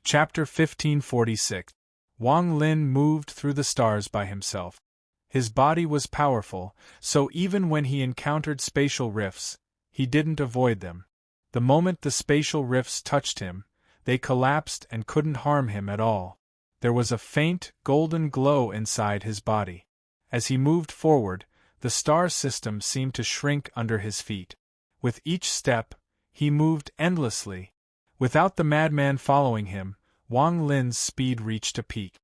Chapter 1546. Wang Lin moved through the stars by himself. His body was powerful, so even when he encountered spatial rifts, he didn't avoid them. The moment the spatial rifts touched him, they collapsed and couldn't harm him at all. There was a faint, golden glow inside his body. As he moved forward, the star system seemed to shrink under his feet. With each step, he moved endlessly. Without the madman following him, Wang Lin's speed reached a peak.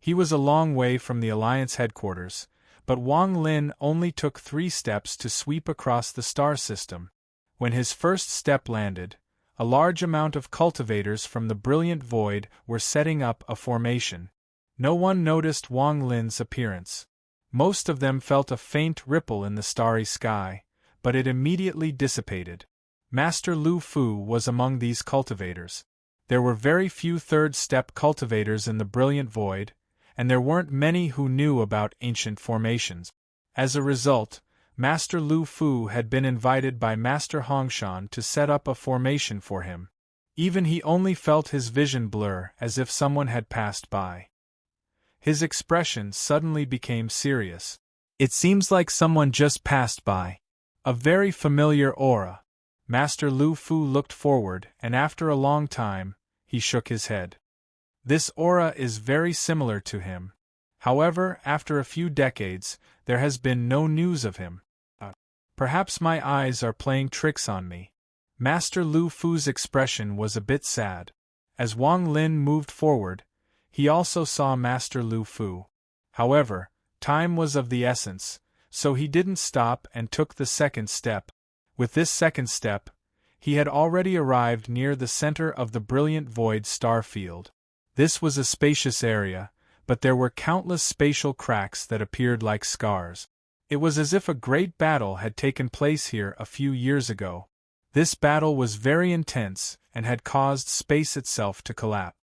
He was a long way from the Alliance headquarters, but Wang Lin only took 3 steps to sweep across the star system. When his first step landed, a large amount of cultivators from the brilliant void were setting up a formation. No one noticed Wang Lin's appearance. Most of them felt a faint ripple in the starry sky, but it immediately dissipated. Master Lu Fu was among these cultivators. There were very few third-step cultivators in the brilliant void, and there weren't many who knew about ancient formations. As a result, Master Lu Fu had been invited by Master Hongshan to set up a formation for him. Even he only felt his vision blur as if someone had passed by. His expression suddenly became serious. It seems like someone just passed by. A very familiar aura. Master Lu Fu looked forward, and after a long time, he shook his head. This aura is very similar to him. However, after a few decades, there has been no news of him. Perhaps my eyes are playing tricks on me. Master Lu Fu's expression was a bit sad. As Wang Lin moved forward, he also saw Master Lu Fu. However, time was of the essence, so he didn't stop and took the second step. With this second step, he had already arrived near the center of the brilliant void star field. This was a spacious area, but there were countless spatial cracks that appeared like scars. It was as if a great battle had taken place here a few years ago. This battle was very intense and had caused space itself to collapse.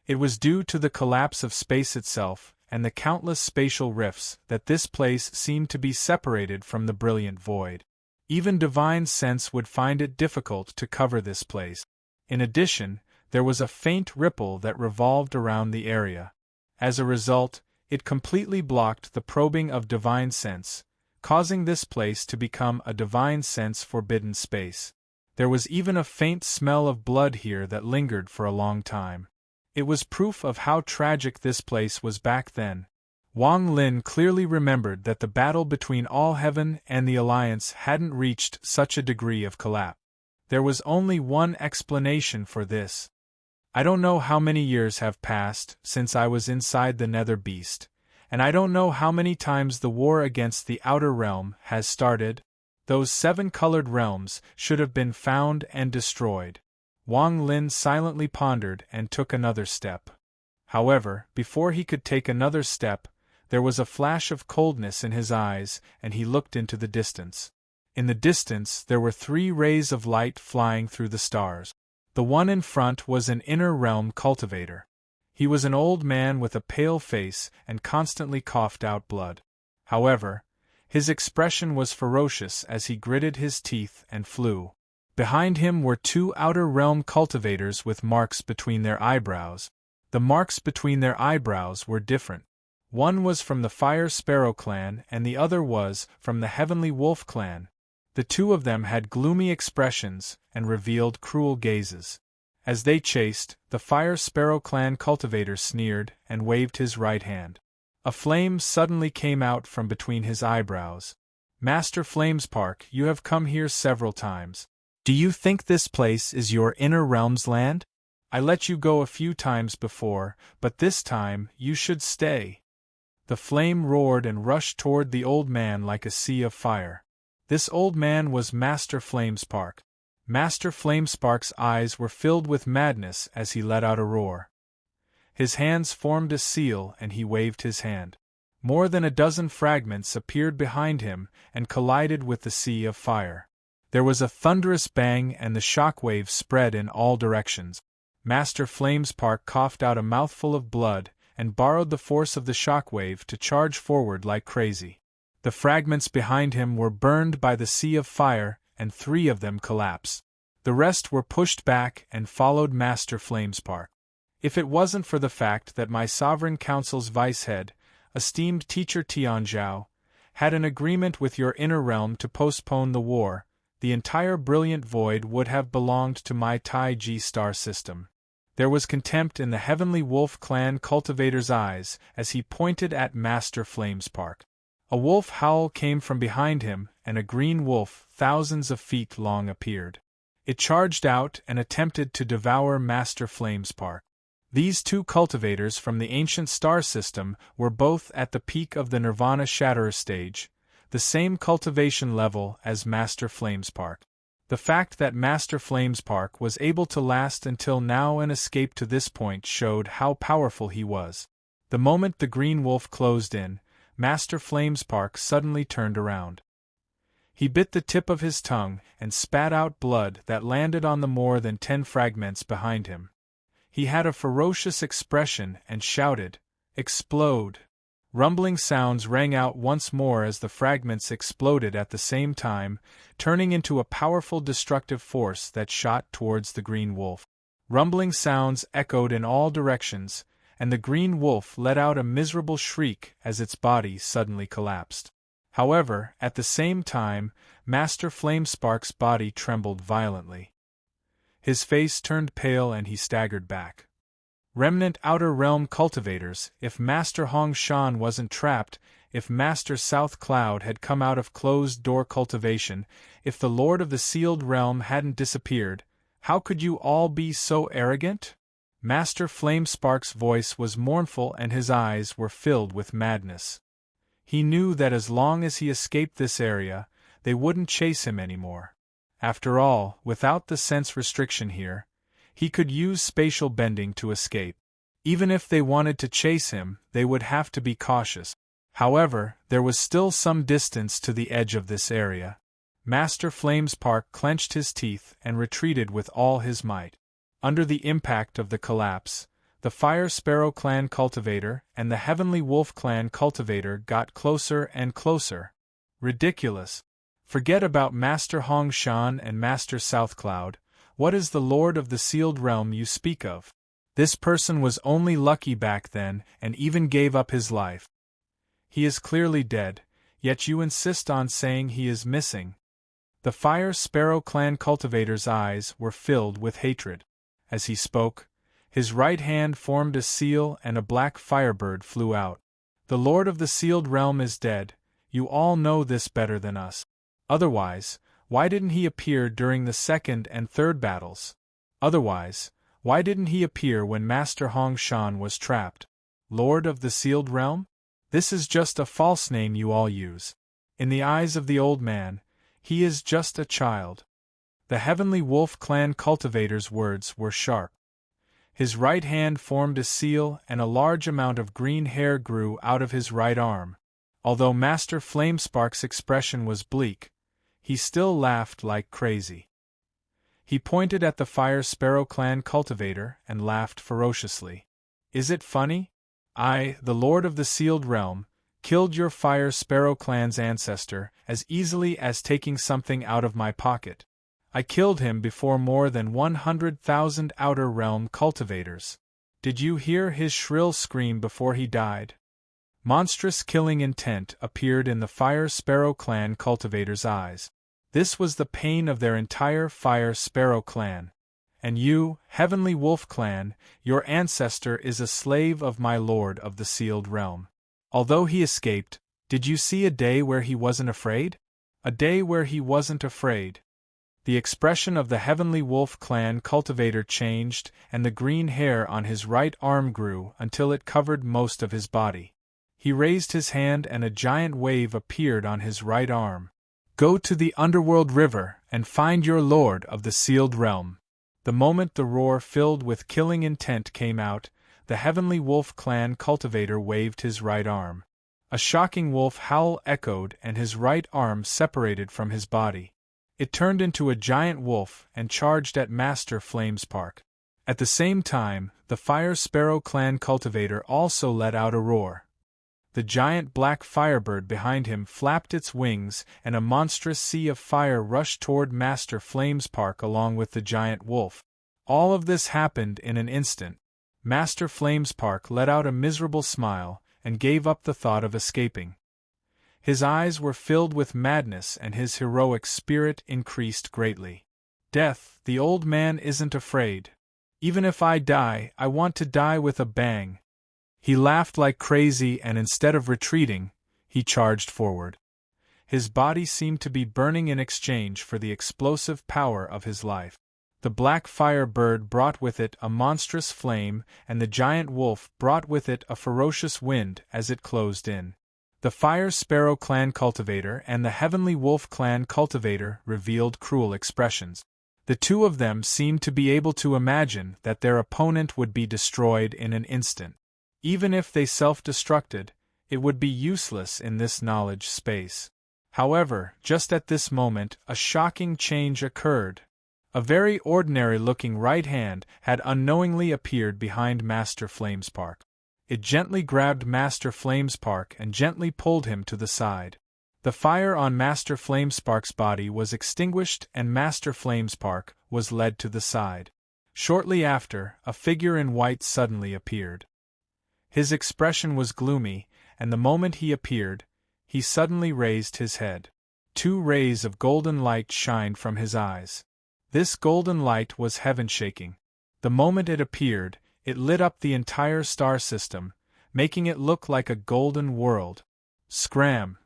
It was due to the collapse of space itself and the countless spatial rifts that this place seemed to be separated from the brilliant void. Even divine sense would find it difficult to cover this place. In addition, there was a faint ripple that revolved around the area. As a result, it completely blocked the probing of divine sense, causing this place to become a divine sense forbidden space. There was even a faint smell of blood here that lingered for a long time. It was proof of how tragic this place was back then. Wang Lin clearly remembered that the battle between All Heaven and the Alliance hadn't reached such a degree of collapse. There was only one explanation for this. I don't know how many years have passed since I was inside the Nether Beast, and I don't know how many times the war against the Outer Realm has started. Those 7 colored realms should have been found and destroyed. Wang Lin silently pondered and took another step. However, before he could take another step, there was a flash of coldness in his eyes, and he looked into the distance. In the distance there were 3 rays of light flying through the stars. The one in front was an inner realm cultivator. He was an old man with a pale face and constantly coughed out blood. However, his expression was ferocious as he gritted his teeth and flew. Behind him were 2 outer realm cultivators with marks between their eyebrows. The marks between their eyebrows were different. One was from the Fire Sparrow clan and the other was from the Heavenly Wolf clan. The 2 of them had gloomy expressions and revealed cruel gazes. As they chased, the Fire Sparrow clan cultivator sneered and waved his right hand. A flame suddenly came out from between his eyebrows. Master Flamespark, you have come here several times. Do you think this place is your inner realm's land? I let you go a few times before, but this time you should stay. The flame roared and rushed toward the old man like a sea of fire. This old man was Master Flamespark. Master Flamespark's eyes were filled with madness as he let out a roar. His hands formed a seal and he waved his hand. More than a dozen fragments appeared behind him and collided with the sea of fire. There was a thunderous bang and the shockwaves spread in all directions. Master Flamespark coughed out a mouthful of blood and borrowed the force of the shockwave to charge forward like crazy. The fragments behind him were burned by the sea of fire, and 3 of them collapsed. The rest were pushed back and followed Master Flamespark. If it wasn't for the fact that my Sovereign Council's vice-head, esteemed teacher Tianzhao, had an agreement with your inner realm to postpone the war, the entire brilliant void would have belonged to my Tai-Ji star system. There was contempt in the Heavenly Wolf Clan cultivator's eyes as he pointed at Master Flamespark. A wolf howl came from behind him, and a green wolf, thousands of feet long, appeared. It charged out and attempted to devour Master Flamespark. These two cultivators from the ancient star system were both at the peak of the Nirvana Shatterer stage, the same cultivation level as Master Flamespark. The fact that Master Flamespark was able to last until now and escape to this point showed how powerful he was. The moment the green wolf closed in, Master Flamespark suddenly turned around. He bit the tip of his tongue and spat out blood that landed on the more than 10 fragments behind him. He had a ferocious expression and shouted, "Explode!" Rumbling sounds rang out once more as the fragments exploded at the same time, turning into a powerful destructive force that shot towards the green wolf. Rumbling sounds echoed in all directions, and the green wolf let out a miserable shriek as its body suddenly collapsed. However, at the same time, Master Flamespark's body trembled violently. His face turned pale and he staggered back. Remnant Outer Realm cultivators, if Master Hong Shan wasn't trapped, if Master South Cloud had come out of closed-door cultivation, if the Lord of the Sealed Realm hadn't disappeared, how could you all be so arrogant? Master Flamespark's voice was mournful and his eyes were filled with madness. He knew that as long as he escaped this area, they wouldn't chase him anymore. After all, without the sense restriction here, he could use spatial bending to escape. Even if they wanted to chase him, they would have to be cautious. However, there was still some distance to the edge of this area. Master Flamespark clenched his teeth and retreated with all his might. Under the impact of the collapse, the Fire Sparrow Clan cultivator and the Heavenly Wolf Clan cultivator got closer and closer. Ridiculous. Forget about Master Hong Shan and Master South Cloud. What is the Lord of the Sealed Realm you speak of? This person was only lucky back then and even gave up his life. He is clearly dead, yet you insist on saying he is missing. The Fire Sparrow Clan cultivator's eyes were filled with hatred. As he spoke, his right hand formed a seal and a black firebird flew out. The Lord of the Sealed Realm is dead. You all know this better than us. Otherwise, why didn't he appear during the second and third battles? Otherwise, why didn't he appear when Master Hong Shan was trapped? Lord of the Sealed Realm? This is just a false name you all use. In the eyes of the old man, he is just a child. The Heavenly Wolf Clan cultivator's words were sharp. His right hand formed a seal and a large amount of green hair grew out of his right arm. Although Master Flamespark's expression was bleak, he still laughed like crazy. He pointed at the Fire Sparrow Clan cultivator and laughed ferociously. Is it funny? I, the Lord of the Sealed Realm, killed your Fire Sparrow Clan's ancestor as easily as taking something out of my pocket. I killed him before more than 100,000 Outer Realm cultivators. Did you hear his shrill scream before he died? Monstrous killing intent appeared in the Fire Sparrow Clan cultivator's eyes. This was the pain of their entire Fire Sparrow Clan. And you, Heavenly Wolf Clan, your ancestor is a slave of my Lord of the Sealed Realm. Although he escaped, did you see a day where he wasn't afraid? A day where he wasn't afraid. The expression of the Heavenly Wolf Clan cultivator changed and the green hair on his right arm grew until it covered most of his body. He raised his hand and a giant wave appeared on his right arm. Go to the Underworld River and find your Lord of the Sealed Realm. The moment the roar filled with killing intent came out, the Heavenly Wolf Clan cultivator waved his right arm. A shocking wolf howl echoed and his right arm separated from his body. It turned into a giant wolf and charged at Master Flamespark. At the same time, the Fire Sparrow Clan cultivator also let out a roar. The giant black firebird behind him flapped its wings and a monstrous sea of fire rushed toward Master Flamespark along with the giant wolf. All of this happened in an instant. Master Flamespark let out a miserable smile and gave up the thought of escaping. His eyes were filled with madness and his heroic spirit increased greatly. Death, the old man isn't afraid. Even if I die, I want to die with a bang. He laughed like crazy and instead of retreating, he charged forward. His body seemed to be burning in exchange for the explosive power of his life. The black fire bird brought with it a monstrous flame, and the giant wolf brought with it a ferocious wind as it closed in. The Fire Sparrow clan cultivator and the Heavenly Wolf clan cultivator revealed cruel expressions. The two of them seemed to be able to imagine that their opponent would be destroyed in an instant. Even if they self-destructed, it would be useless in this knowledge space. However, just at this moment, a shocking change occurred. A very ordinary-looking right hand had unknowingly appeared behind Master Flamespark. It gently grabbed Master Flamespark and gently pulled him to the side. The fire on Master Flamespark's body was extinguished and Master Flamespark was led to the side. Shortly after, a figure in white suddenly appeared. His expression was gloomy, and the moment he appeared, he suddenly raised his head. 2 rays of golden light shined from his eyes. This golden light was heaven-shaking. The moment it appeared, it lit up the entire star system, making it look like a golden world. Scram!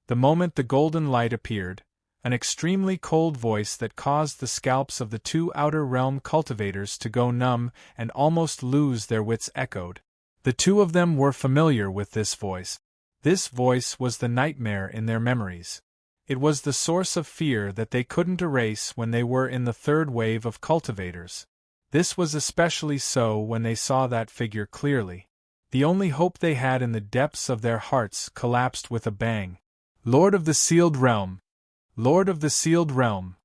The moment the golden light appeared, an extremely cold voice that caused the scalps of the 2 outer realm cultivators to go numb and almost lose their wits echoed. The 2 of them were familiar with this voice. This voice was the nightmare in their memories. It was the source of fear that they couldn't erase when they were in the 3rd wave of cultivators. This was especially so when they saw that figure clearly. The only hope they had in the depths of their hearts collapsed with a bang. Lord of the Sealed Realm! Lord of the Sealed Realm!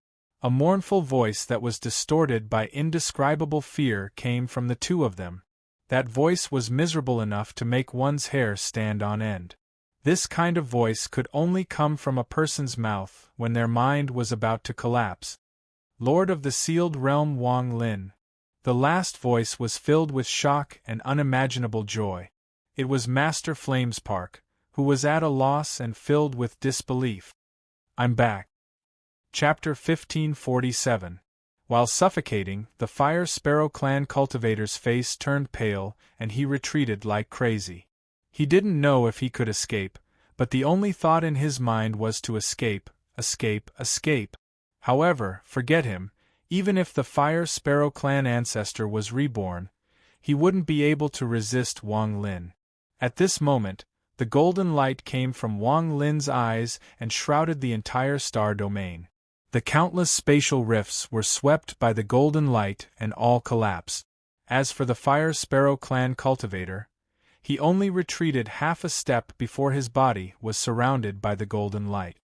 A mournful voice that was distorted by indescribable fear came from the 2 of them. That voice was miserable enough to make one's hair stand on end. This kind of voice could only come from a person's mouth when their mind was about to collapse. Lord of the Sealed Realm Wang Lin. The last voice was filled with shock and unimaginable joy. It was Master Flamespark, who was at a loss and filled with disbelief. I'm back. Chapter 1547. While suffocating, the Fire Sparrow clan cultivator's face turned pale and he retreated like crazy. He didn't know if he could escape, but the only thought in his mind was to escape, escape, escape. However, forget him, even if the Fire Sparrow clan ancestor was reborn, he wouldn't be able to resist Wang Lin. At this moment, the golden light came from Wang Lin's eyes and shrouded the entire star domain. The countless spatial rifts were swept by the golden light and all collapsed. As for the Fire Sparrow clan cultivator, he only retreated half a step before his body was surrounded by the golden light.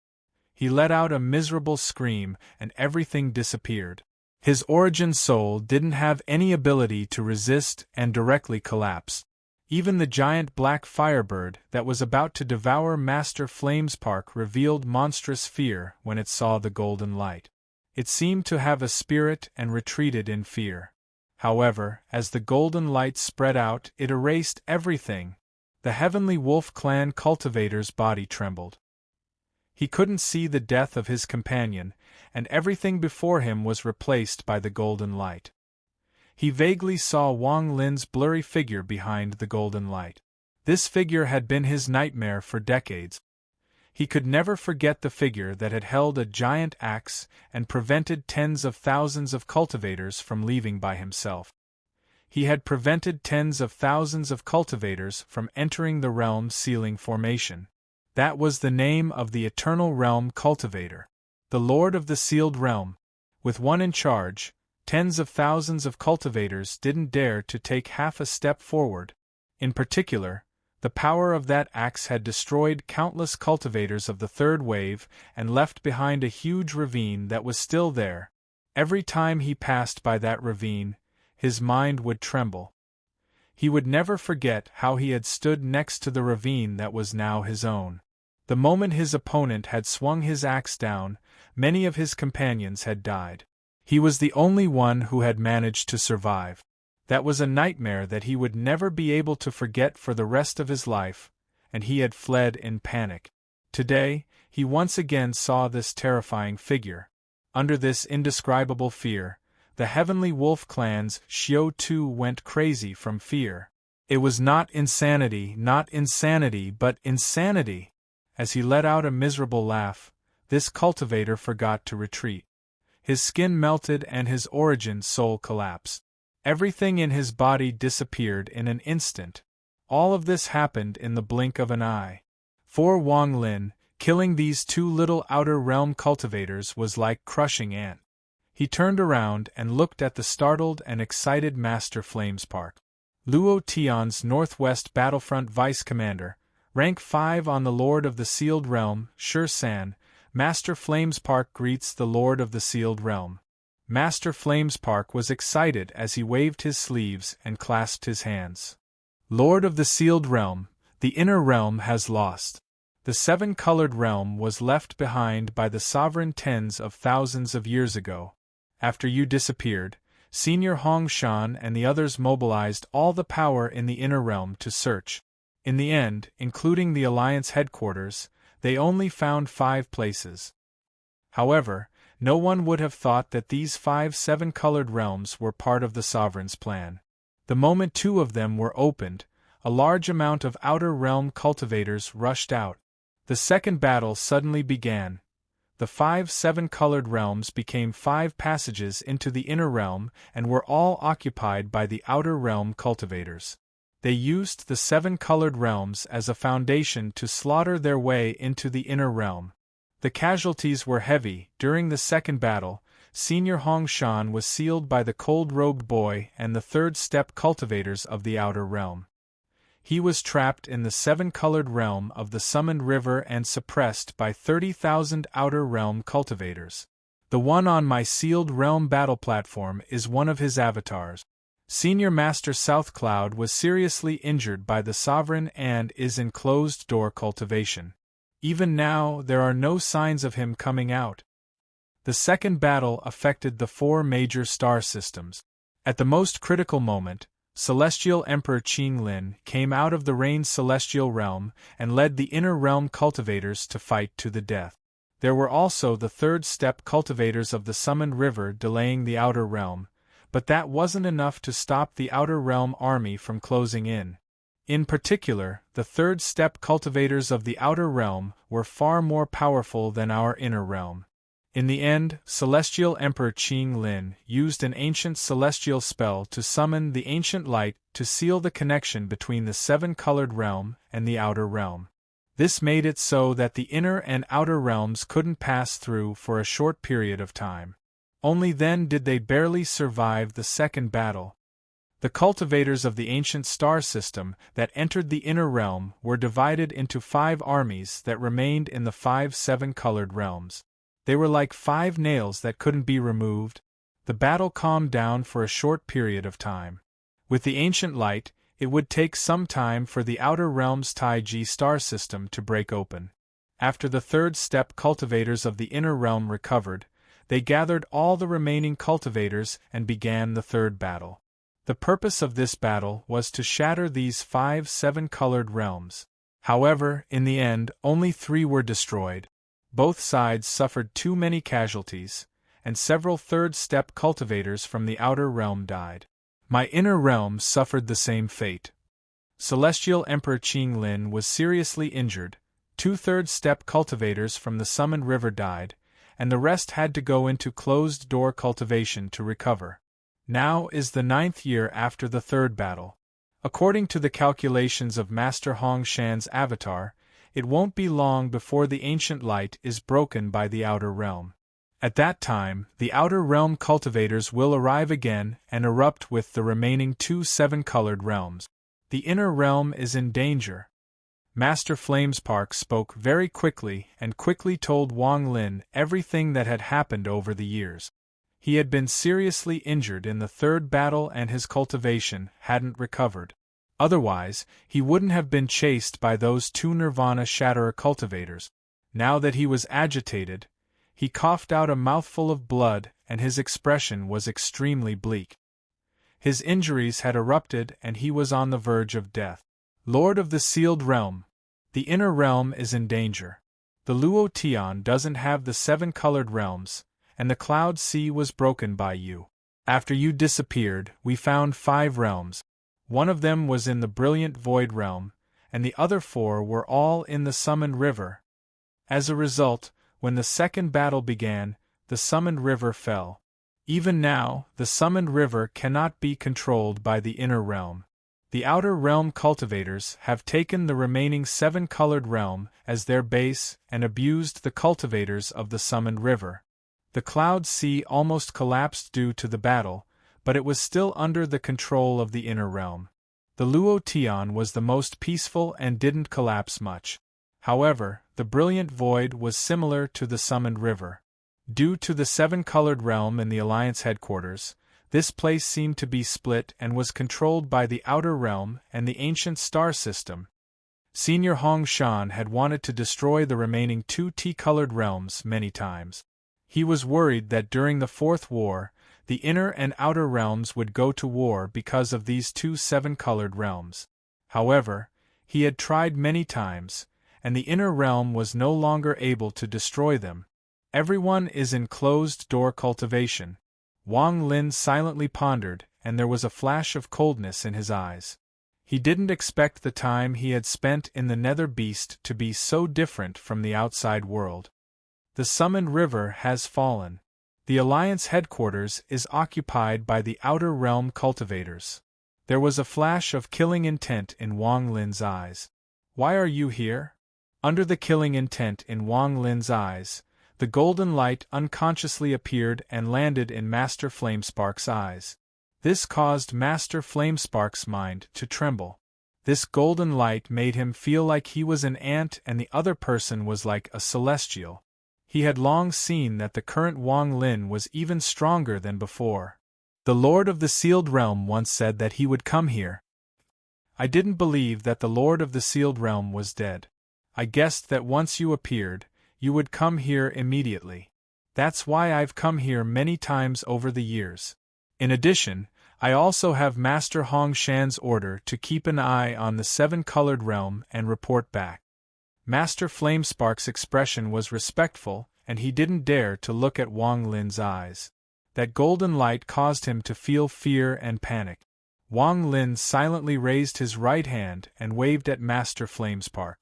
He let out a miserable scream and everything disappeared. His origin soul didn't have any ability to resist and directly collapsed. Even the giant black firebird that was about to devour Master Flamespark revealed monstrous fear when it saw the golden light. It seemed to have a spirit and retreated in fear. However, as the golden light spread out, it erased everything. The Heavenly Wolf clan cultivator's body trembled. He couldn't see the death of his companion, and everything before him was replaced by the golden light. He vaguely saw Wang Lin's blurry figure behind the golden light. This figure had been his nightmare for decades. He could never forget the figure that had held a giant axe and prevented tens of thousands of cultivators from leaving by himself. He had prevented tens of thousands of cultivators from entering the realm sealing formation. That was the name of the Eternal Realm Cultivator, the Lord of the Sealed Realm. With one in charge, tens of thousands of cultivators didn't dare to take half a step forward. In particular, the power of that axe had destroyed countless cultivators of the 3rd wave and left behind a huge ravine that was still there. Every time he passed by that ravine, his mind would tremble. He would never forget how he had stood next to the ravine that was now his own. The moment his opponent had swung his axe down, many of his companions had died. He was the only one who had managed to survive. That was a nightmare that he would never be able to forget for the rest of his life, and he had fled in panic. Today, he once again saw this terrifying figure. Under this indescribable fear, the heavenly wolf clan's Xiao Tu went crazy from fear. It was not insanity, but insanity. As he let out a miserable laugh, this cultivator forgot to retreat. His skin melted and his origin soul collapsed. Everything in his body disappeared in an instant. All of this happened in the blink of an eye. For Wang Lin, killing these two little outer realm cultivators was like crushing ant. He turned around and looked at the startled and excited Master Flamespark. Luo Tian's Northwest Battlefront Vice Commander, rank 5 on the Lord of the Sealed Realm, Shi San. Master Flamespark greets the Lord of the Sealed Realm. Master Flamespark was excited as he waved his sleeves and clasped his hands. Lord of the Sealed Realm, the inner realm has lost. The seven-colored realm was left behind by the sovereign tens of thousands of years ago. After you disappeared, Senior Hong Shan and the others mobilized all the power in the inner realm to search. In the end, including the Alliance headquarters, they only found 5 places. However, no one would have thought that these 5 seven-colored realms were part of the Sovereign's plan. The moment 2 of them were opened, a large amount of outer realm cultivators rushed out. The second battle suddenly began. The 5 seven-colored realms became 5 passages into the inner realm and were all occupied by the outer realm cultivators. They used the 7-colored realms as a foundation to slaughter their way into the inner realm. The casualties were heavy. During the second battle, Senior Hong Shan was sealed by the cold-robed boy and the third-step cultivators of the outer realm. He was trapped in the 7-colored realm of the Summoned River and suppressed by 30,000 outer realm cultivators. The one on my sealed realm battle platform is one of his avatars. Senior Master South Cloud was seriously injured by the Sovereign and is in closed-door cultivation. Even now, there are no signs of him coming out. The second battle affected the 4 major star systems. At the most critical moment, Celestial Emperor Qing Lin came out of the Rain's celestial realm and led the inner realm cultivators to fight to the death. There were also the third-step cultivators of the Summoned River delaying the outer realm, but that wasn't enough to stop the outer realm army from closing in. In particular, the third-step cultivators of the outer realm were far more powerful than our inner realm. In the end, Celestial Emperor Qing Lin used an ancient celestial spell to summon the ancient light to seal the connection between the 7-colored realm and the outer realm. This made it so that the inner and outer realms couldn't pass through for a short period of time. Only then did they barely survive the second battle. The cultivators of the ancient star system that entered the inner realm were divided into 5 armies that remained in the 5 7-colored realms. They were like 5 nails that couldn't be removed. The battle calmed down for a short period of time. With the ancient light, it would take some time for the outer realm's Taiji star system to break open. After the third-step cultivators of the inner realm recovered, they gathered all the remaining cultivators and began the third battle. The purpose of this battle was to shatter these 5 7-colored realms. However, in the end, only 3 were destroyed. Both sides suffered too many casualties, and several third-step cultivators from the outer realm died. My inner realm suffered the same fate. Celestial Emperor Qing Lin was seriously injured, 2 third-step cultivators from the Summoned River died, and the rest had to go into closed-door cultivation to recover. Now is the 9th year after the third battle. According to the calculations of Master Hong Shan's avatar, it won't be long before the ancient light is broken by the outer realm. At that time, the outer realm cultivators will arrive again and erupt with the remaining 2 7-colored realms. The inner realm is in danger. Master Flamespark spoke very quickly and quickly told Wang Lin everything that had happened over the years. He had been seriously injured in the third battle and his cultivation hadn't recovered. Otherwise, he wouldn't have been chased by those 2 Nirvana Shatterer cultivators. Now that he was agitated, he coughed out a mouthful of blood and his expression was extremely bleak. His injuries had erupted and he was on the verge of death. Lord of the Sealed Realm. The inner realm is in danger. The Luo Tian doesn't have the 7 colored realms, and the Cloud Sea was broken by you. After you disappeared, we found 5 realms. One of them was in the Brilliant Void Realm, and the other 4 were all in the Summoned River. As a result, when the second battle began, the Summoned River fell. Even now, the Summoned River cannot be controlled by the inner realm. The outer realm cultivators have taken the remaining 7 colored realm as their base and abused the cultivators of the Summoned River. The Cloud Sea almost collapsed due to the battle, but it was still under the control of the inner realm. The Luo Tian was the most peaceful and didn't collapse much. However, the Brilliant Void was similar to the Summoned River. Due to the 7 colored realm in the Alliance headquarters, this place seemed to be split and was controlled by the Outer Realm and the ancient star system. Senior Hong Shan had wanted to destroy the remaining 2 T-colored realms many times. He was worried that during the Fourth War, the inner and outer realms would go to war because of these 2 7-colored realms. However, he had tried many times, and the inner realm was no longer able to destroy them. Everyone is in closed-door cultivation. Wang Lin silently pondered, and there was a flash of coldness in his eyes. He didn't expect the time he had spent in the Nether Beast to be so different from the outside world. The Summoned River has fallen. The Alliance headquarters is occupied by the Outer Realm cultivators. There was a flash of killing intent in Wang Lin's eyes. Why are you here? Under the killing intent in Wang Lin's eyes, the golden light unconsciously appeared and landed in Master Flamespark's eyes. This caused Master Flamespark's mind to tremble. This golden light made him feel like he was an ant and the other person was like a celestial. He had long seen that the current Wang Lin was even stronger than before. The Lord of the Sealed Realm once said that he would come here. I didn't believe that the Lord of the Sealed Realm was dead. I guessed that once you appeared, you would come here immediately. That's why I've come here many times over the years. In addition, I also have Master Hong Shan's order to keep an eye on the 7-colored realm and report back. Master Flamespark's expression was respectful, and he didn't dare to look at Wang Lin's eyes. That golden light caused him to feel fear and panic. Wang Lin silently raised his right hand and waved at Master Flamespark.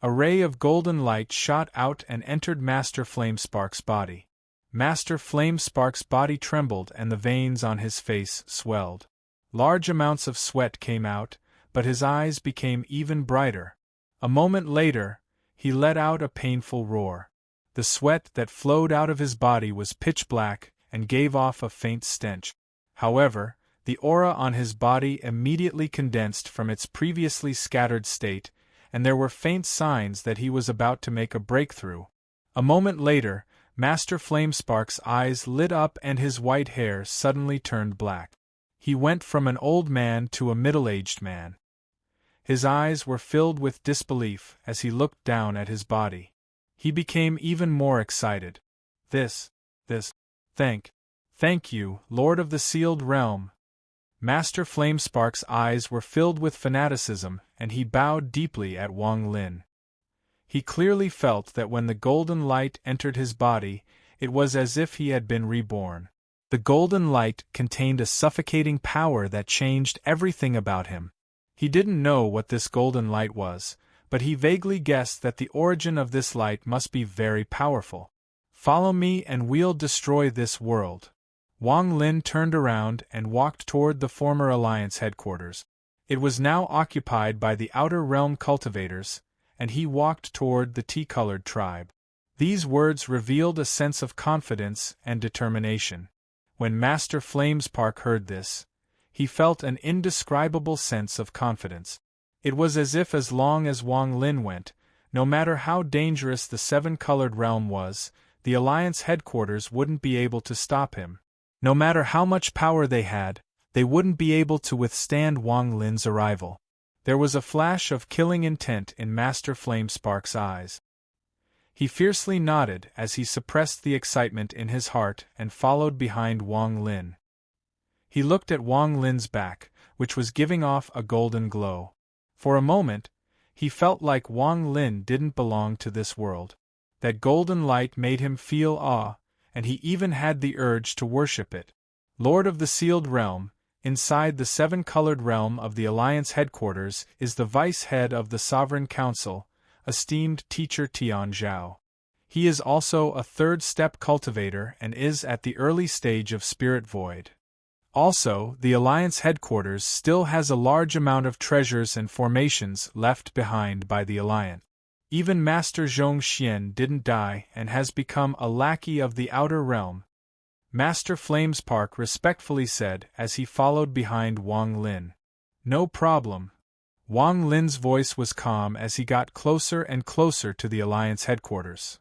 A ray of golden light shot out and entered Master Flamespark's body. Master Flamespark's body trembled and the veins on his face swelled. Large amounts of sweat came out, but his eyes became even brighter. A moment later, he let out a painful roar. The sweat that flowed out of his body was pitch black and gave off a faint stench. However, the aura on his body immediately condensed from its previously scattered state, and there were faint signs that he was about to make a breakthrough. A moment later, Master Flamespark's eyes lit up and his white hair suddenly turned black. He went from an old man to a middle-aged man. His eyes were filled with disbelief as he looked down at his body. He became even more excited. Thank you, Lord of the Sealed Realm. Master Flamespark's eyes were filled with fanaticism, and he bowed deeply at Wang Lin. He clearly felt that when the golden light entered his body, it was as if he had been reborn. The golden light contained a suffocating power that changed everything about him. He didn't know what this golden light was, but he vaguely guessed that the origin of this light must be very powerful. Follow me and we'll destroy this world. Wang Lin turned around and walked toward the former Alliance headquarters. It was now occupied by the Outer Realm cultivators, and he walked toward the T-colored tribe. These words revealed a sense of confidence and determination. When Master Flamespark heard this, he felt an indescribable sense of confidence. It was as long as Wang Lin went, no matter how dangerous the 7-colored realm was, the Alliance headquarters wouldn't be able to stop him. No matter how much power they had, they wouldn't be able to withstand Wang Lin's arrival. There was a flash of killing intent in Master Flamespark's eyes. He fiercely nodded as he suppressed the excitement in his heart and followed behind Wang Lin. He looked at Wang Lin's back, which was giving off a golden glow. For a moment, he felt like Wang Lin didn't belong to this world. That golden light made him feel awe, and he even had the urge to worship it. Lord of the Sealed Realm, inside the seven-colored realm of the Alliance headquarters is the vice-head of the Sovereign Council, esteemed teacher Tian Zhao. He is also a third-step cultivator and is at the early stage of Spirit Void. Also, the Alliance headquarters still has a large amount of treasures and formations left behind by the Alliance. Even Master Zhong Xian didn't die and has become a lackey of the Outer Realm. Master Flamespark respectfully said as he followed behind Wang Lin. No problem. Wang Lin's voice was calm as he got closer and closer to the Alliance headquarters.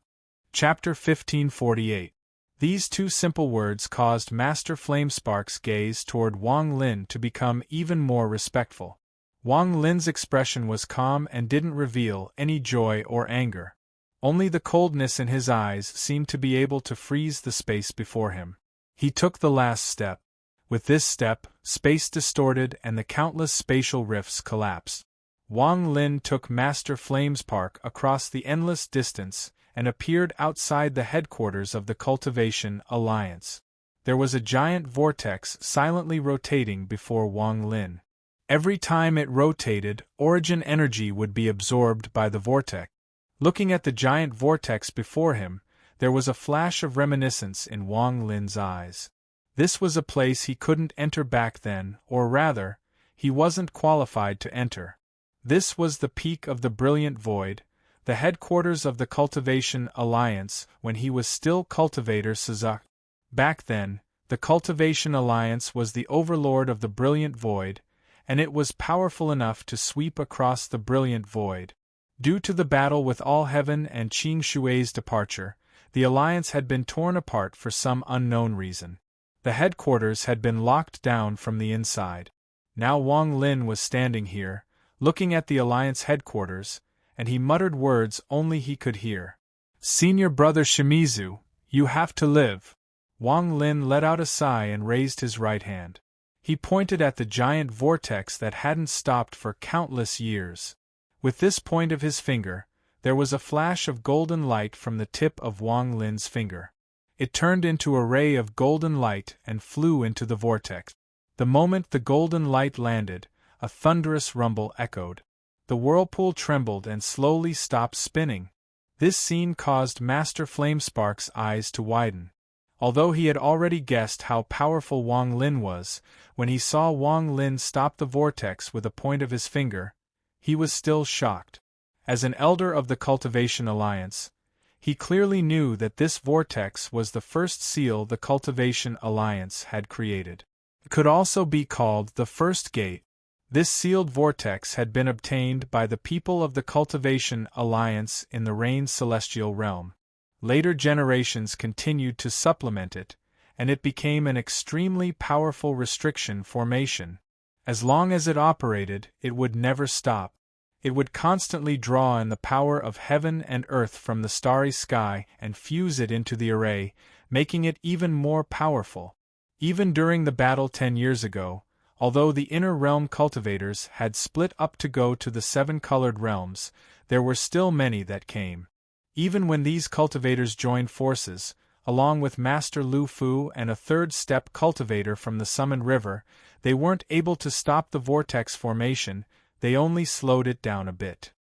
Chapter 1548. These two simple words caused Master Flamespark's gaze toward Wang Lin to become even more respectful. Wang Lin's expression was calm and didn't reveal any joy or anger. Only the coldness in his eyes seemed to be able to freeze the space before him. He took the last step. With this step, space distorted and the countless spatial rifts collapsed. Wang Lin took Master Flamespark across the endless distance and appeared outside the headquarters of the Cultivation Alliance. There was a giant vortex silently rotating before Wang Lin. Every time it rotated, origin energy would be absorbed by the vortex. Looking at the giant vortex before him, there was a flash of reminiscence in Wang Lin's eyes. This was a place he couldn't enter back then, or rather, he wasn't qualified to enter. This was the peak of the Brilliant Void, the headquarters of the Cultivation Alliance when he was still Cultivator Suzuki. Back then, the Cultivation Alliance was the overlord of the Brilliant Void, and it was powerful enough to sweep across the Brilliant Void. Due to the battle with All Heaven and Qing Shui's departure, the Alliance had been torn apart for some unknown reason. The headquarters had been locked down from the inside. Now Wang Lin was standing here, looking at the Alliance headquarters, and he muttered words only he could hear. "Senior Brother Shimizu, you have to live." Wang Lin let out a sigh and raised his right hand. He pointed at the giant vortex that hadn't stopped for countless years. With this point of his finger, there was a flash of golden light from the tip of Wang Lin's finger. It turned into a ray of golden light and flew into the vortex. The moment the golden light landed, a thunderous rumble echoed. The whirlpool trembled and slowly stopped spinning. This scene caused Master Flamespark's eyes to widen. Although he had already guessed how powerful Wang Lin was, when he saw Wang Lin stop the vortex with a point of his finger, he was still shocked. As an elder of the Cultivation Alliance, he clearly knew that this vortex was the first seal the Cultivation Alliance had created. It could also be called the First Gate. This sealed vortex had been obtained by the people of the Cultivation Alliance in the Rain Celestial Realm. Later generations continued to supplement it, and it became an extremely powerful restriction formation. As long as it operated, it would never stop. It would constantly draw in the power of heaven and earth from the starry sky and fuse it into the array, making it even more powerful. Even during the battle 10 years ago, although the inner realm cultivators had split up to go to the seven-colored realms, there were still many that came. Even when these cultivators joined forces, along with Master Lu Fu and a third-step cultivator from the Summoned River, they weren't able to stop the vortex formation, they only slowed it down a bit.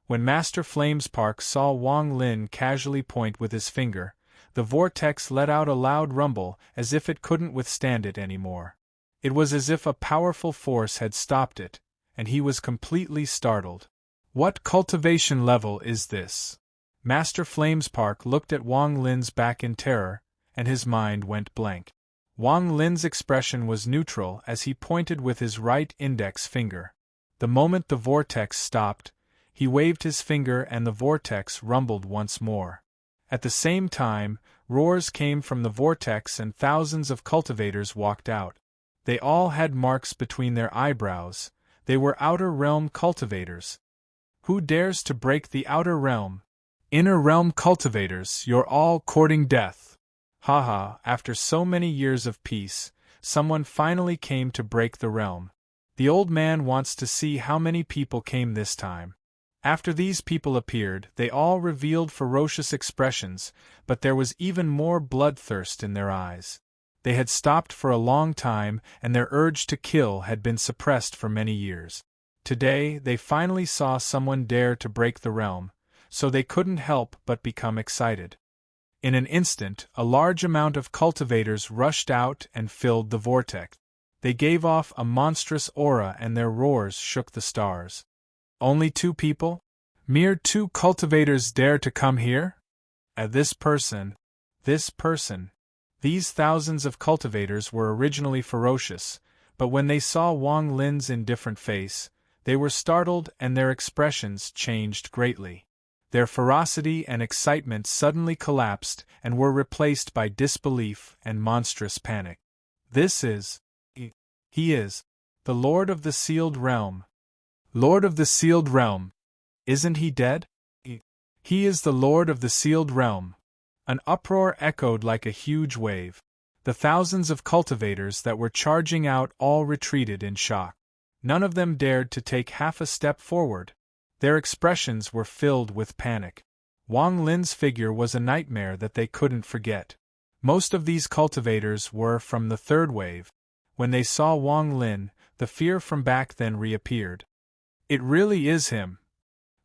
When Master Flamespark saw Wang Lin casually point with his finger, the vortex let out a loud rumble as if it couldn't withstand it anymore. It was as if a powerful force had stopped it, and he was completely startled. What cultivation level is this? Master Flamespark looked at Wang Lin's back in terror, and his mind went blank. Wang Lin's expression was neutral as he pointed with his right index finger. The moment the vortex stopped, he waved his finger and the vortex rumbled once more. At the same time, roars came from the vortex and thousands of cultivators walked out. They all had marks between their eyebrows. They were outer realm cultivators. Who dares to break the outer realm? Inner realm cultivators, you're all courting death. Haha, after so many years of peace, someone finally came to break the realm. The old man wants to see how many people came this time. After these people appeared, they all revealed ferocious expressions, but there was even more bloodthirst in their eyes. They had stopped for a long time, and their urge to kill had been suppressed for many years. Today, they finally saw someone dare to break the realm, so they couldn't help but become excited. In an instant, a large amount of cultivators rushed out and filled the vortex. They gave off a monstrous aura and their roars shook the stars. Only 2 people? Mere 2 cultivators dare to come here? This person. These thousands of cultivators were originally ferocious, but when they saw Wang Lin's indifferent face, they were startled and their expressions changed greatly. Their ferocity and excitement suddenly collapsed and were replaced by disbelief and monstrous panic. He is the Lord of the Sealed Realm. Lord of the Sealed Realm. Isn't he dead? He is the Lord of the Sealed Realm. An uproar echoed like a huge wave. The thousands of cultivators that were charging out all retreated in shock. None of them dared to take half a step forward. Their expressions were filled with panic. Wang Lin's figure was a nightmare that they couldn't forget. Most of these cultivators were from the 3rd wave. When they saw Wang Lin, the fear from back then reappeared. It really is him.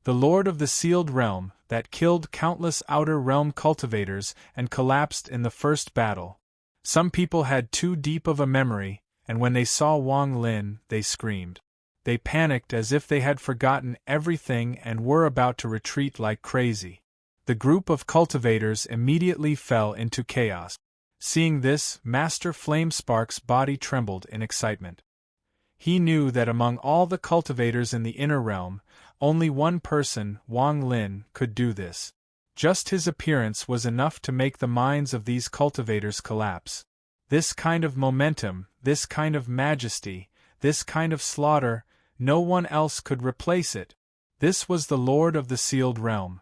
The Lord of the Sealed Realm, that killed countless Outer Realm cultivators and collapsed in the first battle. Some people had too deep of a memory, and when they saw Wang Lin, they screamed. They panicked as if they had forgotten everything and were about to retreat like crazy. The group of cultivators immediately fell into chaos. Seeing this, Master Flamespark's body trembled in excitement. He knew that among all the cultivators in the inner realm, only one person, Wang Lin, could do this. Just his appearance was enough to make the minds of these cultivators collapse. This kind of momentum, this kind of majesty, this kind of slaughter, no one else could replace it. This was the Lord of the Sealed Realm.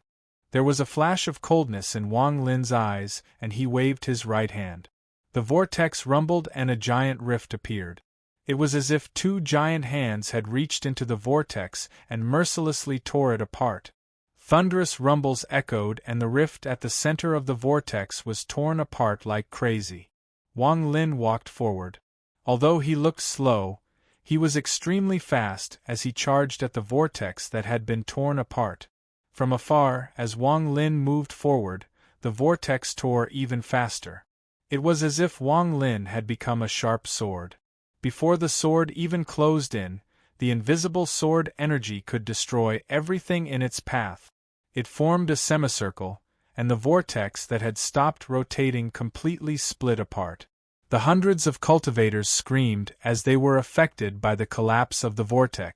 There was a flash of coldness in Wang Lin's eyes, and he waved his right hand. The vortex rumbled and a giant rift appeared. It was as if 2 giant hands had reached into the vortex and mercilessly tore it apart. Thunderous rumbles echoed and the rift at the center of the vortex was torn apart like crazy. Wang Lin walked forward. Although he looked slow, he was extremely fast as he charged at the vortex that had been torn apart. From afar, as Wang Lin moved forward, the vortex tore even faster. It was as if Wang Lin had become a sharp sword. Before the sword even closed in, the invisible sword energy could destroy everything in its path. It formed a semicircle, and the vortex that had stopped rotating completely split apart. The hundreds of cultivators screamed as they were affected by the collapse of the vortex.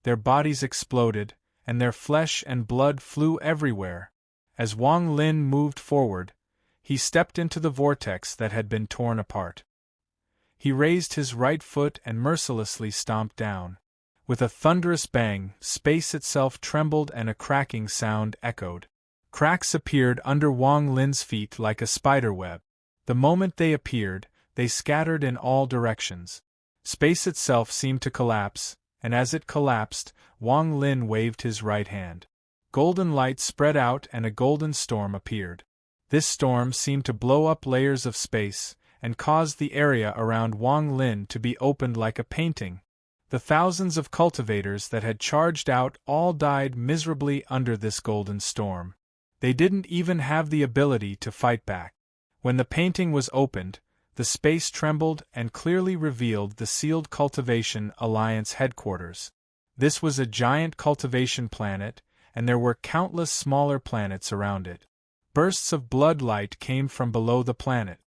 Their bodies exploded, and their flesh and blood flew everywhere. As Wang Lin moved forward, he stepped into the vortex that had been torn apart. He raised his right foot and mercilessly stomped down. With a thunderous bang, space itself trembled and a cracking sound echoed. Cracks appeared under Wang Lin's feet like a spider web. The moment they appeared, they scattered in all directions. Space itself seemed to collapse, and as it collapsed, Wang Lin waved his right hand. Golden light spread out and a golden storm appeared. This storm seemed to blow up layers of space, and caused the area around Wang Lin to be opened like a painting. The thousands of cultivators that had charged out all died miserably under this golden storm. They didn't even have the ability to fight back. When the painting was opened, the space trembled and clearly revealed the Sealed Cultivation Alliance headquarters. This was a giant cultivation planet, and there were countless smaller planets around it. Bursts of blood light came from below the planet.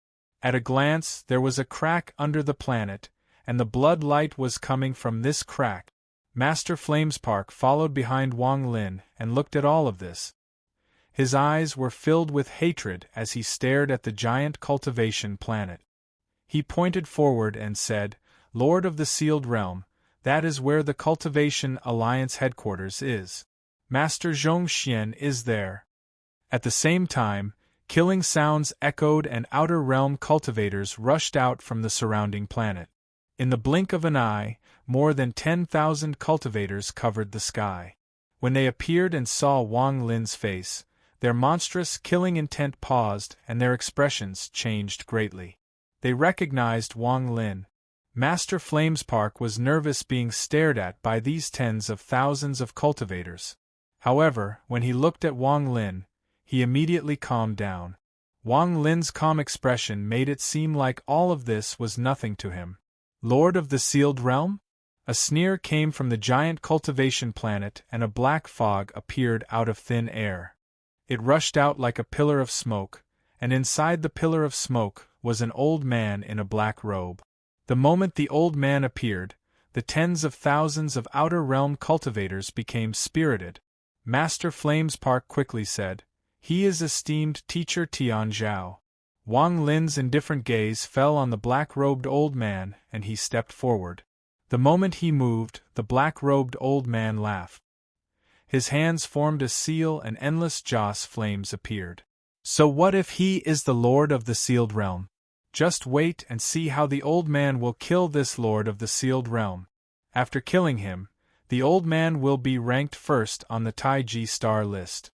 At a glance, there was a crack under the planet, and the blood light was coming from this crack. Master Flamespark followed behind Wang Lin and looked at all of this. His eyes were filled with hatred as he stared at the giant cultivation planet. He pointed forward and said, "Lord of the Sealed Realm, that is where the Cultivation Alliance headquarters is. Master Zhongxian is there." At the same time, Killing sounds echoed and outer realm cultivators rushed out from the surrounding planet. In the blink of an eye, more than 10,000 cultivators covered the sky. When they appeared and saw Wang Lin's face, their monstrous killing intent paused and their expressions changed greatly. They recognized Wang Lin. Master Flamespark was nervous being stared at by these tens of thousands of cultivators. However, when he looked at Wang Lin, he immediately calmed down. Wang Lin's calm expression made it seem like all of this was nothing to him. Lord of the Sealed Realm? A sneer came from the giant cultivation planet and a black fog appeared out of thin air. It rushed out like a pillar of smoke, and inside the pillar of smoke was an old man in a black robe. The moment the old man appeared, the tens of thousands of outer realm cultivators became spirited. Master Flamespark quickly said, "He is esteemed teacher Tian Zhao." Wang Lin's indifferent gaze fell on the black-robed old man and he stepped forward. The moment he moved, the black-robed old man laughed. His hands formed a seal and endless joss flames appeared. So what if he is the Lord of the Sealed Realm? Just wait and see how the old man will kill this Lord of the Sealed Realm. After killing him, the old man will be ranked first on the Taiji star list.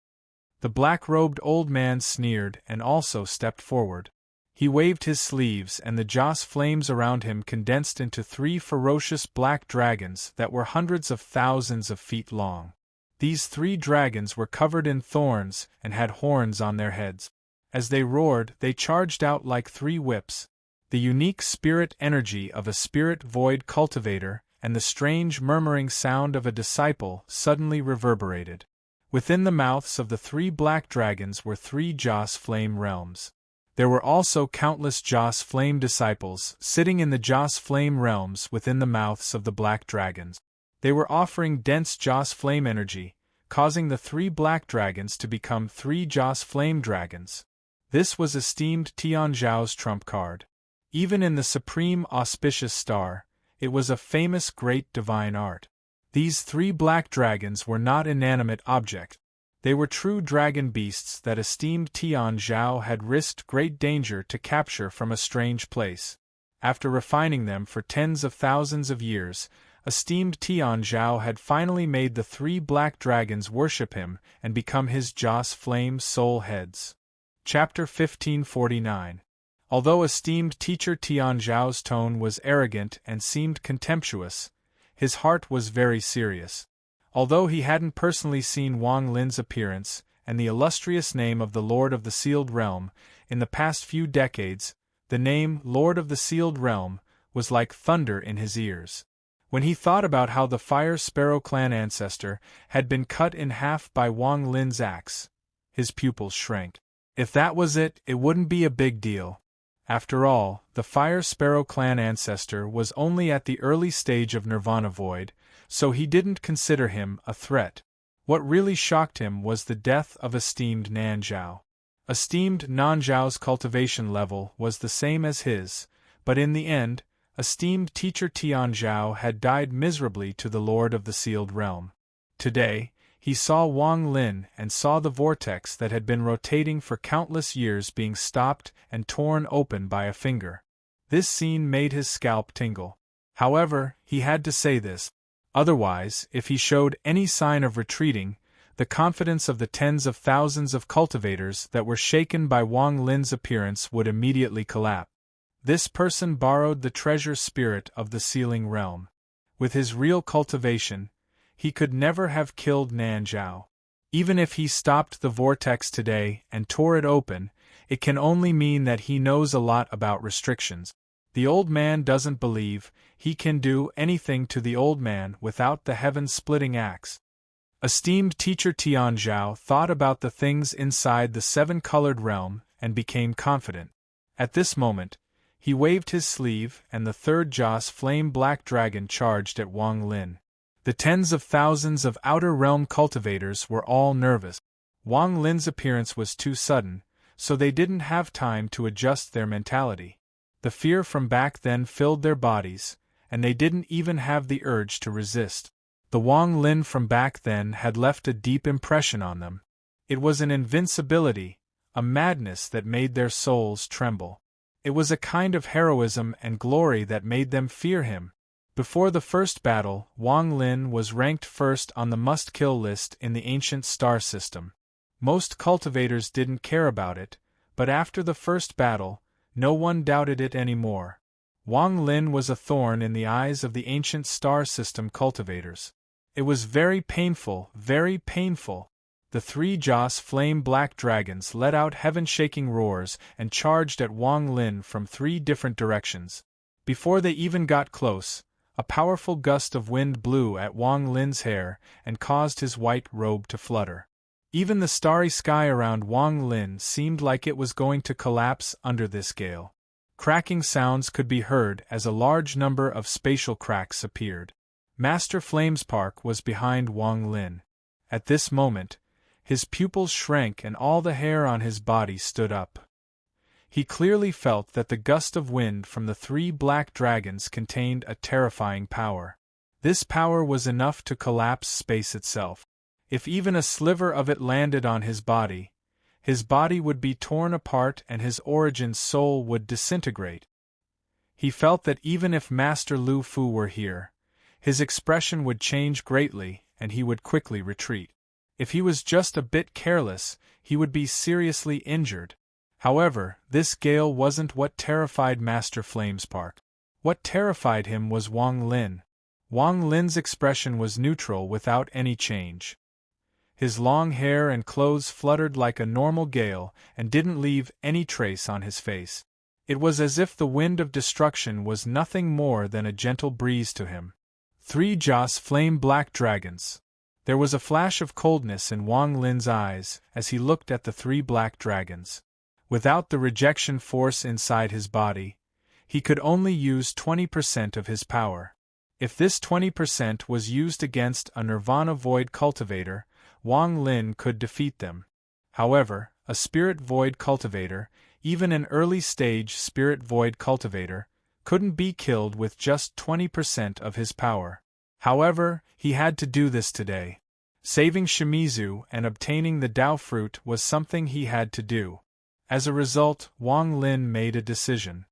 The black-robed old man sneered and also stepped forward. He waved his sleeves and the joss flames around him condensed into 3 ferocious black dragons that were hundreds of thousands of feet long. These 3 dragons were covered in thorns and had horns on their heads. As they roared, they charged out like 3 whips. The unique spirit energy of a spirit void cultivator and the strange murmuring sound of a disciple suddenly reverberated. Within the mouths of the 3 black dragons were 3 Joss Flame realms. There were also countless Joss Flame disciples sitting in the Joss Flame realms within the mouths of the black dragons. They were offering dense Joss Flame energy, causing the 3 black dragons to become 3 Joss Flame dragons. This was esteemed Tian Zhao's trump card. Even in the supreme auspicious star, it was a famous great divine art. These 3 black dragons were not inanimate objects. They were true dragon beasts that esteemed Tian Zhao had risked great danger to capture from a strange place. After refining them for tens of thousands of years, esteemed Tian Zhao had finally made the 3 black dragons worship him and become his Joss Flame soul heads. Chapter 1549. Although esteemed teacher Tian Zhao's tone was arrogant and seemed contemptuous, his heart was very serious. Although he hadn't personally seen Wang Lin's appearance and the illustrious name of the Lord of the Sealed Realm in the past few decades, the name Lord of the Sealed Realm was like thunder in his ears. When he thought about how the Fire Sparrow clan ancestor had been cut in half by Wang Lin's axe, his pupils shrank. If that was it, it wouldn't be a big deal. After all, the Fire Sparrow clan ancestor was only at the early stage of Nirvana Void, so he didn't consider him a threat. What really shocked him was the death of esteemed Nan Zhao. Esteemed Nan Zhao's cultivation level was the same as his, but in the end, esteemed teacher Tian Zhao had died miserably to the Lord of the Sealed Realm. Today, he saw Wang Lin and saw the vortex that had been rotating for countless years being stopped and torn open by a finger. This scene made his scalp tingle. However, he had to say this. Otherwise, if he showed any sign of retreating, the confidence of the tens of thousands of cultivators that were shaken by Wang Lin's appearance would immediately collapse. This person borrowed the treasure spirit of the Sealing Realm. With his real cultivation, he could never have killed Nan Zhao. Even if he stopped the vortex today and tore it open, it can only mean that he knows a lot about restrictions. The old man doesn't believe he can do anything to the old man without the heaven-splitting axe. Esteemed teacher Tian Zhao thought about the things inside the 7-colored realm and became confident. At this moment, he waved his sleeve and the 3rd Joss Flame Black Dragon charged at Wang Lin. The tens of thousands of outer realm cultivators were all nervous. Wang Lin's appearance was too sudden, so they didn't have time to adjust their mentality. The fear from back then filled their bodies, and they didn't even have the urge to resist. The Wang Lin from back then had left a deep impression on them. It was an invincibility, a madness that made their souls tremble. It was a kind of heroism and glory that made them fear him. Before the first battle, Wang Lin was ranked first on the must-kill list in the ancient star system. Most cultivators didn't care about it, but after the first battle, no one doubted it anymore. Wang Lin was a thorn in the eyes of the ancient star system cultivators. It was very painful, very painful. The three Joss flame black dragons let out heaven-shaking roars and charged at Wang Lin from 3 different directions. Before they even got close, a powerful gust of wind blew at Wang Lin's hair and caused his white robe to flutter. Even the starry sky around Wang Lin seemed like it was going to collapse under this gale. Cracking sounds could be heard as a large number of spatial cracks appeared. Master Flamespark was behind Wang Lin. At this moment, his pupils shrank and all the hair on his body stood up. He clearly felt that the gust of wind from the 3 black dragons contained a terrifying power. This power was enough to collapse space itself. If even a sliver of it landed on his body would be torn apart and his origin soul would disintegrate. He felt that even if Master Lu Fu were here, his expression would change greatly and he would quickly retreat. If he was just a bit careless, he would be seriously injured. However, this gale wasn't what terrified Master Flamespark. What terrified him was Wang Lin. Wang Lin's expression was neutral without any change. His long hair and clothes fluttered like a normal gale and didn't leave any trace on his face. It was as if the wind of destruction was nothing more than a gentle breeze to him. 3 Joss flame black dragons. There was a flash of coldness in Wang Lin's eyes as he looked at the 3 black dragons. Without the rejection force inside his body, he could only use 20% of his power. If this 20% was used against a Nirvana Void cultivator, Wang Lin could defeat them. However, a Spirit Void cultivator, even an early-stage Spirit Void cultivator, couldn't be killed with just 20% of his power. However, he had to do this today. Saving Shimizu and obtaining the Dao Fruit was something he had to do. As a result, Wang Lin made a decision.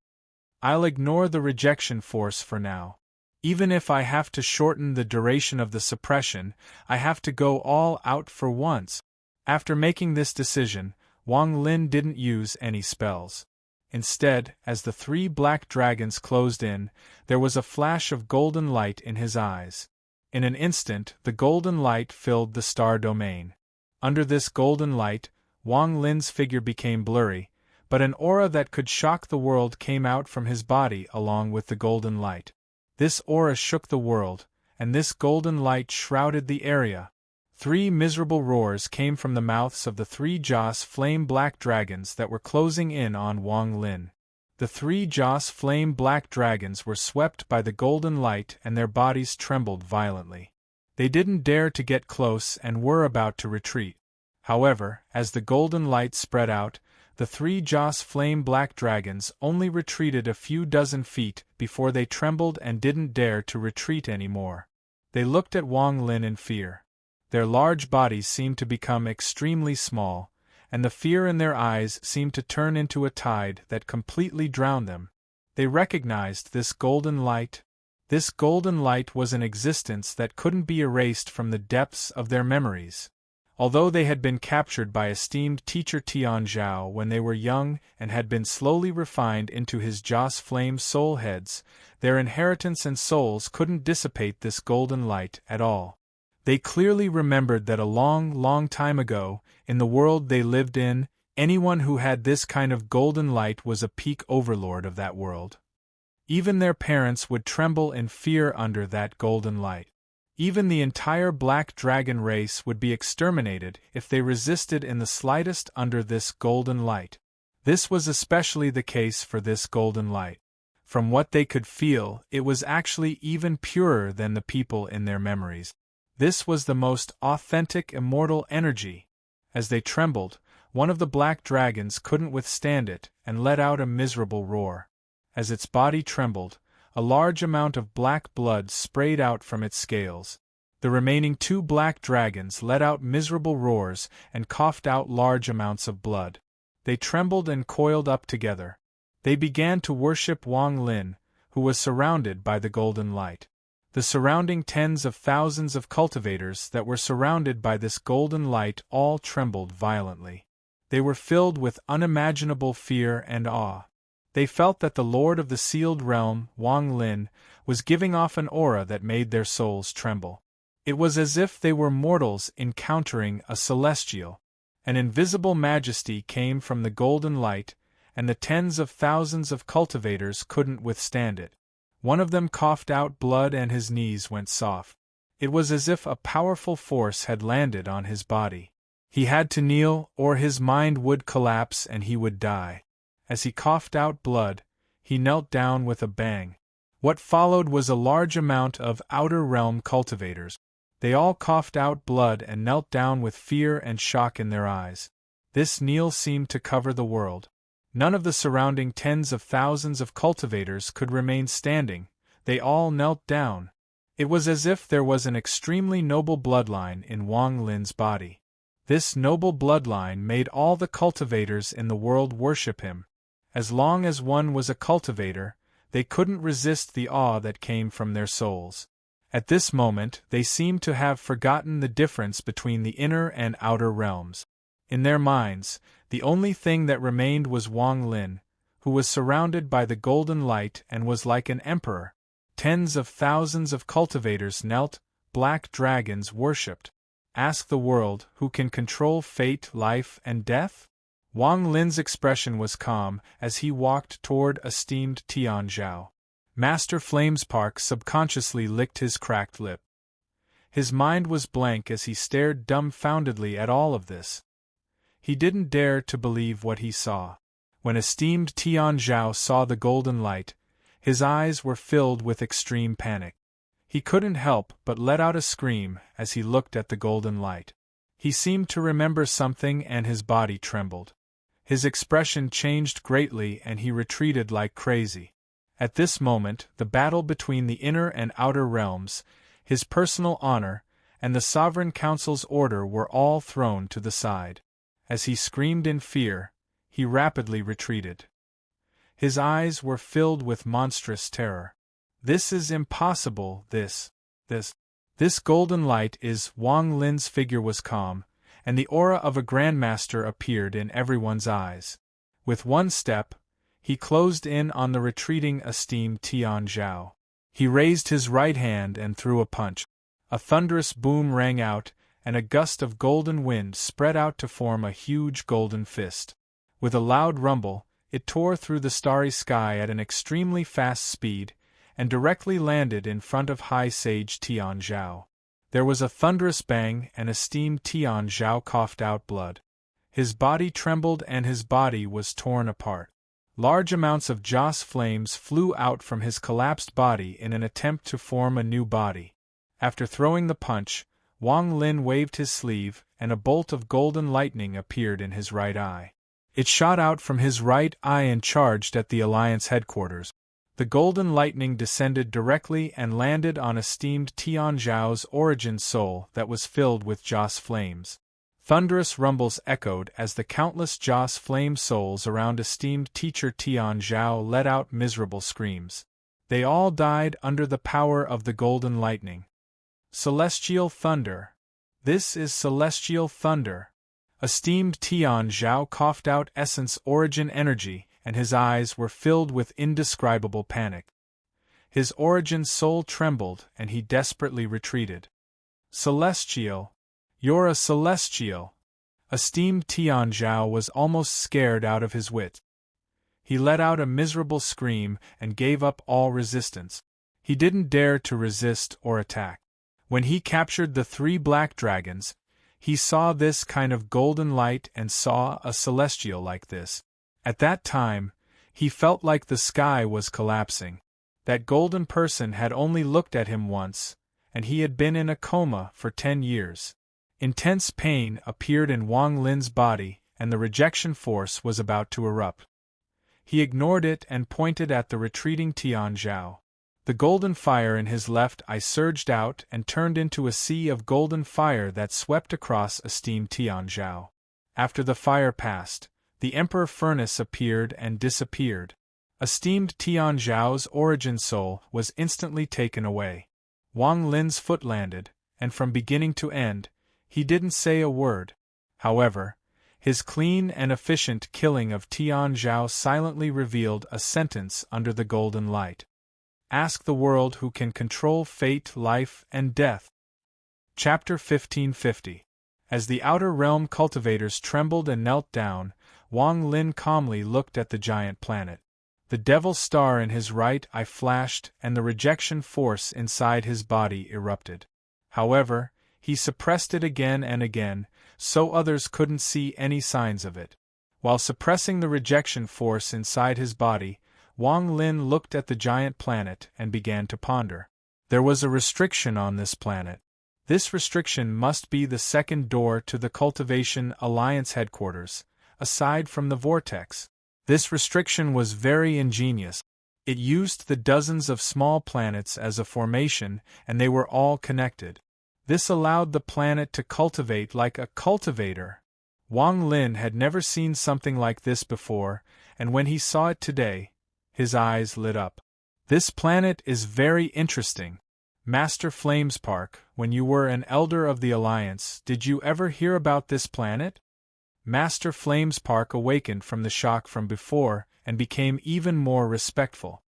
I'll ignore the rejection force for now. Even if I have to shorten the duration of the suppression, I have to go all out for once. After making this decision, Wang Lin didn't use any spells. Instead, as the 3 black dragons closed in, there was a flash of golden light in his eyes. In an instant, the golden light filled the star domain. Under this golden light, Wang Lin's figure became blurry, but an aura that could shock the world came out from his body along with the golden light. This aura shook the world, and this golden light shrouded the area. 3 miserable roars came from the mouths of the 3 Joss flame black dragons that were closing in on Wang Lin. The 3 Joss flame black dragons were swept by the golden light and their bodies trembled violently. They didn't dare to get close and were about to retreat. However, as the golden light spread out, the 3 Joss flame black dragons only retreated a few dozen feet before they trembled and didn't dare to retreat anymore. They looked at Wang Lin in fear. Their large bodies seemed to become extremely small, and the fear in their eyes seemed to turn into a tide that completely drowned them. They recognized this golden light. This golden light was an existence that couldn't be erased from the depths of their memories. Although they had been captured by esteemed teacher Tian Zhao when they were young and had been slowly refined into his Joss flame soul heads, their inheritance and souls couldn't dissipate this golden light at all. They clearly remembered that a long, long time ago, in the world they lived in, anyone who had this kind of golden light was a peak overlord of that world. Even their parents would tremble in fear under that golden light. Even the entire black dragon race would be exterminated if they resisted in the slightest under this golden light. This was especially the case for this golden light. From what they could feel, it was actually even purer than the people in their memories. This was the most authentic immortal energy. As they trembled, one of the black dragons couldn't withstand it and let out a miserable roar. As its body trembled, a large amount of black blood sprayed out from its scales. The remaining 2 black dragons let out miserable roars and coughed out large amounts of blood. they trembled and coiled up together. They began to worship Wang Lin, who was surrounded by the golden light. The surrounding tens of thousands of cultivators that were surrounded by this golden light all trembled violently. They were filled with unimaginable fear and awe. They felt that the Lord of the Sealed Realm, Wang Lin, was giving off an aura that made their souls tremble. It was as if they were mortals encountering a celestial. An invisible majesty came from the golden light, and the tens of thousands of cultivators couldn't withstand it. One of them coughed out blood and his knees went soft. It was as if a powerful force had landed on his body. He had to kneel, or his mind would collapse and he would die. As he coughed out blood, he knelt down with a bang. What followed was a large amount of outer realm cultivators. They all coughed out blood and knelt down with fear and shock in their eyes. This kneel seemed to cover the world. None of the surrounding tens of thousands of cultivators could remain standing, they all knelt down. It was as if there was an extremely noble bloodline in Wang Lin's body. This noble bloodline made all the cultivators in the world worship him. As long as one was a cultivator, they couldn't resist the awe that came from their souls. At this moment, they seemed to have forgotten the difference between the inner and outer realms. In their minds, the only thing that remained was Wang Lin, who was surrounded by the golden light and was like an emperor. Tens of thousands of cultivators knelt, black dragons worshipped. Ask the world, who can control fate, life, and death? Wang Lin's expression was calm as he walked toward esteemed Tian Zhao. Master Flamespark subconsciously licked his cracked lip. His mind was blank as he stared dumbfoundedly at all of this. He didn't dare to believe what he saw. When esteemed Tian Zhao saw the golden light, his eyes were filled with extreme panic. He couldn't help but let out a scream as he looked at the golden light. He seemed to remember something and his body trembled. His expression changed greatly and he retreated like crazy. At this moment, the battle between the inner and outer realms, his personal honor, and the Sovereign Council's order were all thrown to the side. As he screamed in fear, he rapidly retreated. His eyes were filled with monstrous terror. This is impossible, this golden light is. Wang Lin's figure was calm, and the aura of a grandmaster appeared in everyone's eyes. With one step, he closed in on the retreating esteemed Tian Zhao. He raised his right hand and threw a punch. A thunderous boom rang out, and a gust of golden wind spread out to form a huge golden fist. With a loud rumble, it tore through the starry sky at an extremely fast speed, and directly landed in front of High Sage Tian Zhao. There was a thunderous bang and esteemed Tian Zhao coughed out blood. His body trembled and his body was torn apart. Large amounts of Joss flames flew out from his collapsed body in an attempt to form a new body. After throwing the punch, Wang Lin waved his sleeve, and a bolt of golden lightning appeared in his right eye. It shot out from his right eye and charged at the Alliance headquarters. The golden lightning descended directly and landed on esteemed Tian Zhao's origin soul that was filled with Joss flames. Thunderous rumbles echoed as the countless Joss flame souls around esteemed teacher Tian Zhao let out miserable screams. They all died under the power of the golden lightning. Celestial thunder. This is celestial thunder. Esteemed Tian Zhao coughed out essence origin energy, and his eyes were filled with indescribable panic. His origin soul trembled, and he desperately retreated. Celestial. You're a celestial. Esteemed Tian Zhao was almost scared out of his wits. He let out a miserable scream and gave up all resistance. He didn't dare to resist or attack. When he captured the 3 black dragons, he saw this kind of golden light and saw a celestial like this. At that time, he felt like the sky was collapsing. That golden person had only looked at him once, and he had been in a coma for 10 years. Intense pain appeared in Wang Lin's body, and the rejection force was about to erupt. He ignored it and pointed at the retreating Tian Zhao. The golden fire in his left eye surged out and turned into a sea of golden fire that swept across esteemed Tian Zhao. After the fire passed, The Emperor Furnace appeared and disappeared. Esteemed Tian Zhao's origin soul was instantly taken away. Wang Lin's foot landed, and from beginning to end, he didn't say a word. However, his clean and efficient killing of Tian Zhao silently revealed a sentence under the golden light. Ask the world who can control fate, life, and death. Chapter 1550. As the outer realm cultivators trembled and knelt down, Wang Lin calmly looked at the giant planet. The devil star in his right eye flashed and the rejection force inside his body erupted. However, he suppressed it again and again, so others couldn't see any signs of it. While suppressing the rejection force inside his body, Wang Lin looked at the giant planet and began to ponder. There was a restriction on this planet. This restriction must be the second door to the Cultivation Alliance headquarters, aside from the vortex. This restriction was very ingenious. It used the dozens of small planets as a formation, and they were all connected. This allowed the planet to cultivate like a cultivator. Wang Lin had never seen something like this before, and when he saw it today, his eyes lit up. This planet is very interesting. Master Flamespark, when you were an elder of the Alliance, did you ever hear about this planet? Master Flamespark awakened from the shock from before and became even more respectful.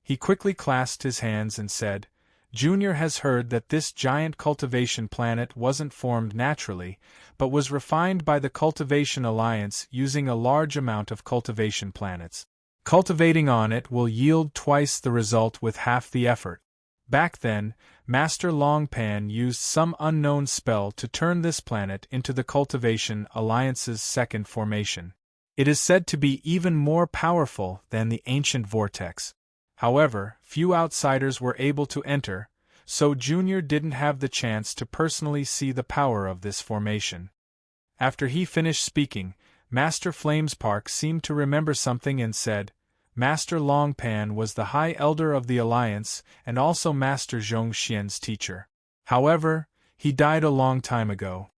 He quickly clasped his hands and said, Junior has heard that this giant cultivation planet wasn't formed naturally, but was refined by the Cultivation Alliance using a large amount of cultivation planets. Cultivating on it will yield twice the result with half the effort. Back then, Master Longpan used some unknown spell to turn this planet into the Cultivation Alliance's second formation. It is said to be even more powerful than the ancient vortex. However, few outsiders were able to enter, so Junior didn't have the chance to personally see the power of this formation. After he finished speaking, Master Flamespark seemed to remember something and said, Master Longpan was the High Elder of the Alliance and also Master Zhongxian's teacher. However, he died a long time ago.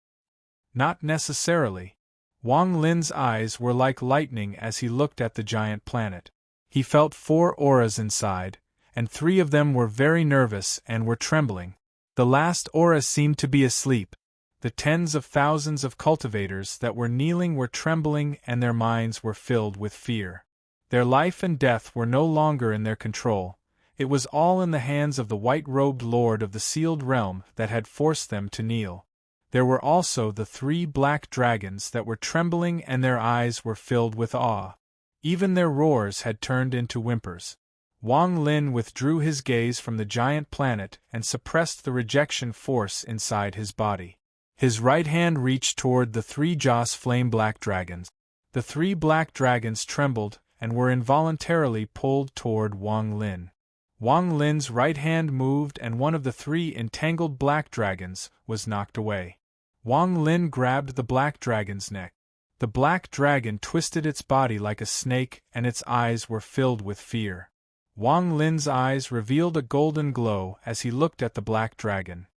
Not necessarily. Wang Lin's eyes were like lightning as he looked at the giant planet. He felt 4 auras inside, and 3 of them were very nervous and were trembling. The last aura seemed to be asleep. The tens of thousands of cultivators that were kneeling were trembling and their minds were filled with fear. Their life and death were no longer in their control. It was all in the hands of the white-robed lord of the sealed realm that had forced them to kneel. There were also the 3 black dragons that were trembling and their eyes were filled with awe. Even their roars had turned into whimpers. Wang Lin withdrew his gaze from the giant planet and suppressed the rejection force inside his body. His right hand reached toward the 3 Joss flame-black dragons. The 3 black dragons trembled and were involuntarily pulled toward Wang Lin. Wang Lin's right hand moved and one of the 3 entangled black dragons was knocked away. Wang Lin grabbed the black dragon's neck. The black dragon twisted its body like a snake and its eyes were filled with fear. Wang Lin's eyes revealed a golden glow as he looked at the black dragon.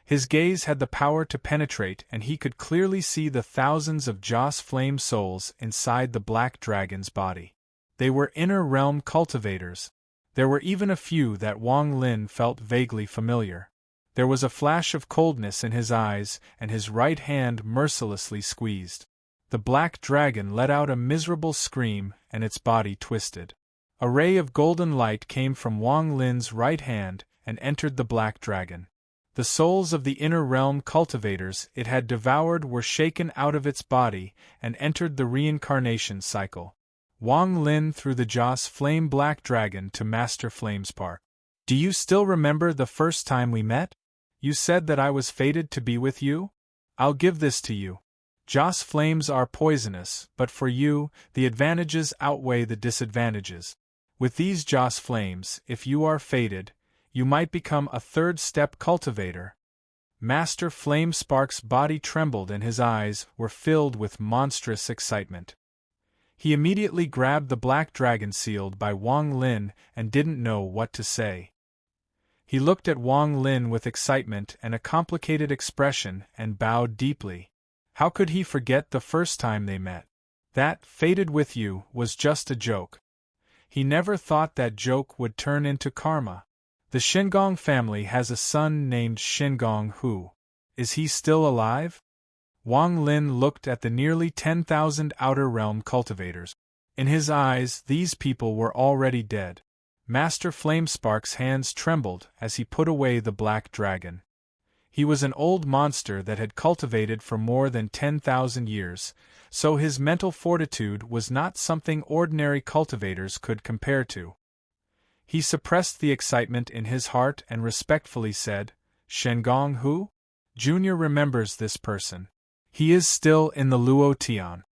His gaze had the power to penetrate and he could clearly see the thousands of Joss flame souls inside the black dragon's body. They were inner realm cultivators. There were even a few that Wang Lin felt vaguely familiar. There was a flash of coldness in his eyes and his right hand mercilessly squeezed. The black dragon let out a miserable scream and its body twisted. A ray of golden light came from Wang Lin's right hand and entered the black dragon. The souls of the inner realm cultivators it had devoured were shaken out of its body and entered the reincarnation cycle. Wang Lin threw the Joss flame black dragon to Master Flamespark. Do you still remember the first time we met? You said that I was fated to be with you? I'll give this to you. Joss flames are poisonous, but for you, the advantages outweigh the disadvantages. With these Joss flames, if you are fated, you might become a third-step cultivator. Master Flamespark's body trembled and his eyes were filled with monstrous excitement. He immediately grabbed the black dragon sealed by Wang Lin and didn't know what to say. He looked at Wang Lin with excitement and a complicated expression and bowed deeply. How could he forget the first time they met? That, fated with you, was just a joke. He never thought that joke would turn into karma. The Shingong family has a son named Shingong Hu. Is he still alive? Wang Lin looked at the nearly 10,000 Outer Realm cultivators. In his eyes, these people were already dead. Master Flamespark's hands trembled as he put away the black dragon. He was an old monster that had cultivated for more than 10,000 years, so his mental fortitude was not something ordinary cultivators could compare to. He suppressed the excitement in his heart and respectfully said, Shengong Hu? Junior remembers this person. He is still in the Luo Tian.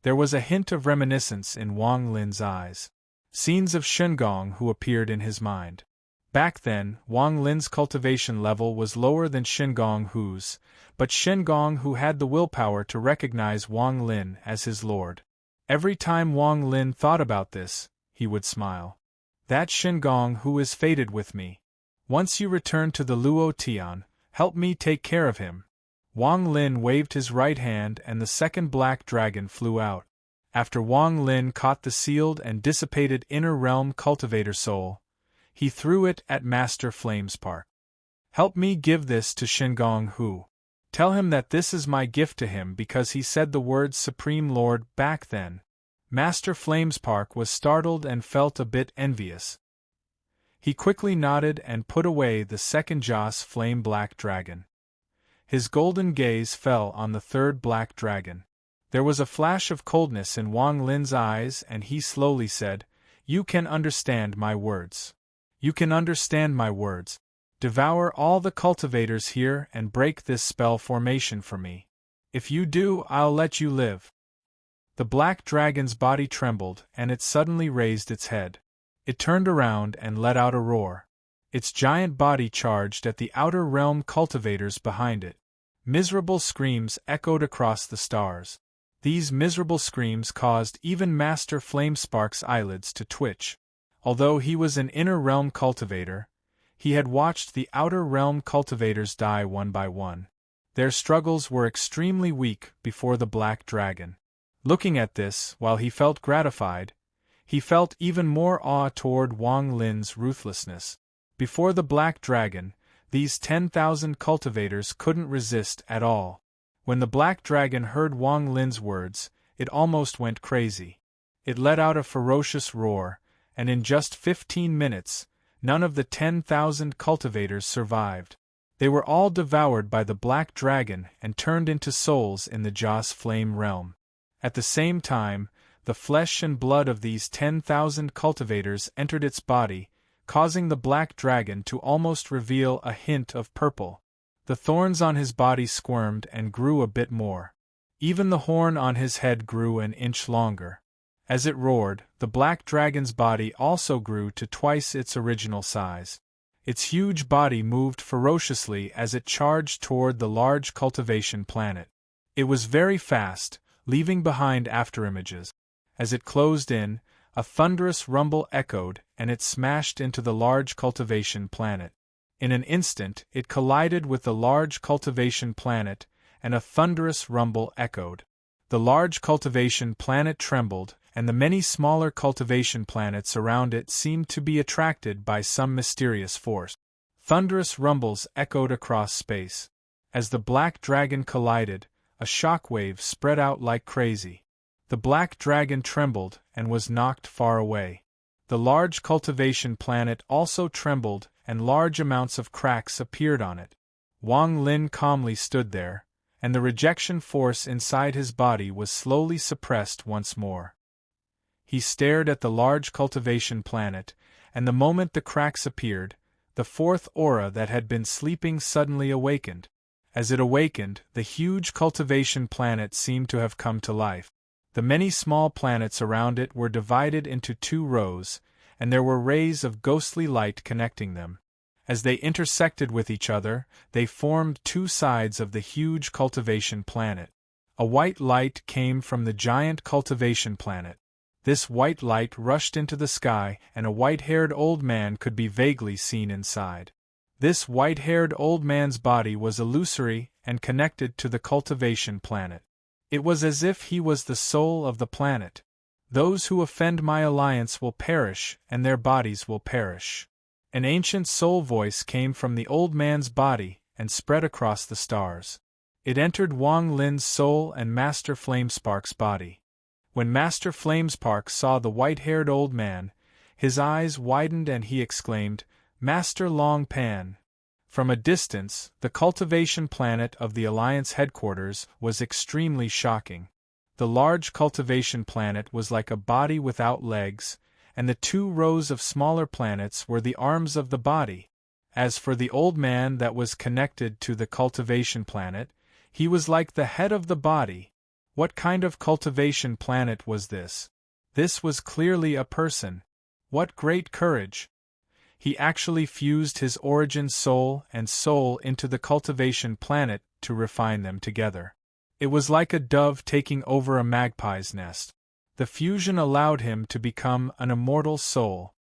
There was a hint of reminiscence in Wang Lin's eyes. Scenes of Shengong Hu appeared in his mind. Back then, Wang Lin's cultivation level was lower than Shengong Hu's, but Shengong Hu had the willpower to recognize Wang Lin as his lord. Every time Wang Lin thought about this, he would smile. That Shengong Hu is fated with me. Once you return to the Luo Tian, help me take care of him. Wang Lin waved his right hand and the second black dragon flew out. After Wang Lin caught the sealed and dissipated inner realm cultivator soul, he threw it at Master Flamespark. Help me give this to Shengong Hu. Tell him that this is my gift to him because he said the words Supreme Lord back then. Master Flamespark was startled and felt a bit envious. He quickly nodded and put away the second Joss flame black dragon. His golden gaze fell on the third black dragon. There was a flash of coldness in Wang Lin's eyes and he slowly said, You can understand my words. You can understand my words. Devour all the cultivators here and break this spell formation for me. If you do, I'll let you live. The black dragon's body trembled and it suddenly raised its head. It turned around and let out a roar. Its giant body charged at the outer realm cultivators behind it. Miserable screams echoed across the stars. These miserable screams caused even Master Flamespark's eyelids to twitch. Although he was an inner realm cultivator, he had watched the outer realm cultivators die one by one. Their struggles were extremely weak before the black dragon. Looking at this, while he felt gratified, he felt even more awe toward Wang Lin's ruthlessness. Before the black dragon, these 10,000 cultivators couldn't resist at all. When the black dragon heard Wang Lin's words, it almost went crazy. It let out a ferocious roar, and in just 15 minutes, none of the 10,000 cultivators survived. They were all devoured by the black dragon and turned into souls in the Joss Flame realm. At the same time, the flesh and blood of these 10,000 cultivators entered its body, causing the black dragon to almost reveal a hint of purple. The thorns on his body squirmed and grew a bit more. Even the horn on his head grew an inch longer. As it roared, the black dragon's body also grew to twice its original size. Its huge body moved ferociously as it charged toward the large cultivation planet. It was very fast, leaving behind afterimages. As it closed in, a thunderous rumble echoed and it smashed into the large cultivation planet. In an instant, it collided with the large cultivation planet, and a thunderous rumble echoed. The large cultivation planet trembled, and the many smaller cultivation planets around it seemed to be attracted by some mysterious force. Thunderous rumbles echoed across space. As the black dragon collided, a shockwave spread out like crazy. The black dragon trembled and was knocked far away. The large cultivation planet also trembled, and large amounts of cracks appeared on it. Wang Lin calmly stood there, and the rejection force inside his body was slowly suppressed once more. He stared at the large cultivation planet, and the moment the cracks appeared, the fourth aura that had been sleeping suddenly awakened. As it awakened, the huge cultivation planet seemed to have come to life. The many small planets around it were divided into two rows, and there were rays of ghostly light connecting them. As they intersected with each other, they formed two sides of the huge cultivation planet. A white light came from the giant cultivation planet. This white light rushed into the sky, and a white-haired old man could be vaguely seen inside. This white-haired old man's body was illusory and connected to the cultivation planet. It was as if he was the soul of the planet. Those who offend my alliance will perish, and their bodies will perish. An ancient soul voice came from the old man's body and spread across the stars. It entered Wang Lin's soul and Master Flamespark's body. When Master Flamespark saw the white-haired old man, his eyes widened and he exclaimed, "Master Long Pan!" From a distance, the cultivation planet of the Alliance headquarters was extremely shocking. The large cultivation planet was like a body without legs, and the 2 rows of smaller planets were the arms of the body. As for the old man that was connected to the cultivation planet, he was like the head of the body. What kind of cultivation planet was this? This was clearly a person. What great courage! He actually fused his origin soul and soul into the cultivation planet to refine them together. It was like a dove taking over a magpie's nest. The fusion allowed him to become an immortal soul.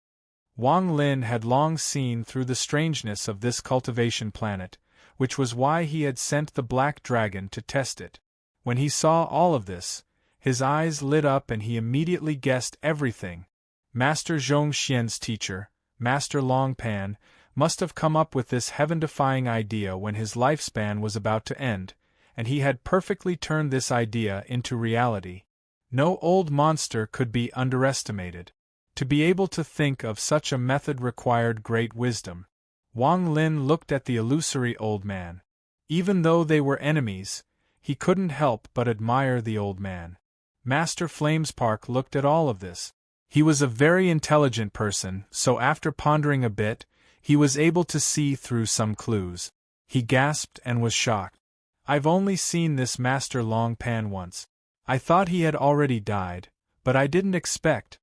Wang Lin had long seen through the strangeness of this cultivation planet, which was why he had sent the black dragon to test it. When he saw all of this, his eyes lit up and he immediately guessed everything. Master Zhongxian's teacher, Master Long Pan, must have come up with this heaven-defying idea when his lifespan was about to end, and he had perfectly turned this idea into reality. No old monster could be underestimated. To be able to think of such a method required great wisdom. Wang Lin looked at the illusory old man. Even though they were enemies, he couldn't help but admire the old man. Master Flamespark looked at all of this. He was a very intelligent person, so after pondering a bit, he was able to see through some clues. He gasped and was shocked. "I've only seen this Master Long Pan once. I thought he had already died, but I didn't expect.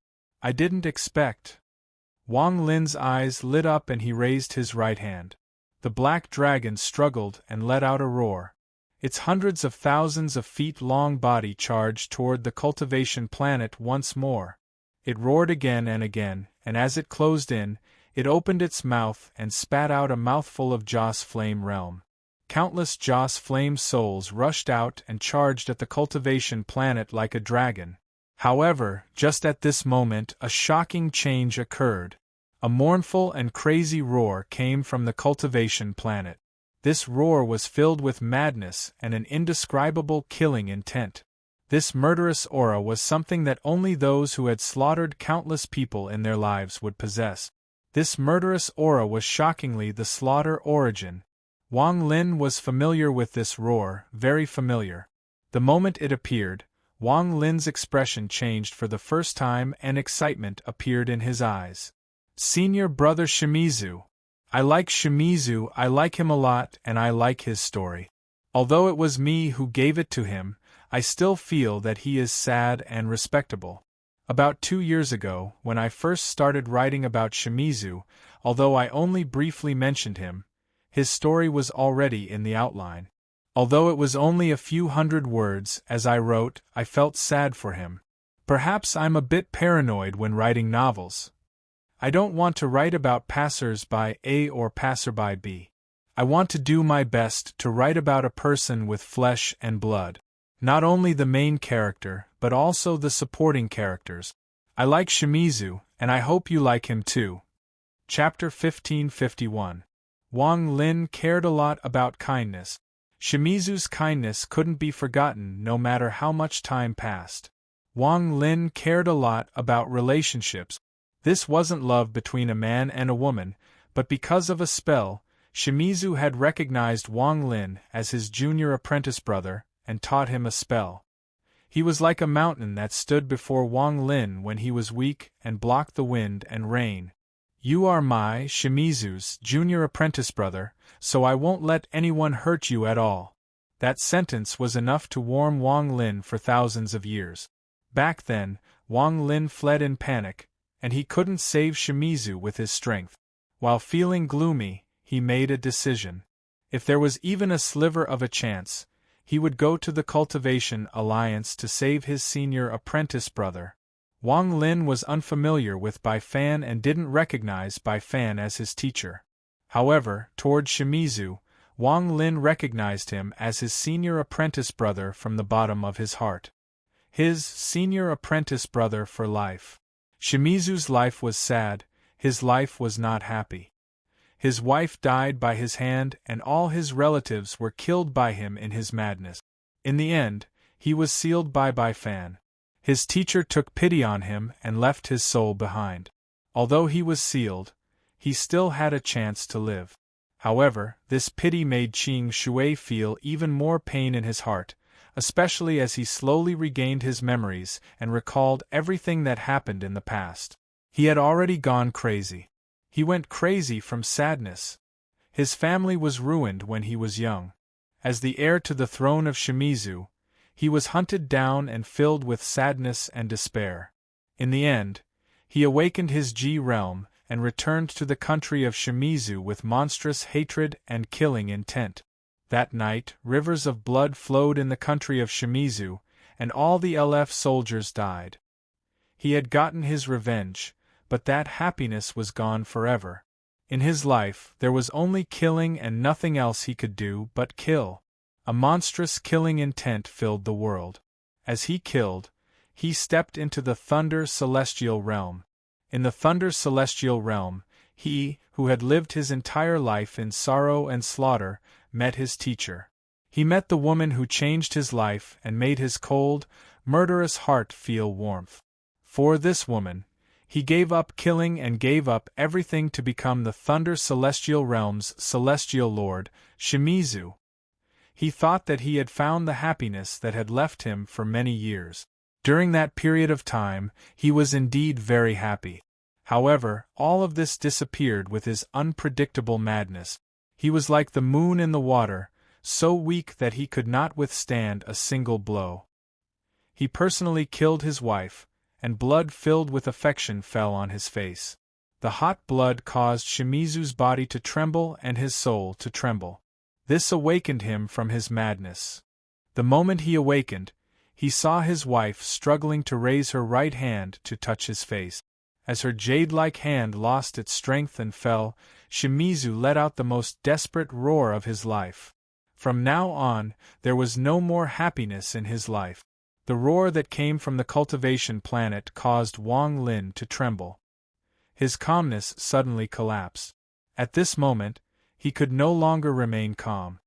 Wang Lin's eyes lit up and he raised his right hand. The black dragon struggled and let out a roar. Its hundreds of thousands of feet long body charged toward the cultivation planet once more. It roared again, and as it closed in, it opened its mouth and spat out a mouthful of Joss Flame Realm. Countless Joss Flame souls rushed out and charged at the cultivation planet like a dragon. However, just at this moment a shocking change occurred. A mournful and crazy roar came from the cultivation planet. This roar was filled with madness and an indescribable killing intent. This murderous aura was something that only those who had slaughtered countless people in their lives would possess. This murderous aura was shockingly the slaughter origin. Wang Lin was familiar with this roar, very familiar. The moment it appeared, Wang Lin's expression changed for the first time and excitement appeared in his eyes. "Senior brother Shimizu. I like Shimizu, I like him a lot and I like his story. Although it was me who gave it to him, I still feel that he is sad and respectable. About 2 years ago, when I first started writing about Shimizu, although I only briefly mentioned him, his story was already in the outline. Although it was only a few hundred words, as I wrote, I felt sad for him. Perhaps I'm a bit paranoid when writing novels. I don't want to write about passers-by A or passerby B. I want to do my best to write about a person with flesh and blood. Not only the main character, but also the supporting characters. I like Shimizu, and I hope you like him too." Chapter 1551. Wang Lin cared a lot about kindness. Shimizu's kindness couldn't be forgotten no matter how much time passed. Wang Lin cared a lot about relationships. This wasn't love between a man and a woman, but because of a spell, Shimizu had recognized Wang Lin as his junior apprentice brother, and taught him a spell. He was like a mountain that stood before Wang Lin when he was weak and blocked the wind and rain. "You are my, Shimizu's, junior apprentice brother, so I won't let anyone hurt you at all." That sentence was enough to warm Wang Lin for thousands of years. Back then, Wang Lin fled in panic, and he couldn't save Shimizu with his strength. While feeling gloomy, he made a decision. If there was even a sliver of a chance, he would go to the Cultivation Alliance to save his senior apprentice brother. Wang Lin was unfamiliar with Bai Fan and didn't recognize Bai Fan as his teacher. However, toward Shimizu, Wang Lin recognized him as his senior apprentice brother from the bottom of his heart. His senior apprentice brother for life. Shimizu's life was sad, his life was not happy. His wife died by his hand and all his relatives were killed by him in his madness. In the end, he was sealed by Fan. His teacher took pity on him and left his soul behind. Although he was sealed, he still had a chance to live. However, this pity made Qing Shui feel even more pain in his heart, especially as he slowly regained his memories and recalled everything that happened in the past. He had already gone crazy. He went crazy from sadness. His family was ruined when he was young. As the heir to the throne of Shimizu, he was hunted down and filled with sadness and despair. In the end, he awakened his Ji realm and returned to the country of Shimizu with monstrous hatred and killing intent. That night, rivers of blood flowed in the country of Shimizu, and all the LF soldiers died. He had gotten his revenge, but that happiness was gone forever. In his life, there was only killing and nothing else he could do but kill. A monstrous killing intent filled the world. As he killed, he stepped into the Thunder Celestial Realm. In the Thunder Celestial Realm, he, who had lived his entire life in sorrow and slaughter, met his teacher. He met the woman who changed his life and made his cold, murderous heart feel warmth. For this woman, he gave up killing and gave up everything to become the Thunder Celestial Realm's Celestial Lord, Shimizu. He thought that he had found the happiness that had left him for many years. During that period of time, he was indeed very happy. However, all of this disappeared with his unpredictable madness. He was like the moon in the water, so weak that he could not withstand a single blow. He personally killed his wife, and blood filled with affection fell on his face. The hot blood caused Shimizu's body to tremble and his soul to tremble. This awakened him from his madness. The moment he awakened, he saw his wife struggling to raise her right hand to touch his face. As her jade-like hand lost its strength and fell, Shimizu let out the most desperate roar of his life. From now on, there was no more happiness in his life. The roar that came from the cultivation planet caused Wang Lin to tremble. His calmness suddenly collapsed. At this moment, he could no longer remain calm.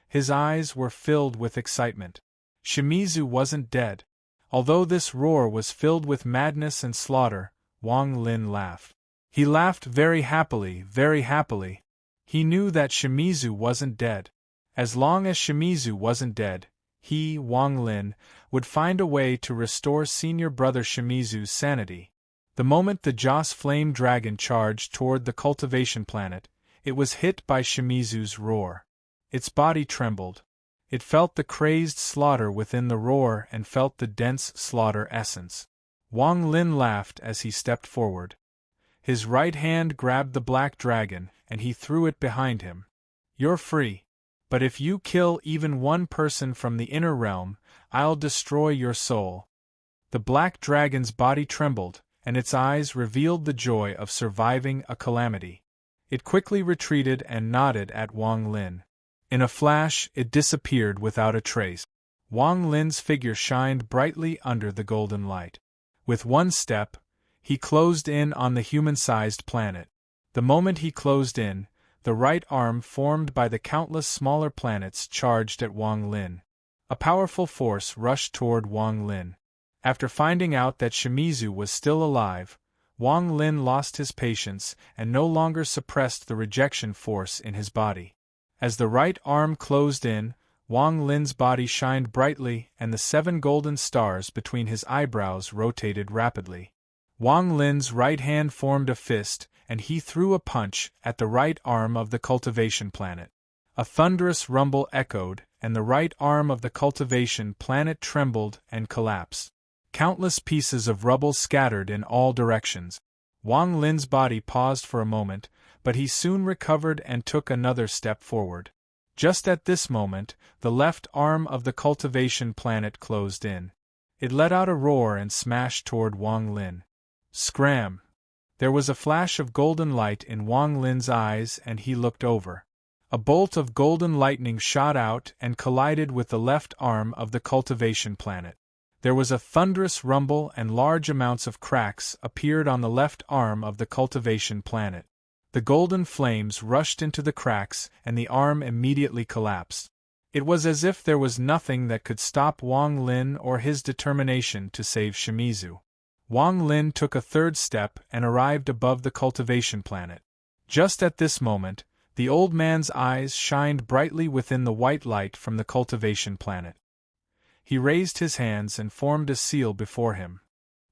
His eyes were filled with excitement. Shimizu wasn't dead. Although this roar was filled with madness and slaughter, Wang Lin laughed. He laughed very happily, very happily. He knew that Shimizu wasn't dead. As long as Shimizu wasn't dead, he, Wang Lin, would find a way to restore senior brother Shimizu's sanity. The moment the Joss Flame Dragon charged toward the cultivation planet, it was hit by Shimizu's roar. Its body trembled. It felt the crazed slaughter within the roar and felt the dense slaughter essence. Wang Lin laughed as he stepped forward. His right hand grabbed the black dragon, and he threw it behind him. "You're free. But if you kill even one person from the inner realm, I'll destroy your soul." The black dragon's body trembled, and its eyes revealed the joy of surviving a calamity. It quickly retreated and nodded at Wang Lin. In a flash, it disappeared without a trace. Wang Lin's figure shined brightly under the golden light. With one step, he closed in on the human-sized planet. The moment he closed in, the right arm formed by the countless smaller planets charged at Wang Lin. A powerful force rushed toward Wang Lin. After finding out that Shimizu was still alive, Wang Lin lost his patience and no longer suppressed the rejection force in his body. As the right arm closed in, Wang Lin's body shined brightly and the 7 golden stars between his eyebrows rotated rapidly. Wang Lin's right hand formed a fist, and he threw a punch at the right arm of the cultivation planet. A thunderous rumble echoed, and the right arm of the cultivation planet trembled and collapsed. Countless pieces of rubble scattered in all directions. Wang Lin's body paused for a moment, but he soon recovered and took another step forward. Just at this moment, the left arm of the cultivation planet closed in. It let out a roar and smashed toward Wang Lin. Scram! There was a flash of golden light in Wang Lin's eyes and he looked over. A bolt of golden lightning shot out and collided with the left arm of the cultivation planet. There was a thunderous rumble and large amounts of cracks appeared on the left arm of the cultivation planet. The golden flames rushed into the cracks and the arm immediately collapsed. It was as if there was nothing that could stop Wang Lin or his determination to save Shimizu. Wang Lin took a third step and arrived above the cultivation planet. Just at this moment, the old man's eyes shined brightly within the white light from the cultivation planet. He raised his hands and formed a seal before him.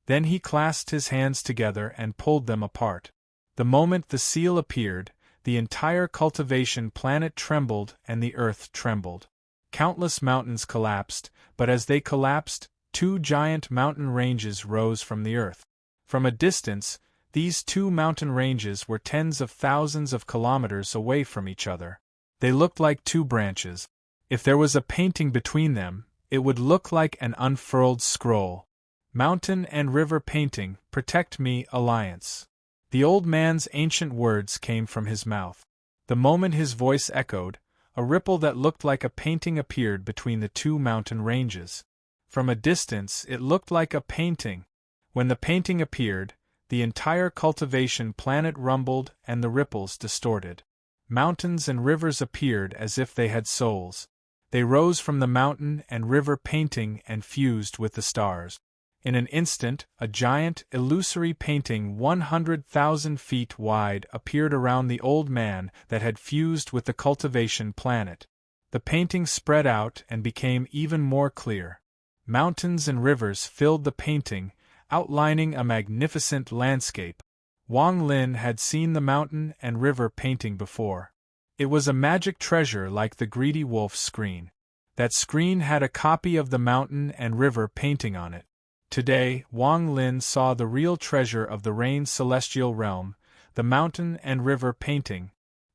Then he clasped his hands together and pulled them apart. The moment the seal appeared, the entire cultivation planet trembled and the earth trembled. Countless mountains collapsed, but as they collapsed, two giant mountain ranges rose from the earth. From a distance, these two mountain ranges were tens of thousands of kilometers away from each other. They looked like two branches. If there was a painting between them, it would look like an unfurled scroll. Mountain and River Painting, Protect Me, Alliance. The old man's ancient words came from his mouth. The moment his voice echoed, a ripple that looked like a painting appeared between the two mountain ranges. From a distance, it looked like a painting. When the painting appeared, the entire cultivation planet rumbled and the ripples distorted. Mountains and rivers appeared as if they had souls. They rose from the mountain and river painting and fused with the stars. In an instant, a giant, illusory painting 100,000 feet wide appeared around the old man that had fused with the cultivation planet. The painting spread out and became even more clear. Mountains and rivers filled the painting, outlining a magnificent landscape. Wang Lin had seen the mountain and river painting before. It was a magic treasure like the greedy wolf's screen. That screen had a copy of the mountain and river painting on it. Today, Wang Lin saw the real treasure of the Rain Celestial Realm, the mountain and river painting.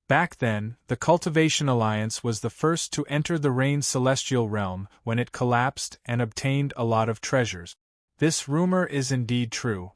Back then, the Cultivation Alliance was the first to enter the Rain Celestial Realm when it collapsed and obtained a lot of treasures. This rumor is indeed true.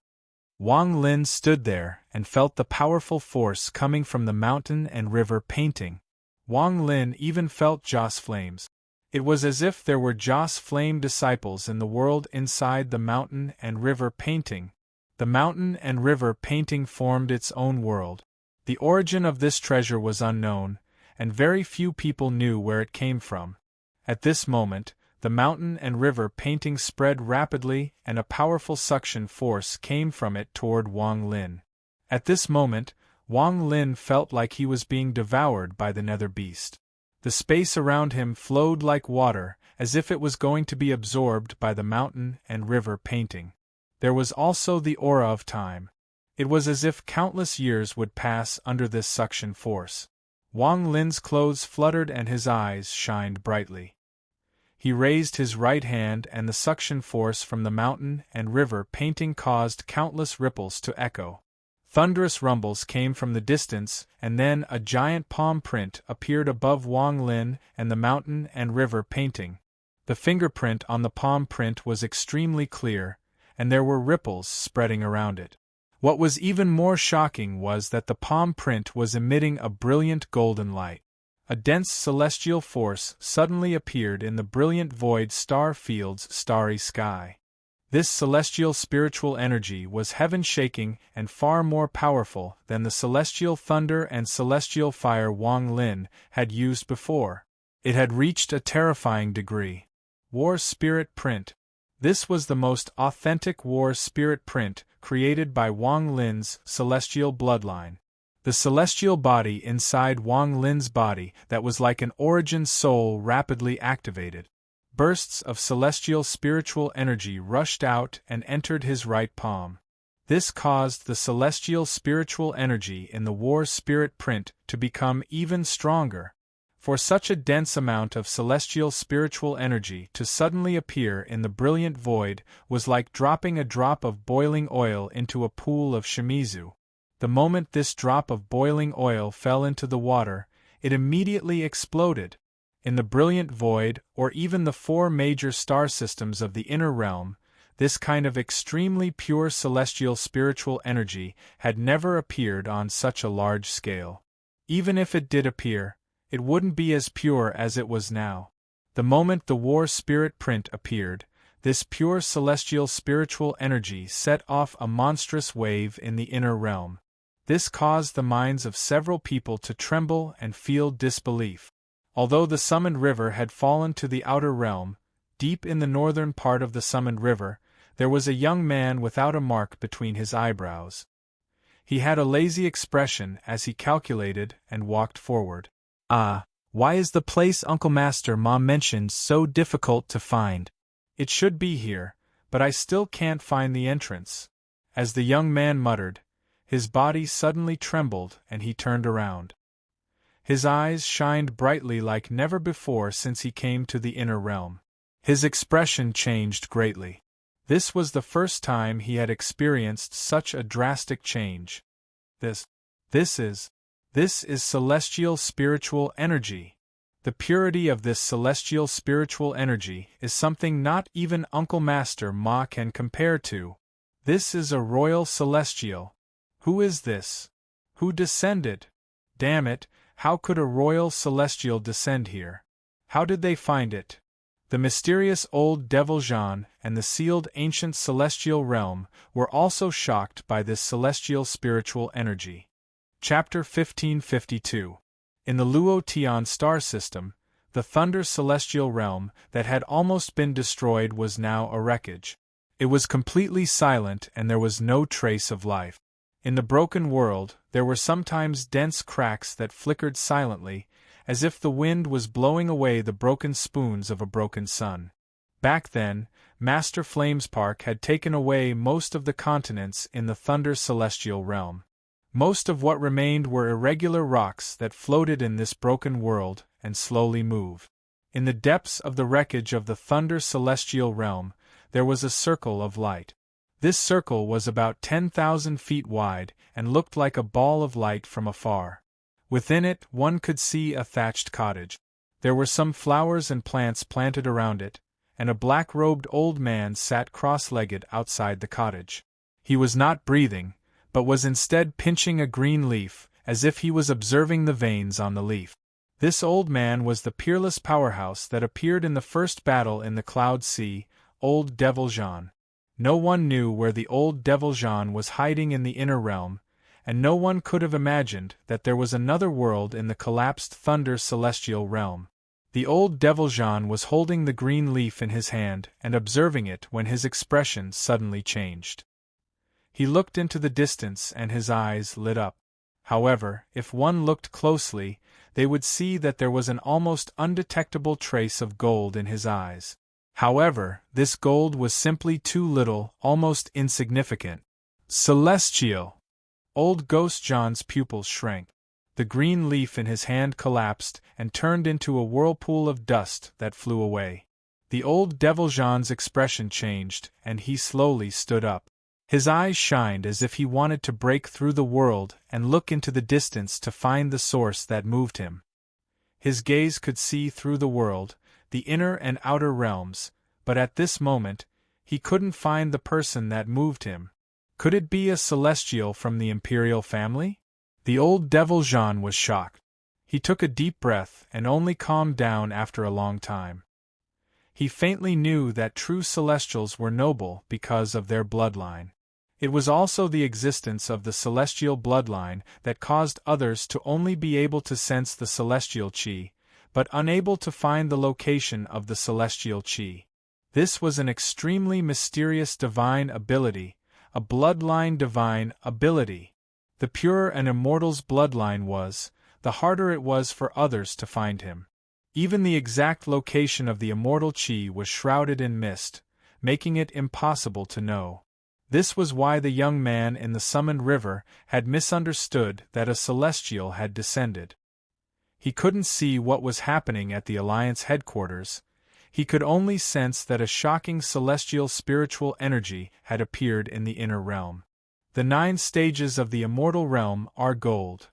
Wang Lin stood there and felt the powerful force coming from the mountain and river painting. Wang Lin even felt Joss flames. It was as if there were Joss flame disciples in the world inside the mountain and river painting. The mountain and river painting formed its own world. The origin of this treasure was unknown, and very few people knew where it came from. At this moment, the mountain and river painting spread rapidly and a powerful suction force came from it toward Wang Lin. At this moment, Wang Lin felt like he was being devoured by the nether beast. The space around him flowed like water, as if it was going to be absorbed by the mountain and river painting. There was also the aura of time. It was as if countless years would pass under this suction force. Wang Lin's clothes fluttered and his eyes shined brightly. He raised his right hand and the suction force from the mountain and river painting caused countless ripples to echo. Thunderous rumbles came from the distance, and then a giant palm print appeared above Wang Lin and the mountain and river painting. The fingerprint on the palm print was extremely clear, and there were ripples spreading around it. What was even more shocking was that the palm print was emitting a brilliant golden light. A dense celestial force suddenly appeared in the brilliant void star field's starry sky. This celestial spiritual energy was heaven-shaking and far more powerful than the celestial thunder and celestial fire Wang Lin had used before. It had reached a terrifying degree. War Spirit Print. This was the most authentic War Spirit print created by Wang Lin's celestial bloodline. The celestial body inside Wang Lin's body that was like an origin soul rapidly activated. Bursts of celestial spiritual energy rushed out and entered his right palm. This caused the celestial spiritual energy in the War Spirit print to become even stronger. For such a dense amount of celestial spiritual energy to suddenly appear in the brilliant void was like dropping a drop of boiling oil into a pool of Shimizu. The moment this drop of boiling oil fell into the water, it immediately exploded. In the brilliant void, or even the four major star systems of the inner realm, this kind of extremely pure celestial spiritual energy had never appeared on such a large scale. Even if it did appear, it wouldn't be as pure as it was now. The moment the war spirit print appeared, this pure celestial spiritual energy set off a monstrous wave in the inner realm. This caused the minds of several people to tremble and feel disbelief. Although the summoned river had fallen to the outer realm, deep in the northern part of the summoned river, there was a young man without a mark between his eyebrows. He had a lazy expression as he calculated and walked forward. "Ah, why is the place Uncle Master Ma mentioned so difficult to find? It should be here, but I still can't find the entrance." As the young man muttered, his body suddenly trembled and he turned around. His eyes shined brightly like never before since he came to the inner realm. His expression changed greatly. This was the first time he had experienced such a drastic change. This is celestial spiritual energy. The purity of this celestial spiritual energy is something not even Uncle Master Ma can compare to. This is a royal celestial. Who is this? Who descended? Damn it, how could a royal celestial descend here? How did they find it? The mysterious old devil Jean and the sealed ancient celestial realm were also shocked by this celestial spiritual energy. Chapter 1552. In the Luo Tian star system, the Thunder celestial realm that had almost been destroyed was now a wreckage. It was completely silent and there was no trace of life. In the broken world, there were sometimes dense cracks that flickered silently, as if the wind was blowing away the broken spoons of a broken sun. Back then, Master Flamespark had taken away most of the continents in the Thunder celestial realm. Most of what remained were irregular rocks that floated in this broken world and slowly moved. In the depths of the wreckage of the Thunder celestial realm, there was a circle of light. This circle was about 10,000 feet wide and looked like a ball of light from afar. Within it, one could see a thatched cottage. There were some flowers and plants planted around it, and a black-robed old man sat cross-legged outside the cottage. He was not breathing, but was instead pinching a green leaf, as if he was observing the veins on the leaf. This old man was the peerless powerhouse that appeared in the first battle in the Cloud Sea, Old Devil Jean. No one knew where the Old Devil Jean was hiding in the inner realm, and no one could have imagined that there was another world in the collapsed Thunder celestial realm. The Old Devil Jean was holding the green leaf in his hand and observing it when his expression suddenly changed. He looked into the distance and his eyes lit up. However, if one looked closely, they would see that there was an almost undetectable trace of gold in his eyes. However, this gold was simply too little, almost insignificant. Celestial! Old Ghost John's pupils shrank. The green leaf in his hand collapsed and turned into a whirlpool of dust that flew away. The Old Devil Jean's expression changed, and he slowly stood up. His eyes shined as if he wanted to break through the world and look into the distance to find the source that moved him. His gaze could see through the world, the inner and outer realms, but at this moment, he couldn't find the person that moved him. Could it be a celestial from the imperial family? The Old Devil Jean was shocked. He took a deep breath and only calmed down after a long time. He faintly knew that true celestials were noble because of their bloodline. It was also the existence of the celestial bloodline that caused others to only be able to sense the celestial chi, but unable to find the location of the celestial chi. This was an extremely mysterious divine ability, a bloodline divine ability. The purer an immortal's bloodline was, the harder it was for others to find him. Even the exact location of the immortal chi was shrouded in mist, making it impossible to know. This was why the young man in the summoned river had misunderstood that a celestial had descended. He couldn't see what was happening at the Alliance headquarters. He could only sense that a shocking celestial spiritual energy had appeared in the inner realm. The 9 stages of the immortal realm are gold.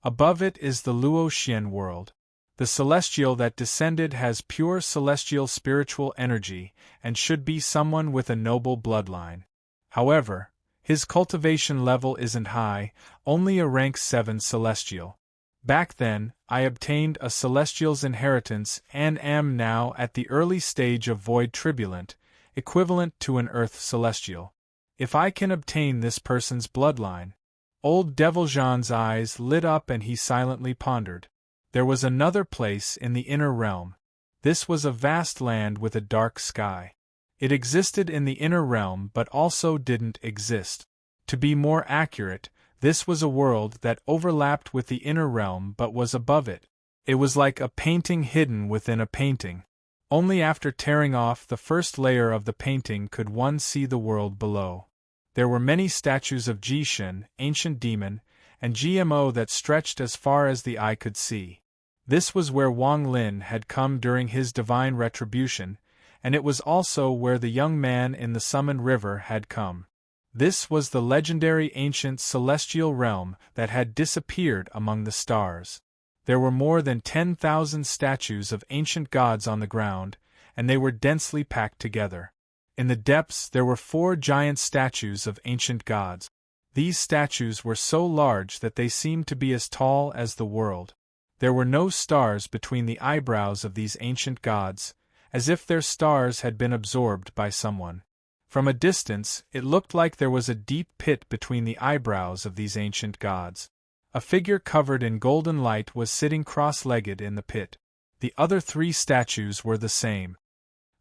Above it is the Luo Xian world. The celestial that descended has pure celestial spiritual energy and should be someone with a noble bloodline. However, his cultivation level isn't high, only a rank 7 celestial. Back then, I obtained a celestial's inheritance and am now at the early stage of void turbulent, equivalent to an earth celestial. If I can obtain this person's bloodline. Old Deviljean's eyes lit up and he silently pondered. There was another place in the inner realm. This was a vast land with a dark sky. It existed in the inner realm but also didn't exist. To be more accurate, this was a world that overlapped with the inner realm but was above it. It was like a painting hidden within a painting. Only after tearing off the first layer of the painting could one see the world below. There were many statues of Jishin, ancient demon, and GMO that stretched as far as the eye could see. This was where Wang Lin had come during his divine retribution, and it was also where the young man in the summoned river had come. This was the legendary ancient celestial realm that had disappeared among the stars. There were more than 10,000 statues of ancient gods on the ground, and they were densely packed together. In the depths there were 4 giant statues of ancient gods. These statues were so large that they seemed to be as tall as the world. There were no stars between the eyebrows of these ancient gods, as if their stars had been absorbed by someone. From a distance, it looked like there was a deep pit between the eyebrows of these ancient gods. A figure covered in golden light was sitting cross-legged in the pit. The other 3 statues were the same.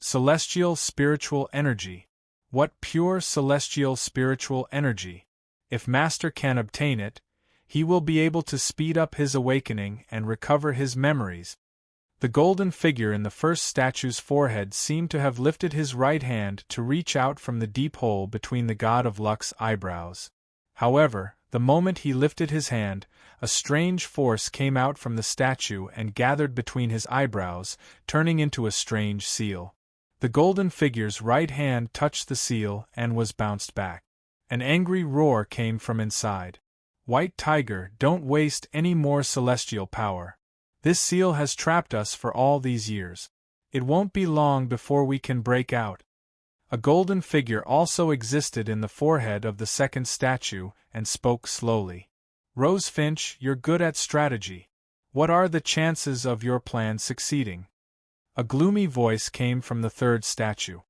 Celestial spiritual energy. What pure celestial spiritual energy! If Master can obtain it, he will be able to speed up his awakening and recover his memories. The golden figure in the first statue's forehead seemed to have lifted his right hand to reach out from the deep hole between the god of luck's eyebrows. However, the moment he lifted his hand, a strange force came out from the statue and gathered between his eyebrows, turning into a strange seal. The golden figure's right hand touched the seal and was bounced back. An angry roar came from inside. White Tiger, don't waste any more celestial power. This seal has trapped us for all these years. It won't be long before we can break out. A golden figure also existed in the forehead of the second statue and spoke slowly. Rose Finch, you're good at strategy. What are the chances of your plan succeeding? A gloomy voice came from the third statue.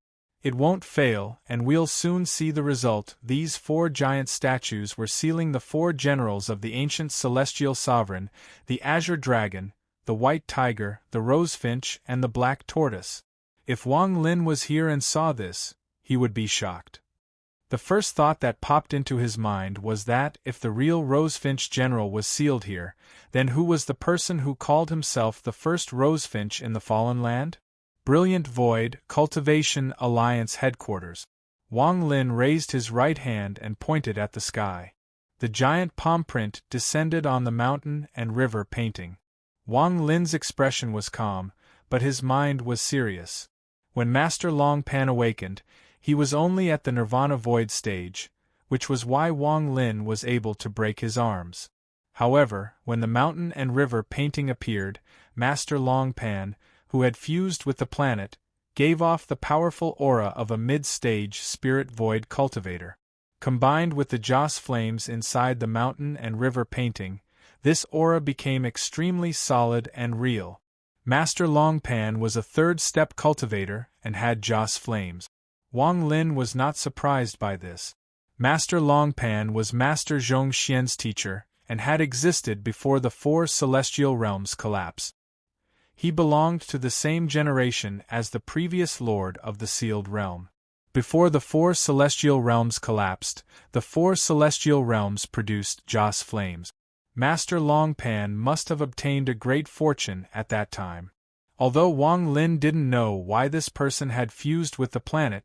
It won't fail, and we'll soon see the result. These 4 giant statues were sealing the 4 generals of the ancient celestial sovereign, the azure dragon, the white tiger, the rosefinch, and the black tortoise. If Wang Lin was here and saw this, he would be shocked. The first thought that popped into his mind was that, if the real rosefinch general was sealed here, then who was the person who called himself the first rosefinch in the fallen land? Brilliant Void, Cultivation Alliance Headquarters. Wang Lin raised his right hand and pointed at the sky. The giant palm print descended on the mountain and river painting. Wang Lin's expression was calm, but his mind was serious. When Master Longpan awakened, he was only at the Nirvana Void stage, which was why Wang Lin was able to break his arms. However, when the mountain and river painting appeared, Master Longpan, who had fused with the planet, gave off the powerful aura of a mid-stage spirit void cultivator. Combined with the joss flames inside the mountain and river painting, this aura became extremely solid and real. Master Longpan was a third-step cultivator and had joss flames. Wang Lin was not surprised by this. Master Longpan was Master Zhongxian's teacher and had existed before the 4 celestial realms collapsed. He belonged to the same generation as the previous lord of the sealed realm. Before the 4 celestial realms collapsed, the 4 celestial realms produced joss flames. Master Longpan must have obtained a great fortune at that time. Although Wang Lin didn't know why this person had fused with the planet,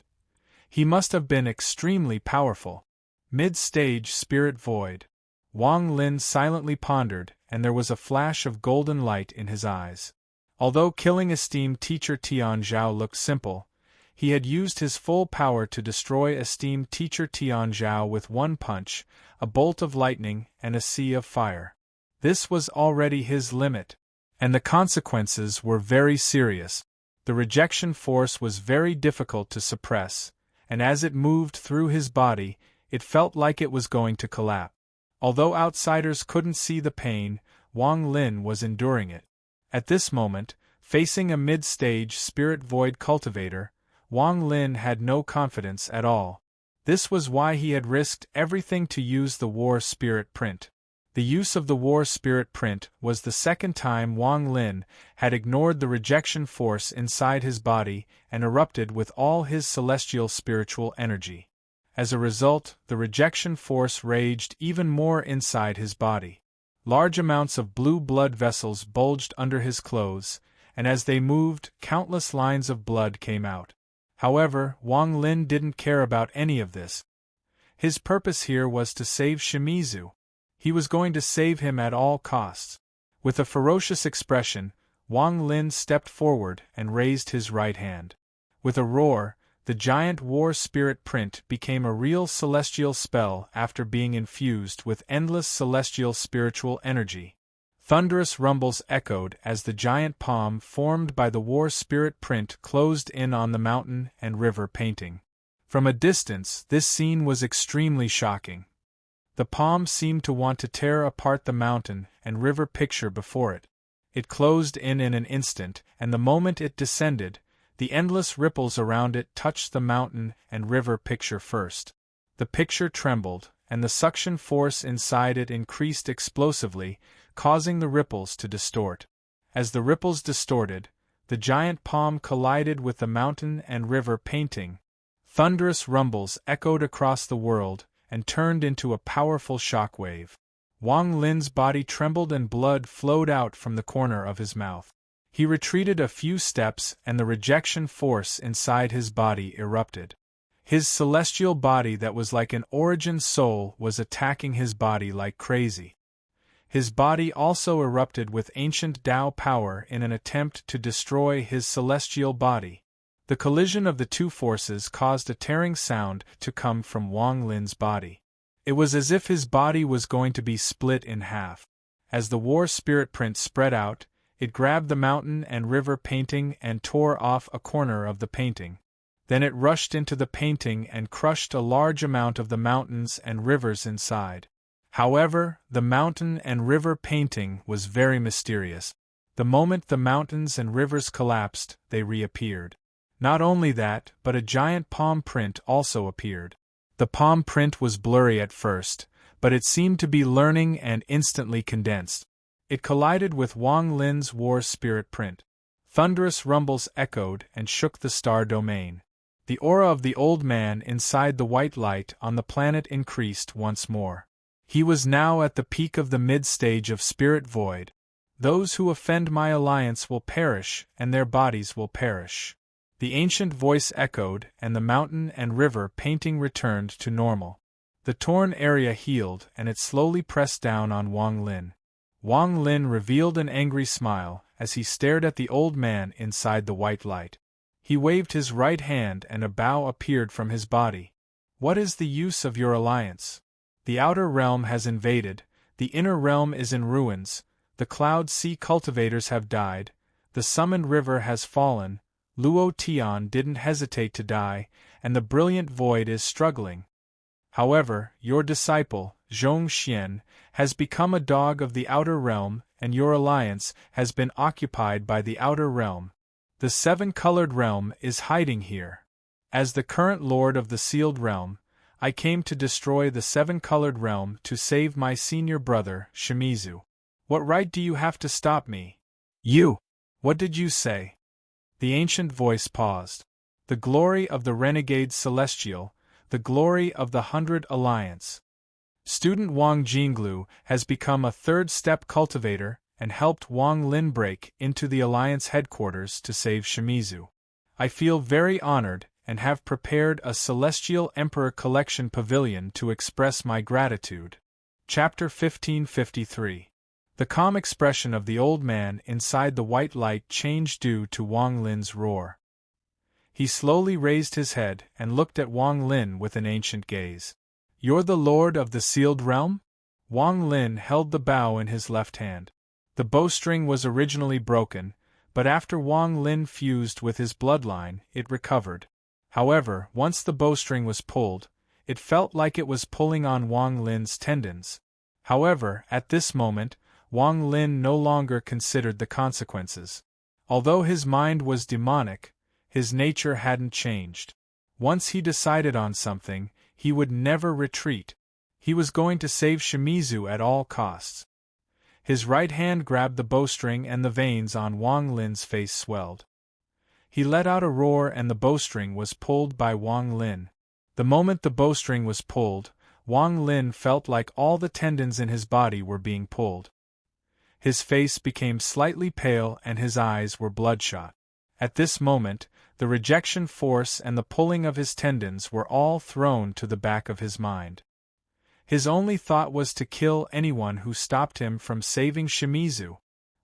he must have been extremely powerful. Mid-stage spirit void. Wang Lin silently pondered, and there was a flash of golden light in his eyes. Although killing esteemed teacher Tian Zhao looked simple, he had used his full power to destroy esteemed teacher Tian Zhao with one punch, a bolt of lightning and a sea of fire. This was already his limit, and the consequences were very serious. The rejection force was very difficult to suppress, and as it moved through his body, it felt like it was going to collapse. Although outsiders couldn't see the pain, Wang Lin was enduring it. At this moment, facing a mid-stage spirit void cultivator, Wang Lin had no confidence at all. This was why he had risked everything to use the War Spirit print. The use of the War Spirit print was the second time Wang Lin had ignored the rejection force inside his body and erupted with all his celestial spiritual energy. As a result, the rejection force raged even more inside his body. Large amounts of blue blood vessels bulged under his clothes, and as they moved, countless lines of blood came out. However, Wang Lin didn't care about any of this. His purpose here was to save Shimizu. He was going to save him at all costs. With a ferocious expression, Wang Lin stepped forward and raised his right hand. With a roar, the giant War Spirit print became a real celestial spell after being infused with endless celestial spiritual energy. Thunderous rumbles echoed as the giant palm formed by the War Spirit print closed in on the mountain and river painting. From a distance, this scene was extremely shocking. The palm seemed to want to tear apart the mountain and river picture before it. It closed in an instant, and the moment it descended, the endless ripples around it touched the mountain and river picture first. The picture trembled, and the suction force inside it increased explosively, causing the ripples to distort. As the ripples distorted, the giant palm collided with the mountain and river painting. Thunderous rumbles echoed across the world and turned into a powerful shock wave. Wang Lin's body trembled and blood flowed out from the corner of his mouth. He retreated a few steps and the rejection force inside his body erupted. His celestial body that was like an origin soul was attacking his body like crazy. His body also erupted with ancient Tao power in an attempt to destroy his celestial body. The collision of the two forces caused a tearing sound to come from Wang Lin's body. It was as if his body was going to be split in half. As the War Spirit print spread out, it grabbed the mountain and river painting and tore off a corner of the painting. Then it rushed into the painting and crushed a large amount of the mountains and rivers inside. However, the mountain and river painting was very mysterious. The moment the mountains and rivers collapsed, they reappeared. Not only that, but a giant palm print also appeared. The palm print was blurry at first, but it seemed to be learning and instantly condensed. It collided with Wang Lin's War Spirit print. Thunderous rumbles echoed and shook the star domain. The aura of the old man inside the white light on the planet increased once more. He was now at the peak of the mid-stage of spirit void. Those who offend my alliance will perish, and their bodies will perish. The ancient voice echoed, and the mountain and river painting returned to normal. The torn area healed, and it slowly pressed down on Wang Lin. Wang Lin revealed an angry smile as he stared at the old man inside the white light. He waved his right hand and a bow appeared from his body. What is the use of your alliance? The outer realm has invaded, the inner realm is in ruins, the Cloud Sea cultivators have died, the summoned river has fallen, Luo Tian didn't hesitate to die, and the brilliant void is struggling. However, your disciple, Zhong Xian, has become a dog of the outer realm, and your alliance has been occupied by the outer realm. The seven-colored realm is hiding here. As the current lord of the sealed realm, I came to destroy the seven-colored realm to save my senior brother, Shimizu. What right do you have to stop me? You! What did you say? The ancient voice paused. The glory of the renegade celestial, the glory of the 100 Alliance. Student Wang Jinglu has become a third-step cultivator and helped Wang Lin break into the Alliance headquarters to save Shimizu. I feel very honored and have prepared a Celestial Emperor Collection Pavilion to express my gratitude. Chapter 1553. The calm expression of the old man inside the white light changed due to Wang Lin's roar. He slowly raised his head and looked at Wang Lin with an ancient gaze. You're the lord of the sealed realm? Wang Lin held the bow in his left hand. The bowstring was originally broken, but after Wang Lin fused with his bloodline, it recovered. However, once the bowstring was pulled, it felt like it was pulling on Wang Lin's tendons. However, at this moment, Wang Lin no longer considered the consequences. Although his mind was demonic, his nature hadn't changed. Once he decided on something, he would never retreat. He was going to save Shimizu at all costs. His right hand grabbed the bowstring and the veins on Wang Lin's face swelled. He let out a roar and the bowstring was pulled by Wang Lin. The moment the bowstring was pulled, Wang Lin felt like all the tendons in his body were being pulled. His face became slightly pale and his eyes were bloodshot. At this moment, the rejection force and the pulling of his tendons were all thrown to the back of his mind. His only thought was to kill anyone who stopped him from saving Shimizu.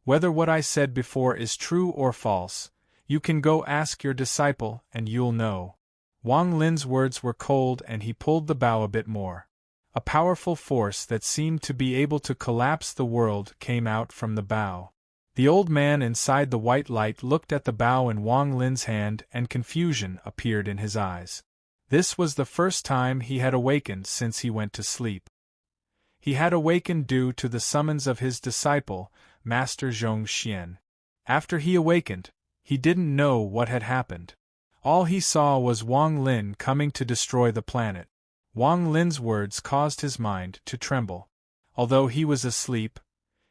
Whether what I said before is true or false, you can go ask your disciple and you'll know. Wang Lin's words were cold and he pulled the bow a bit more. A powerful force that seemed to be able to collapse the world came out from the bow. The old man inside the white light looked at the bow in Wang Lin's hand and confusion appeared in his eyes. This was the first time he had awakened since he went to sleep. He had awakened due to the summons of his disciple, Master Zhongxian. After he awakened, he didn't know what had happened. All he saw was Wang Lin coming to destroy the planet. Wang Lin's words caused his mind to tremble. Although he was asleep,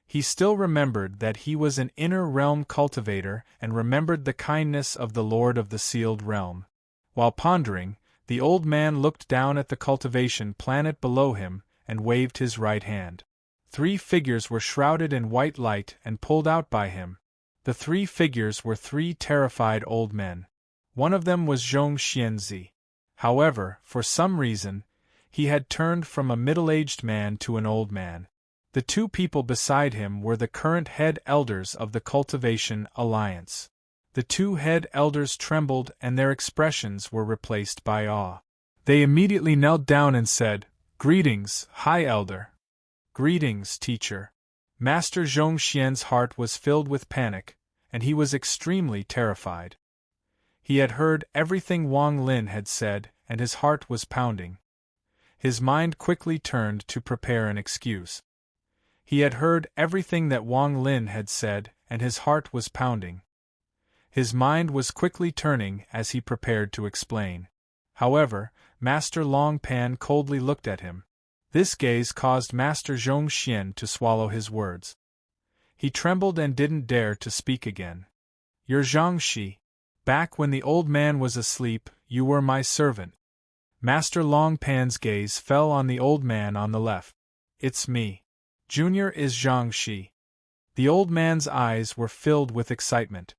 he still remembered that he was an inner realm cultivator and remembered the kindness of the Lord of the Sealed Realm. While pondering, the old man looked down at the cultivation planet below him and waved his right hand. 3 figures were shrouded in white light and pulled out by him. The 3 figures were 3 terrified old men. One of them was Zhongxianzi. However, for some reason, he had turned from a middle-aged man to an old man. The 2 people beside him were the current head elders of the Cultivation Alliance. The 2 head elders trembled and their expressions were replaced by awe. They immediately knelt down and said, "Greetings, High Elder." "Greetings, teacher." Master Zhongxian's heart was filled with panic, and he was extremely terrified. He had heard everything Wang Lin had said, and his heart was pounding. His mind quickly turned to prepare an excuse. He had heard everything that Wang Lin had said, and his heart was pounding. His mind was quickly turning as he prepared to explain. However, Master Long Pan coldly looked at him. This gaze caused Master Zhongxian to swallow his words. He trembled and didn't dare to speak again. "You're Zhangxi. Back when the old man was asleep, you were my servant." Master Long Pan's gaze fell on the old man on the left. "It's me. Junior is Zhangxi." The old man's eyes were filled with excitement.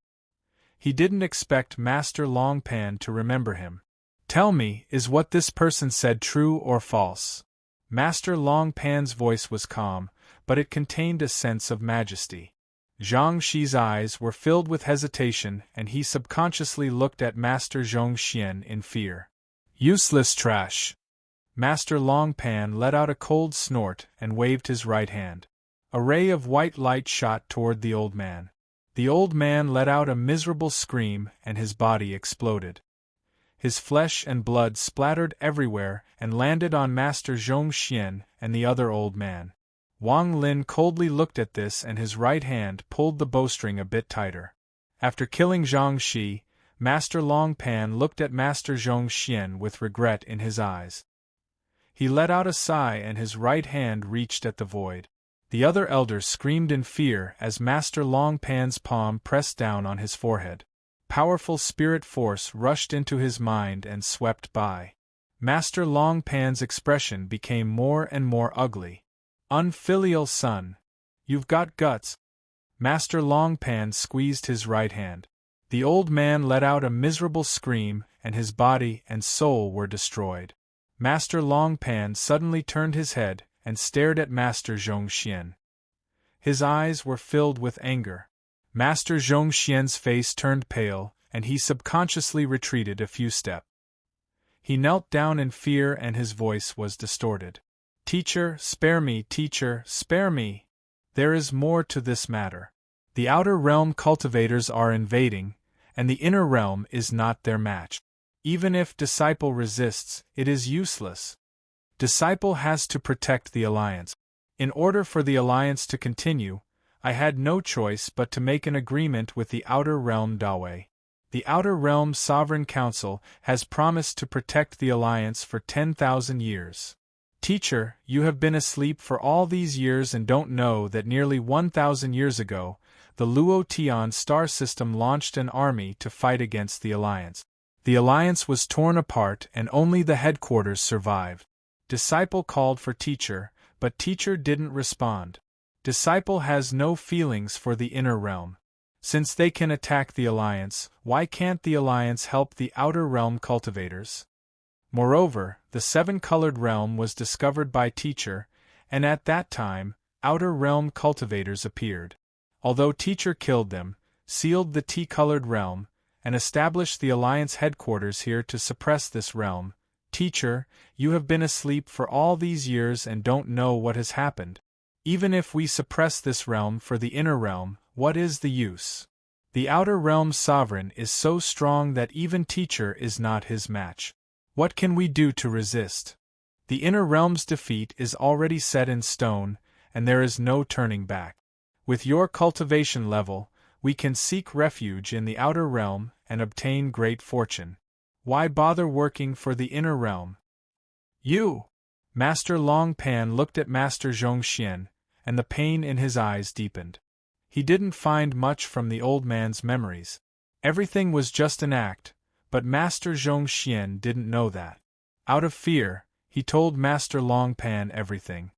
He didn't expect Master Long Pan to remember him. "Tell me, is what this person said true or false?" Master Long Pan's voice was calm, but it contained a sense of majesty. Zhangxi's eyes were filled with hesitation and he subconsciously looked at Master Zhongxian in fear. "Useless trash!" Master Long Pan let out a cold snort and waved his right hand. A ray of white light shot toward the old man. The old man let out a miserable scream and his body exploded. His flesh and blood splattered everywhere and landed on Master Zhongxian and the other old man. Wang Lin coldly looked at this and his right hand pulled the bowstring a bit tighter. After killing Zhangxi, Master Long Pan looked at Master Zhongxian with regret in his eyes. He let out a sigh and his right hand reached at the void. The other elders screamed in fear as Master Long Pan's palm pressed down on his forehead. Powerful spirit force rushed into his mind and swept by. Master Long Pan's expression became more and more ugly. "Unfilial son. You've got guts." Master Long Pan squeezed his right hand. The old man let out a miserable scream and his body and soul were destroyed. Master Long Pan suddenly turned his head and stared at Master Zhongxian. His eyes were filled with anger. Master Zhongxian's face turned pale, and he subconsciously retreated a few steps. He knelt down in fear and his voice was distorted. "Teacher, spare me, teacher, spare me! There is more to this matter. The outer realm cultivators are invading, and the inner realm is not their match. Even if disciple resists, it is useless. Disciple has to protect the alliance." In order for the alliance to continue, I had no choice but to make an agreement with the Outer Realm Dawei. The Outer Realm Sovereign Council has promised to protect the alliance for 10,000 years. Teacher, you have been asleep for all these years and don't know that nearly 1,000 years ago, the Luo Tian star system launched an army to fight against the alliance. The alliance was torn apart and only the headquarters survived. Disciple called for Teacher, but Teacher didn't respond. Disciple has no feelings for the inner realm. Since they can attack the alliance, why can't the alliance help the outer realm cultivators? Moreover, the seven-colored realm was discovered by Teacher, and at that time, outer realm cultivators appeared. Although Teacher killed them, sealed the T-colored realm, and established the alliance headquarters here to suppress this realm, Teacher, you have been asleep for all these years and don't know what has happened. Even if we suppress this realm for the inner realm, what is the use? The outer realm's sovereign is so strong that even Teacher is not his match. What can we do to resist? The inner realm's defeat is already set in stone, and there is no turning back. With your cultivation level, we can seek refuge in the outer realm and obtain great fortune. Why bother working for the inner realm? You! Master Long Pan looked at Master Zhongxian, and the pain in his eyes deepened. He didn't find much from the old man's memories. Everything was just an act, but Master Zhongxian didn't know that. Out of fear, he told Master Long Pan everything.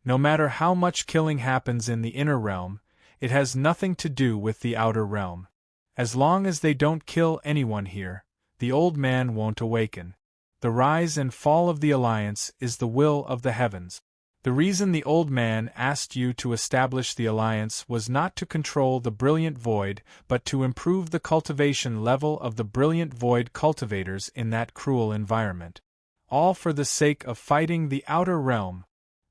No matter how much killing happens in the inner realm, it has nothing to do with the outer realm. As long as they don't kill anyone here, the old man won't awaken. The rise and fall of the alliance is the will of the heavens. The reason the old man asked you to establish the alliance was not to control the brilliant void, but to improve the cultivation level of the brilliant void cultivators in that cruel environment. All for the sake of fighting the outer realm.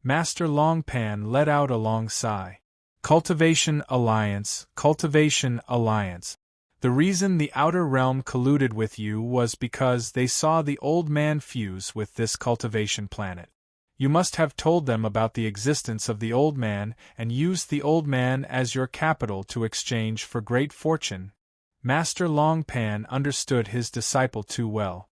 Master Long Pan let out a long sigh. Cultivation Alliance, Cultivation Alliance. The reason the outer realm colluded with you was because they saw the old man fuse with this cultivation planet. You must have told them about the existence of the old man and used the old man as your capital to exchange for great fortune. Master Long Pan understood his disciple too well.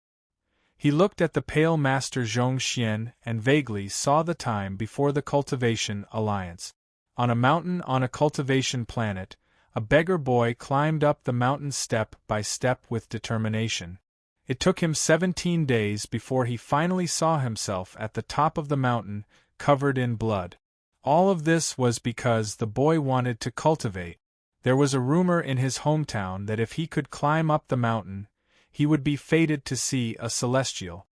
He looked at the pale Master Zhongxian and vaguely saw the time before the Cultivation Alliance. On a mountain on a cultivation planet, a beggar boy climbed up the mountain step by step with determination. It took him 17 days before he finally saw himself at the top of the mountain, covered in blood. All of this was because the boy wanted to cultivate. There was a rumor in his hometown that if he could climb up the mountain, he would be fated to see a celestial.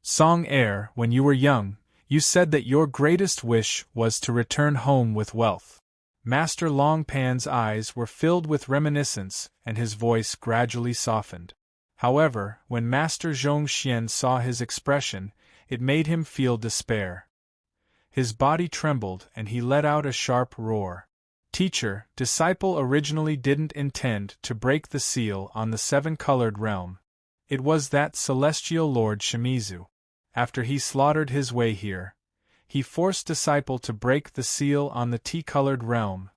Song Air, when you were young, you said that your greatest wish was to return home with wealth. Master Long Pan's eyes were filled with reminiscence, and his voice gradually softened. However, when Master Zhongxian saw his expression, it made him feel despair. His body trembled and he let out a sharp roar. Teacher, disciple originally didn't intend to break the seal on the seven-colored realm. It was that celestial Lord Shimizu. After he slaughtered his way here, he forced disciple to break the seal on the T-colored realm.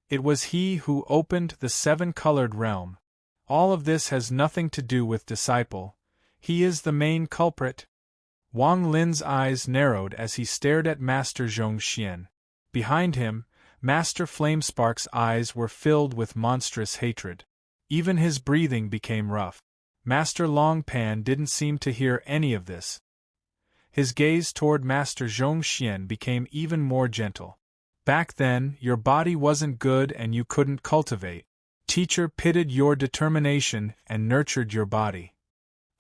It was he who opened the seven-colored realm. All of this has nothing to do with disciple. He is the main culprit. Wang Lin's eyes narrowed as he stared at Master Zhongxian. Behind him, Master Flamespark's eyes were filled with monstrous hatred. Even his breathing became rough. Master Long Pan didn't seem to hear any of this. His gaze toward Master Zhongxian became even more gentle. Back then, your body wasn't good and you couldn't cultivate. Teacher pitied your determination and nurtured your body.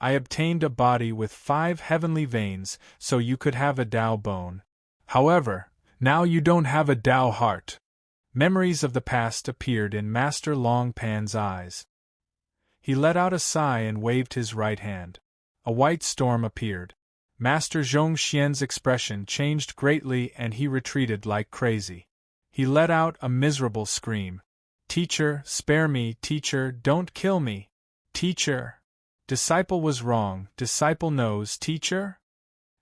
I obtained a body with 5 heavenly veins so you could have a Tao bone. However, now you don't have a Tao heart. Memories of the past appeared in Master Long Pan's eyes. He let out a sigh and waved his right hand. A white storm appeared. Master Zhongxian's expression changed greatly and he retreated like crazy. He let out a miserable scream. Teacher, spare me, teacher, don't kill me. Teacher. Disciple was wrong, disciple knows, teacher?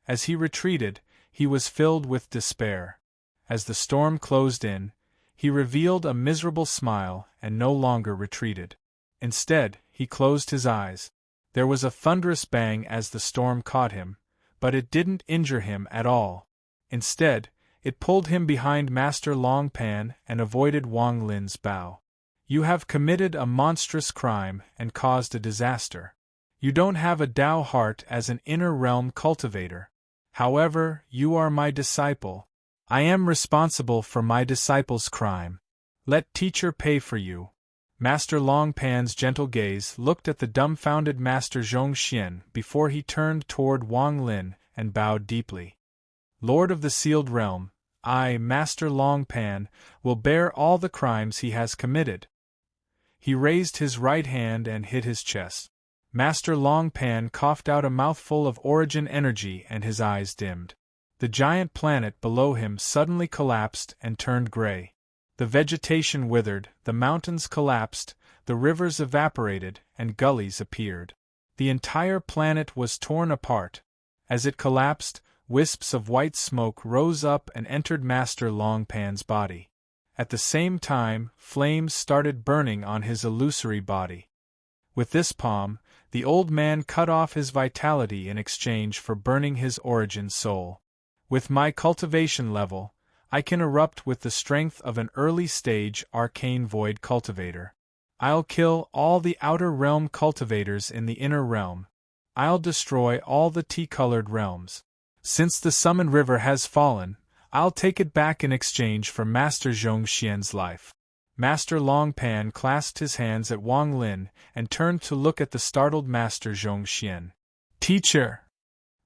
As he retreated, he was filled with despair. As the storm closed in, he revealed a miserable smile and no longer retreated. Instead, he closed his eyes. There was a thunderous bang as the storm caught him, but it didn't injure him at all. Instead, it pulled him behind Master Longpan and avoided Wang Lin's bow. You have committed a monstrous crime and caused a disaster. You don't have a Tao heart as an inner realm cultivator. However, you are my disciple. I am responsible for my disciple's crime. Let teacher pay for you. Master Longpan's gentle gaze looked at the dumbfounded Master Zhongxian before he turned toward Wang Lin and bowed deeply. Lord of the Sealed Realm, I, Master Longpan, will bear all the crimes he has committed. He raised his right hand and hit his chest. Master Longpan coughed out a mouthful of origin energy and his eyes dimmed. The giant planet below him suddenly collapsed and turned gray. The vegetation withered, the mountains collapsed, the rivers evaporated, and gullies appeared. The entire planet was torn apart. As it collapsed, wisps of white smoke rose up and entered Master Longpan's body. At the same time, flames started burning on his illusory body. With this palm, the old man cut off his vitality in exchange for burning his origin soul. With my cultivation level, I can erupt with the strength of an early-stage arcane void cultivator. I'll kill all the outer realm cultivators in the inner realm. I'll destroy all the tea-colored realms. Since the Summon River has fallen, I'll take it back in exchange for Master Zhongxian's life. Master Longpan clasped his hands at Wang Lin and turned to look at the startled Master Zhongxian. Teacher!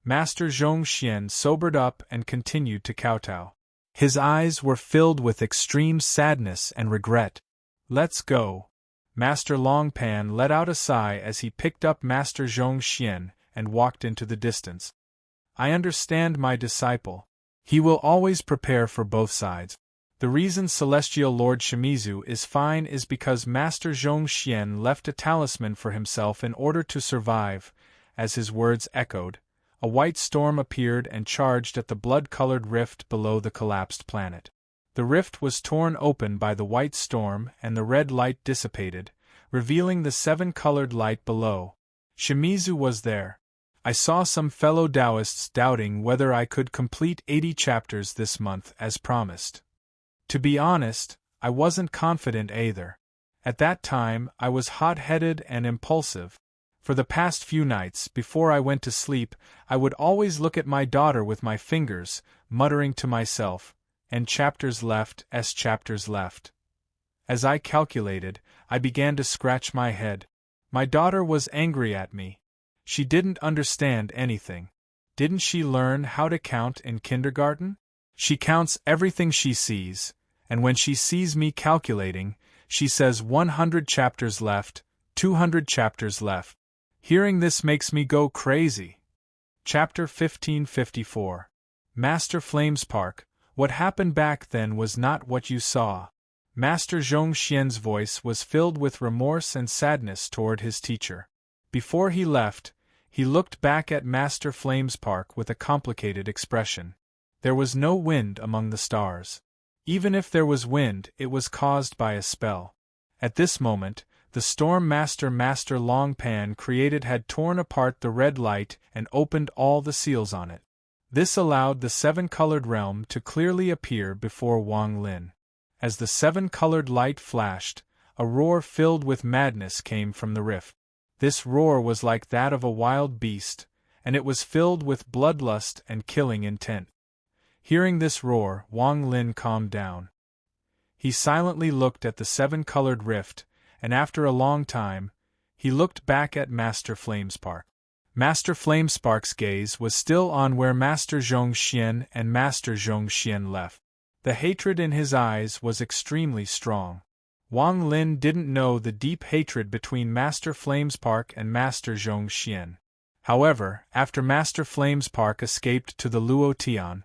Master Zhongxian sobered up and continued to kowtow. His eyes were filled with extreme sadness and regret. Let's go. Master Longpan let out a sigh as he picked up Master Zhongxian and walked into the distance. I understand my disciple. He will always prepare for both sides. The reason Celestial Lord Shimizu is fine is because Master Zhongxian left a talisman for himself in order to survive. As his words echoed, a white storm appeared and charged at the blood-colored rift below the collapsed planet. The rift was torn open by the white storm and the red light dissipated, revealing the seven-colored light below. Shimizu was there. I saw some fellow Taoists doubting whether I could complete 80 chapters this month as promised. To be honest, I wasn't confident either. At that time, I was hot-headed and impulsive. For the past few nights, before I went to sleep, I would always look at my daughter with my fingers, muttering to myself, "And chapters left, chapters left." As I calculated, I began to scratch my head. My daughter was angry at me. She didn't understand anything. Didn't she learn how to count in kindergarten? She counts everything she sees, and when she sees me calculating, she says 100 chapters left, 200 chapters left. Hearing this makes me go crazy. Chapter 1554. Master Flamespark, what happened back then was not what you saw. Master Zhongxian's voice was filled with remorse and sadness toward his teacher. Before he left, he looked back at Master Flamespark with a complicated expression. There was no wind among the stars. Even if there was wind, it was caused by a spell. At this moment, the storm Master Longpan created had torn apart the red light and opened all the seals on it. This allowed the seven-colored realm to clearly appear before Wang Lin. As the seven-colored light flashed, a roar filled with madness came from the rift. This roar was like that of a wild beast, and it was filled with bloodlust and killing intent. Hearing this roar, Wang Lin calmed down. He silently looked at the seven-colored rift, and after a long time, he looked back at Master Flamespark. Master Flamespark's gaze was still on where Master Zhongxian and Master Zhongxian left. The hatred in his eyes was extremely strong. Wang Lin didn't know the deep hatred between Master Flamespark and Master Zhongxian. However, after Master Flamespark escaped to the Luotian,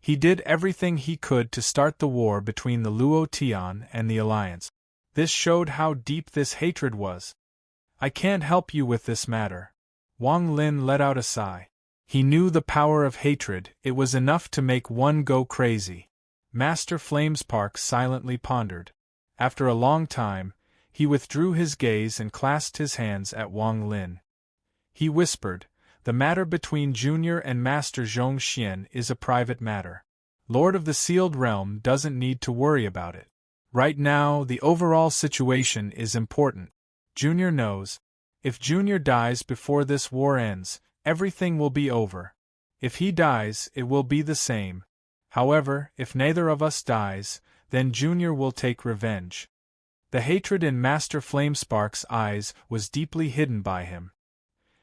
he did everything he could to start the war between the Luotian and the Alliance. This showed how deep this hatred was. I can't help you with this matter. Wang Lin let out a sigh. He knew the power of hatred, it was enough to make one go crazy. Master Flamespark silently pondered. After a long time, he withdrew his gaze and clasped his hands at Wang Lin. He whispered, "The matter between Junior and Master Zhongxian is a private matter. Lord of the Sealed Realm doesn't need to worry about it. Right now, the overall situation is important. Junior knows. If Junior dies before this war ends, everything will be over. If he dies, it will be the same. However, if neither of us dies, then Junior will take revenge." The hatred in Master Flamespark's eyes was deeply hidden by him.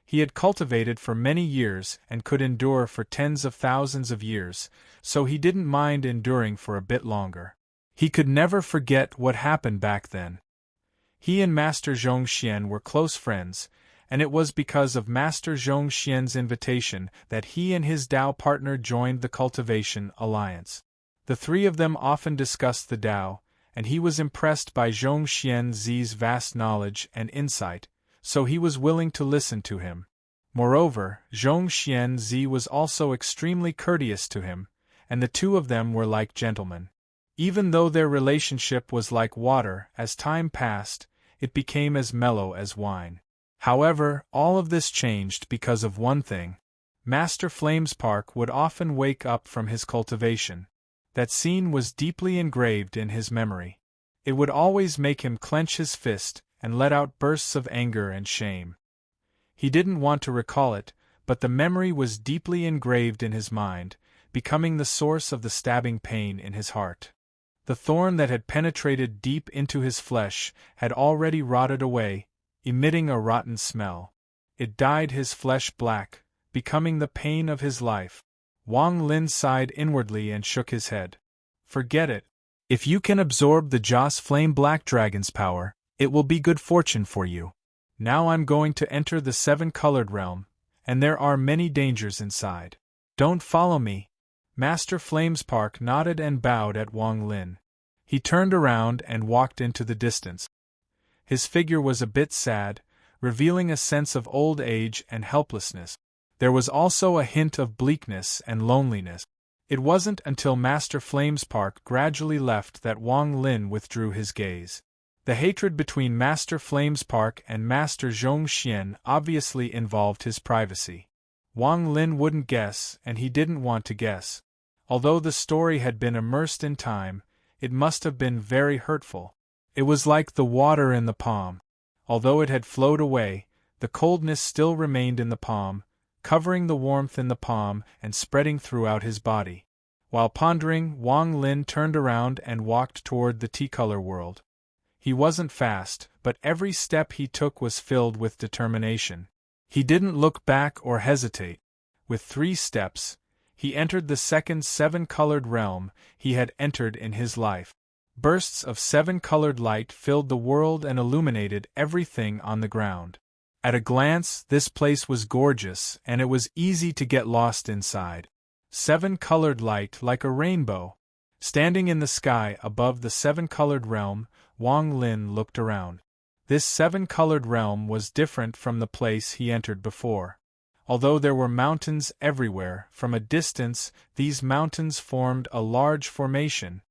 He had cultivated for many years and could endure for tens of thousands of years, so he didn't mind enduring for a bit longer. He could never forget what happened back then. He and Master Zhongxian were close friends, and it was because of Master Zhongxian's invitation that he and his Dao partner joined the Cultivation Alliance. The three of them often discussed the Dao, and he was impressed by Zhongxian's vast knowledge and insight, so he was willing to listen to him. Moreover, Zhongxian was also extremely courteous to him, and the two of them were like gentlemen. Even though their relationship was like water, as time passed, it became as mellow as wine. However, all of this changed because of one thing. Master Flamespark would often wake up from his cultivation. That scene was deeply engraved in his memory. It would always make him clench his fist and let out bursts of anger and shame. He didn't want to recall it, but the memory was deeply engraved in his mind, becoming the source of the stabbing pain in his heart. The thorn that had penetrated deep into his flesh had already rotted away, emitting a rotten smell. It dyed his flesh black, becoming the pain of his life. Wang Lin sighed inwardly and shook his head. "Forget it. If you can absorb the Joss Flame Black Dragon's power, it will be good fortune for you. Now I'm going to enter the seven-colored realm, and there are many dangers inside. Don't follow me." Master Flamespark nodded and bowed at Wang Lin. He turned around and walked into the distance. His figure was a bit sad, revealing a sense of old age and helplessness. There was also a hint of bleakness and loneliness. It wasn't until Master Flamespark gradually left that Wang Lin withdrew his gaze. The hatred between Master Flamespark and Master Zhongxian obviously involved his privacy. Wang Lin wouldn't guess, and he didn't want to guess. Although the story had been immersed in time, it must have been very hurtful. It was like the water in the palm. Although it had flowed away, the coldness still remained in the palm, covering the warmth in the palm and spreading throughout his body. While pondering, Wang Lin turned around and walked toward the T-color world. He wasn't fast, but every step he took was filled with determination. He didn't look back or hesitate. With 3 steps, he entered the second 7-colored realm he had entered in his life. Bursts of 7-colored light filled the world and illuminated everything on the ground. At a glance, this place was gorgeous, and it was easy to get lost inside. 7-colored light like a rainbow. Standing in the sky above the 7-colored realm, Wang Lin looked around. This 7-colored realm was different from the place he entered before. Although there were mountains everywhere, from a distance, these mountains formed a large formation.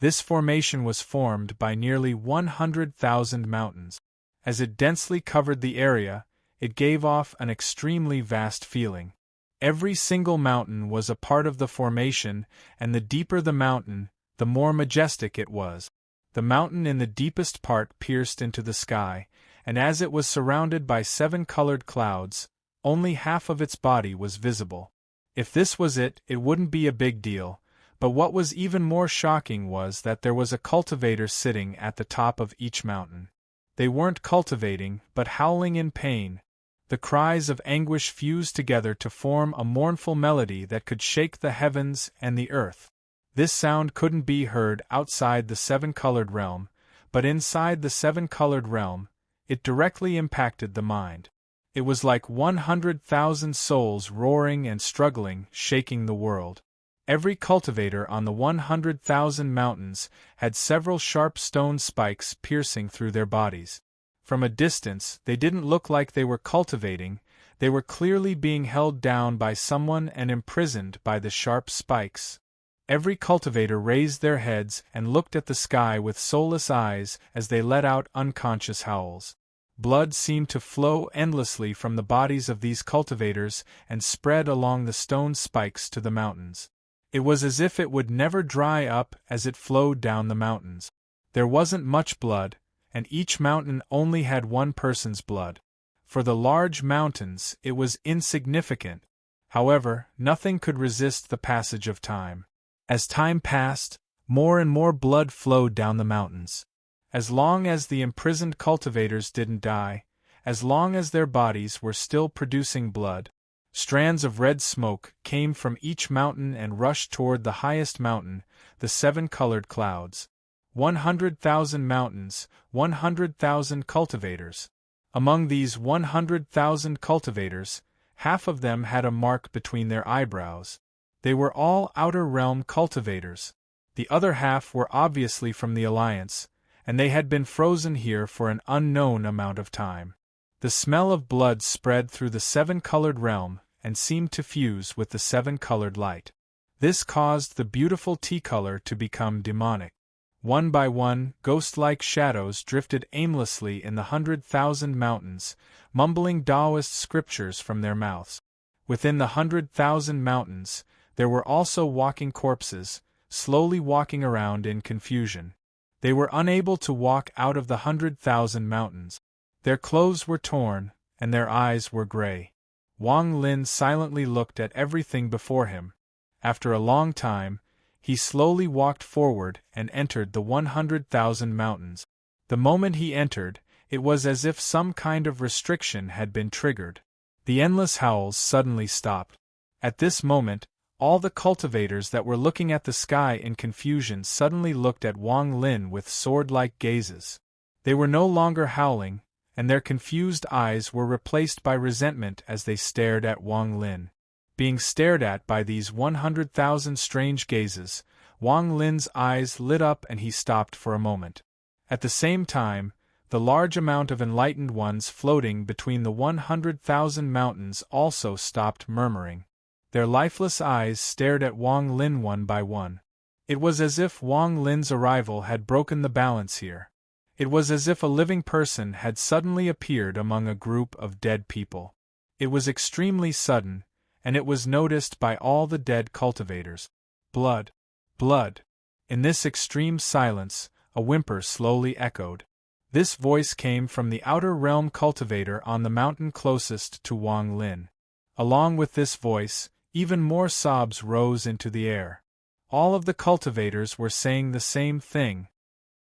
This formation was formed by nearly 100,000 mountains. As it densely covered the area, it gave off an extremely vast feeling. Every single mountain was a part of the formation, and the deeper the mountain, the more majestic it was. The mountain in the deepest part pierced into the sky, and as it was surrounded by 7-colored clouds, only half of its body was visible. If this was it, it wouldn't be a big deal. But what was even more shocking was that there was a cultivator sitting at the top of each mountain. They weren't cultivating, but howling in pain. The cries of anguish fused together to form a mournful melody that could shake the heavens and the earth. This sound couldn't be heard outside the 7-colored realm, but inside the 7-colored realm, it directly impacted the mind. It was like 100,000 souls roaring and struggling, shaking the world. Every cultivator on the 100,000 mountains had several sharp stone spikes piercing through their bodies. From a distance, they didn't look like they were cultivating, they were clearly being held down by someone and imprisoned by the sharp spikes. Every cultivator raised their heads and looked at the sky with soulless eyes as they let out unconscious howls. Blood seemed to flow endlessly from the bodies of these cultivators and spread along the stone spikes to the mountains. It was as if it would never dry up as it flowed down the mountains. There wasn't much blood, and each mountain only had one person's blood. For the large mountains, it was insignificant. However, nothing could resist the passage of time. As time passed, more and more blood flowed down the mountains. As long as the imprisoned cultivators didn't die, as long as their bodies were still producing blood, strands of red smoke came from each mountain and rushed toward the highest mountain, the seven-colored clouds. 100,000 mountains, 100,000 cultivators. Among these 100,000 cultivators, half of them had a mark between their eyebrows. They were all outer realm cultivators. The other half were obviously from the Alliance, and they had been frozen here for an unknown amount of time. The smell of blood spread through the seven-colored realm and seemed to fuse with the seven-colored light. This caused the beautiful tea color to become demonic. One by one, ghost-like shadows drifted aimlessly in the 100,000 mountains, mumbling Taoist scriptures from their mouths. Within the 100,000 mountains, there were also walking corpses, slowly walking around in confusion. They were unable to walk out of the 100,000 mountains. Their clothes were torn, and their eyes were gray. Wang Lin silently looked at everything before him. After a long time, he slowly walked forward and entered the 100,000 mountains. The moment he entered, it was as if some kind of restriction had been triggered. The endless howls suddenly stopped. At this moment, all the cultivators that were looking at the sky in confusion suddenly looked at Wang Lin with sword-like gazes. They were no longer howling, and their confused eyes were replaced by resentment as they stared at Wang Lin. Being stared at by these 100,000 strange gazes, Wang Lin's eyes lit up and he stopped for a moment. At the same time, the large amount of enlightened ones floating between the 100,000 mountains also stopped murmuring. Their lifeless eyes stared at Wang Lin one by one. It was as if Wang Lin's arrival had broken the balance here. It was as if a living person had suddenly appeared among a group of dead people. It was extremely sudden, and it was noticed by all the dead cultivators. Blood! Blood! In this extreme silence, a whimper slowly echoed. This voice came from the outer realm cultivator on the mountain closest to Wang Lin. Along with this voice, even more sobs rose into the air. All of the cultivators were saying the same thing.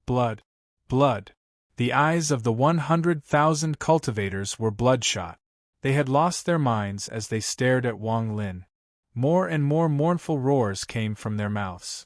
Blood! Blood! The eyes of the 100,000 cultivators were bloodshot. They had lost their minds as they stared at Wang Lin. More and more mournful roars came from their mouths.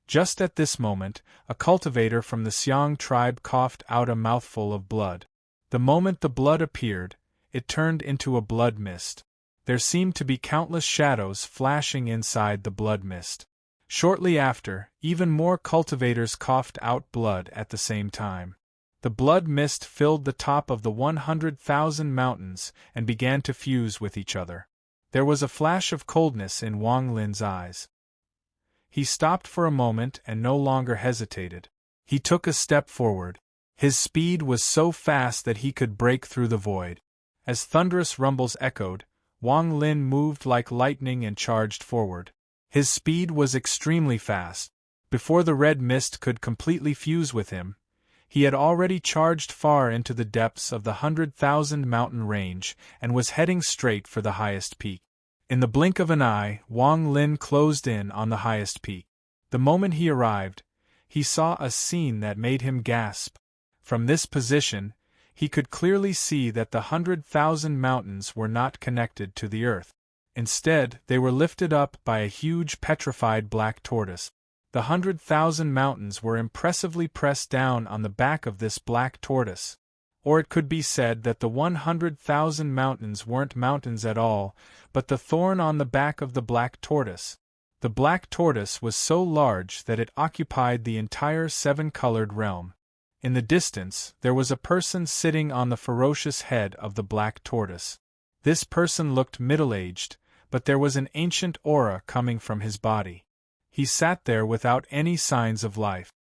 Just at this moment, a cultivator from the Xiang tribe coughed out a mouthful of blood. The moment the blood appeared, it turned into a blood mist. There seemed to be countless shadows flashing inside the blood mist. Shortly after, even more cultivators coughed out blood at the same time. The blood mist filled the top of the 100,000 mountains and began to fuse with each other. There was a flash of coldness in Wang Lin's eyes. He stopped for a moment and no longer hesitated. He took a step forward. His speed was so fast that he could break through the void. As thunderous rumbles echoed, Wang Lin moved like lightning and charged forward. His speed was extremely fast. Before the red mist could completely fuse with him, he had already charged far into the depths of the 100,000 mountain range and was heading straight for the highest peak. In the blink of an eye, Wang Lin closed in on the highest peak. The moment he arrived, he saw a scene that made him gasp. From this position, he could clearly see that the 100,000 mountains were not connected to the earth. Instead, they were lifted up by a huge petrified black tortoise. The 100,000 mountains were impressively pressed down on the back of this black tortoise. Or it could be said that the 100,000 mountains weren't mountains at all, but the thorn on the back of the black tortoise. The black tortoise was so large that it occupied the entire seven-colored realm. In the distance, there was a person sitting on the ferocious head of the black tortoise. This person looked middle-aged, but there was an ancient aura coming from his body. He sat there without any signs of life.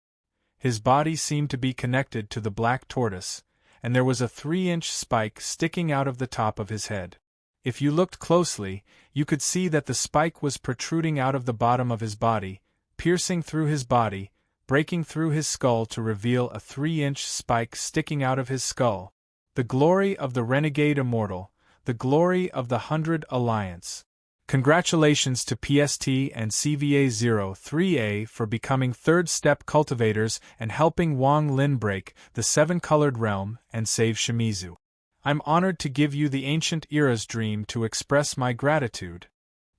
His body seemed to be connected to the black tortoise, and there was a 3-inch spike sticking out of the top of his head. If you looked closely, you could see that the spike was protruding out of the bottom of his body, piercing through his body, breaking through his skull to reveal a 3-inch spike sticking out of his skull. The glory of the renegade immortal, the glory of the 100 Alliance. Congratulations to PST and CVA-03A for becoming third-step cultivators and helping Wang Lin break the 7-colored realm and save Shimizu. I'm honored to give you the ancient era's dream to express my gratitude.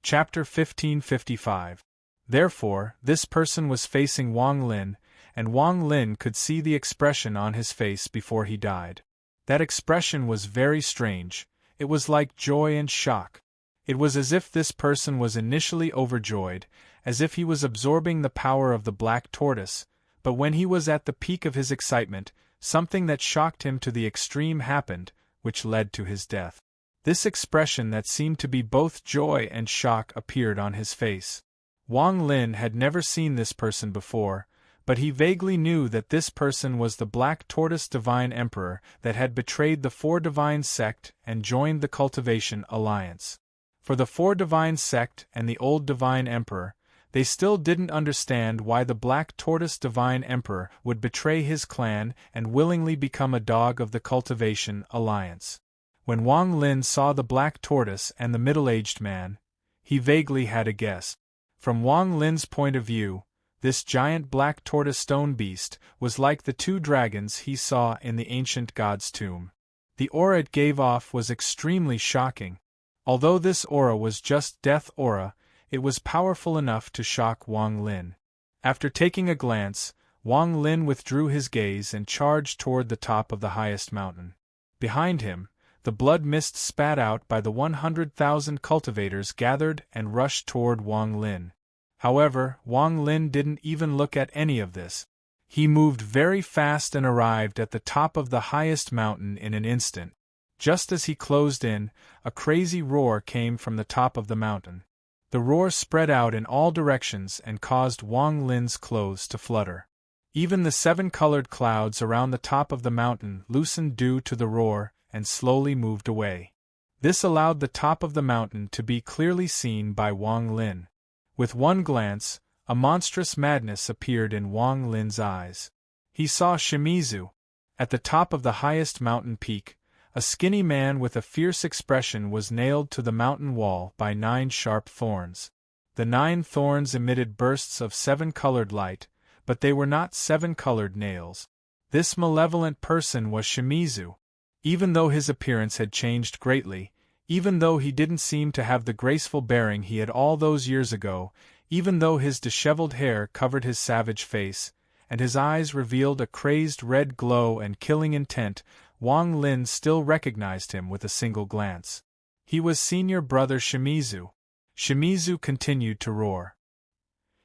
Chapter 1555. Therefore, this person was facing Wang Lin, and Wang Lin could see the expression on his face before he died. That expression was very strange. It was like joy and shock. It was as if this person was initially overjoyed, as if he was absorbing the power of the black tortoise, but when he was at the peak of his excitement, something that shocked him to the extreme happened, which led to his death. This expression that seemed to be both joy and shock appeared on his face. Wang Lin had never seen this person before, but he vaguely knew that this person was the Black Tortoise Divine Emperor that had betrayed the Four Divine Sect and joined the Cultivation Alliance. For the Four Divine Sect and the Old Divine Emperor, they still didn't understand why the Black Tortoise Divine Emperor would betray his clan and willingly become a dog of the Cultivation Alliance. When Wang Lin saw the Black Tortoise and the middle-aged man, he vaguely had a guess. From Wang Lin's point of view, this giant black tortoise stone beast was like the 2 dragons he saw in the ancient god's tomb. The aura it gave off was extremely shocking. Although this aura was just death aura, it was powerful enough to shock Wang Lin. After taking a glance, Wang Lin withdrew his gaze and charged toward the top of the highest mountain. Behind him, the blood mist spat out by the 100,000 cultivators gathered and rushed toward Wang Lin. However, Wang Lin didn't even look at any of this. He moved very fast and arrived at the top of the highest mountain in an instant. Just as he closed in, a crazy roar came from the top of the mountain. The roar spread out in all directions and caused Wang Lin's clothes to flutter. Even the 7-colored clouds around the top of the mountain loosened due to the roar and slowly moved away. This allowed the top of the mountain to be clearly seen by Wang Lin. With one glance, a monstrous madness appeared in Wang Lin's eyes. He saw Shimizu. At the top of the highest mountain peak, a skinny man with a fierce expression was nailed to the mountain wall by 9 sharp thorns. The 9 thorns emitted bursts of 7-colored light, but they were not 7-colored nails. This malevolent person was Shimizu. Even though his appearance had changed greatly, even though he didn't seem to have the graceful bearing he had all those years ago, even though his disheveled hair covered his savage face, and his eyes revealed a crazed red glow and killing intent, Wang Lin still recognized him with a single glance. He was senior brother Shimizu. Shimizu continued to roar.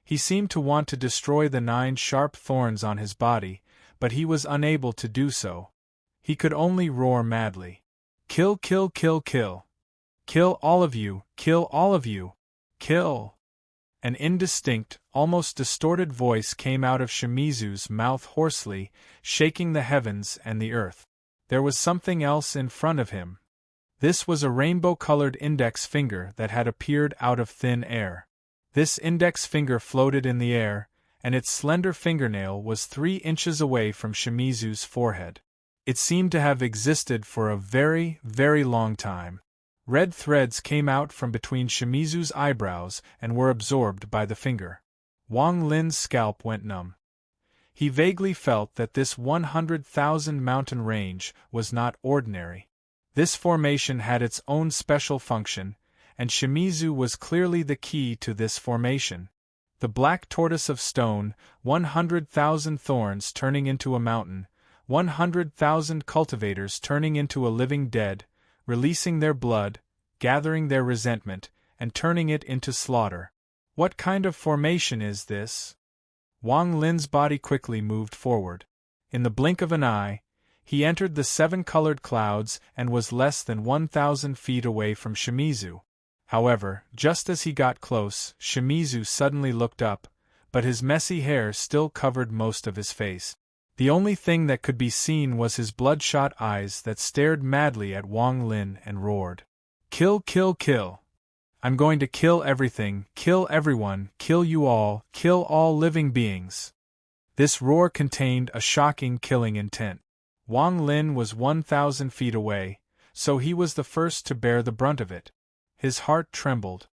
He seemed to want to destroy the 9 sharp thorns on his body, but he was unable to do so. He could only roar madly. Kill, kill, kill, kill. Kill all of you, kill all of you. Kill. An indistinct, almost distorted voice came out of Shimizu's mouth hoarsely, shaking the heavens and the earth. There was something else in front of him. This was a rainbow-colored index finger that had appeared out of thin air. This index finger floated in the air, and its slender fingernail was 3 inches away from Shimizu's forehead. It seemed to have existed for a very, very long time. Red threads came out from between Shimizu's eyebrows and were absorbed by the finger. Wang Lin's scalp went numb. He vaguely felt that this 100,000 mountain range was not ordinary. This formation had its own special function, and Shimizu was clearly the key to this formation. The black tortoise of stone, 100,000 thorns turning into a mountain, 100,000 cultivators turning into a living dead, releasing their blood, gathering their resentment, and turning it into slaughter. What kind of formation is this? Wang Lin's body quickly moved forward. In the blink of an eye, he entered the 7-colored clouds and was less than 1,000 feet away from Shimizu. However, just as he got close, Shimizu suddenly looked up, but his messy hair still covered most of his face. The only thing that could be seen was his bloodshot eyes that stared madly at Wang Lin and roared. Kill, kill, kill! I'm going to kill everything, kill everyone, kill you all, kill all living beings. This roar contained a shocking killing intent. Wang Lin was 1,000 feet away, so he was the first to bear the brunt of it. His heart trembled.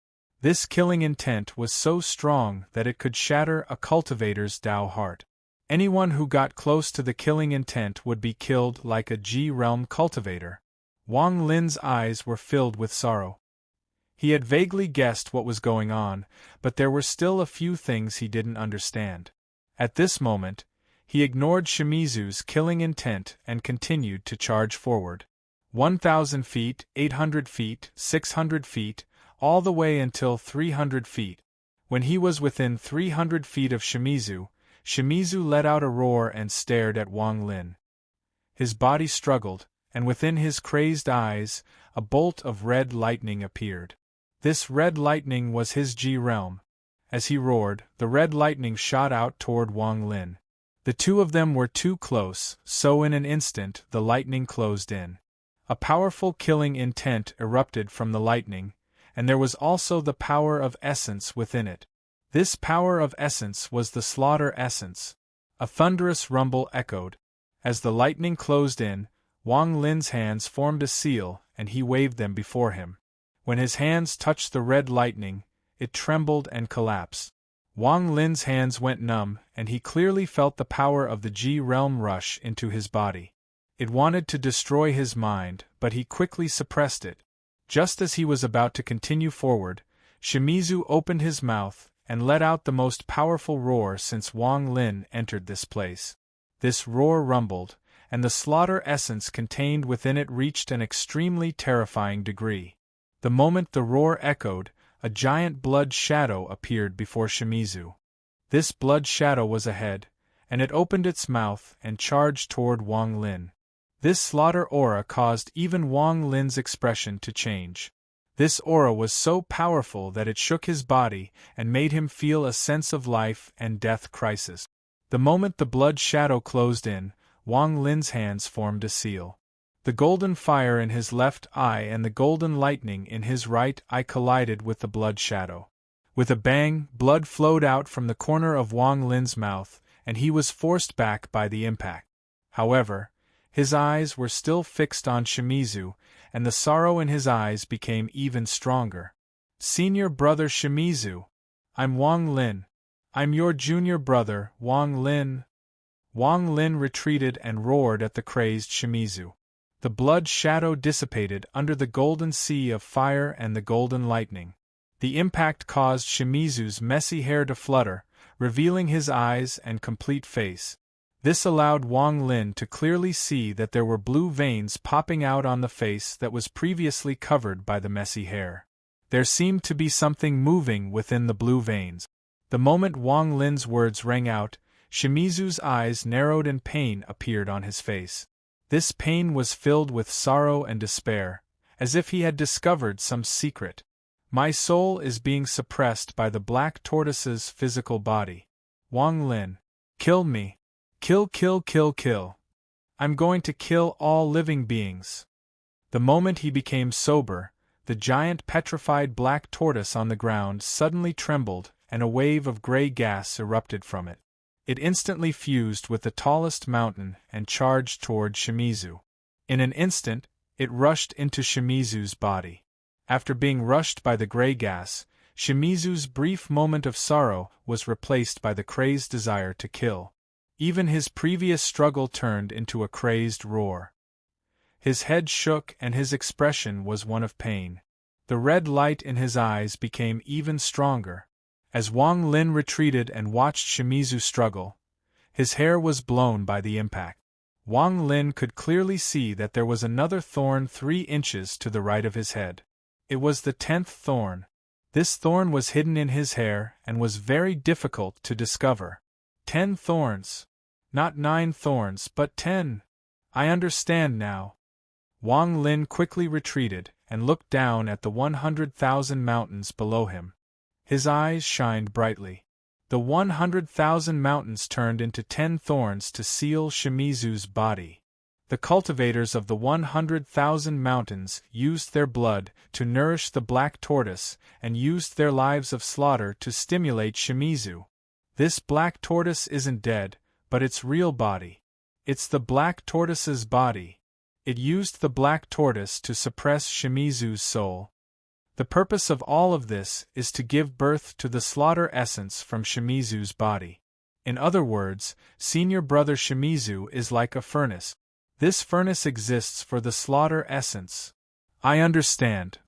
This killing intent was so strong that it could shatter a cultivator's Tao heart. Anyone who got close to the killing intent would be killed like a G-realm cultivator. Wang Lin's eyes were filled with sorrow. He had vaguely guessed what was going on, but there were still a few things he didn't understand. At this moment, he ignored Shimizu's killing intent and continued to charge forward. 1,000 feet, 800 feet, 600 feet, all the way until 300 feet. When he was within 300 feet of Shimizu, Shimizu let out a roar and stared at Wang Lin. His body struggled, and within his crazed eyes, a bolt of red lightning appeared. This red lightning was his G-realm. As he roared, the red lightning shot out toward Wang Lin. The two of them were too close, so in an instant the lightning closed in. A powerful killing intent erupted from the lightning, and there was also the power of essence within it. This power of essence was the slaughter essence. A thunderous rumble echoed. As the lightning closed in, Wang Lin's hands formed a seal and he waved them before him. When his hands touched the red lightning, it trembled and collapsed. Wang Lin's hands went numb and he clearly felt the power of the G-realm rush into his body. It wanted to destroy his mind, but he quickly suppressed it. Just as he was about to continue forward, Shimizu opened his mouth and let out the most powerful roar since Wang Lin entered this place. This roar rumbled, and the slaughter essence contained within it reached an extremely terrifying degree. The moment the roar echoed, a giant blood shadow appeared before Shimizu. This blood shadow was a head, and it opened its mouth and charged toward Wang Lin. This slaughter aura caused even Wang Lin's expression to change. This aura was so powerful that it shook his body and made him feel a sense of life and death crisis. The moment the blood shadow closed in, Wang Lin's hands formed a seal. The golden fire in his left eye and the golden lightning in his right eye collided with the blood shadow. With a bang, blood flowed out from the corner of Wang Lin's mouth, and he was forced back by the impact. However, his eyes were still fixed on Shimizu, and the sorrow in his eyes became even stronger. Senior brother Shimizu, I'm Wang Lin. I'm your junior brother, Wang Lin. Wang Lin retreated and roared at the crazed Shimizu. The blood shadow dissipated under the golden sea of fire and the golden lightning. The impact caused Shimizu's messy hair to flutter, revealing his eyes and complete face. This allowed Wang Lin to clearly see that there were blue veins popping out on the face that was previously covered by the messy hair. There seemed to be something moving within the blue veins. The moment Wang Lin's words rang out, Shimizu's eyes narrowed and pain appeared on his face. This pain was filled with sorrow and despair, as if he had discovered some secret. My soul is being suppressed by the black tortoise's physical body. Wang Lin, kill me. Kill, kill, kill, kill. I'm going to kill all living beings. The moment he became sober, the giant petrified black tortoise on the ground suddenly trembled and a wave of gray gas erupted from it. It instantly fused with the tallest mountain and charged toward Shimizu. In an instant, it rushed into Shimizu's body. After being rushed by the gray gas, Shimizu's brief moment of sorrow was replaced by the crazed desire to kill. Even his previous struggle turned into a crazed roar. His head shook and his expression was one of pain. The red light in his eyes became even stronger. As Wang Lin retreated and watched Shimizu struggle, his hair was blown by the impact. Wang Lin could clearly see that there was another thorn 3 inches to the right of his head. It was the 10th thorn. This thorn was hidden in his hair and was very difficult to discover. 10 thorns. Not 9 thorns, but 10. I understand now. Wang Lin quickly retreated and looked down at the 100,000 mountains below him. His eyes shined brightly. The 100,000 mountains turned into 10 thorns to seal Shimizu's body. The cultivators of the 100,000 mountains used their blood to nourish the black tortoise and used their lives of slaughter to stimulate Shimizu. This black tortoise isn't dead, but its real body. It's the black tortoise's body. It used the black tortoise to suppress Shimizu's soul. The purpose of all of this is to give birth to the slaughter essence from Shimizu's body. In other words, senior brother Shimizu is like a furnace. This furnace exists for the slaughter essence. I understand.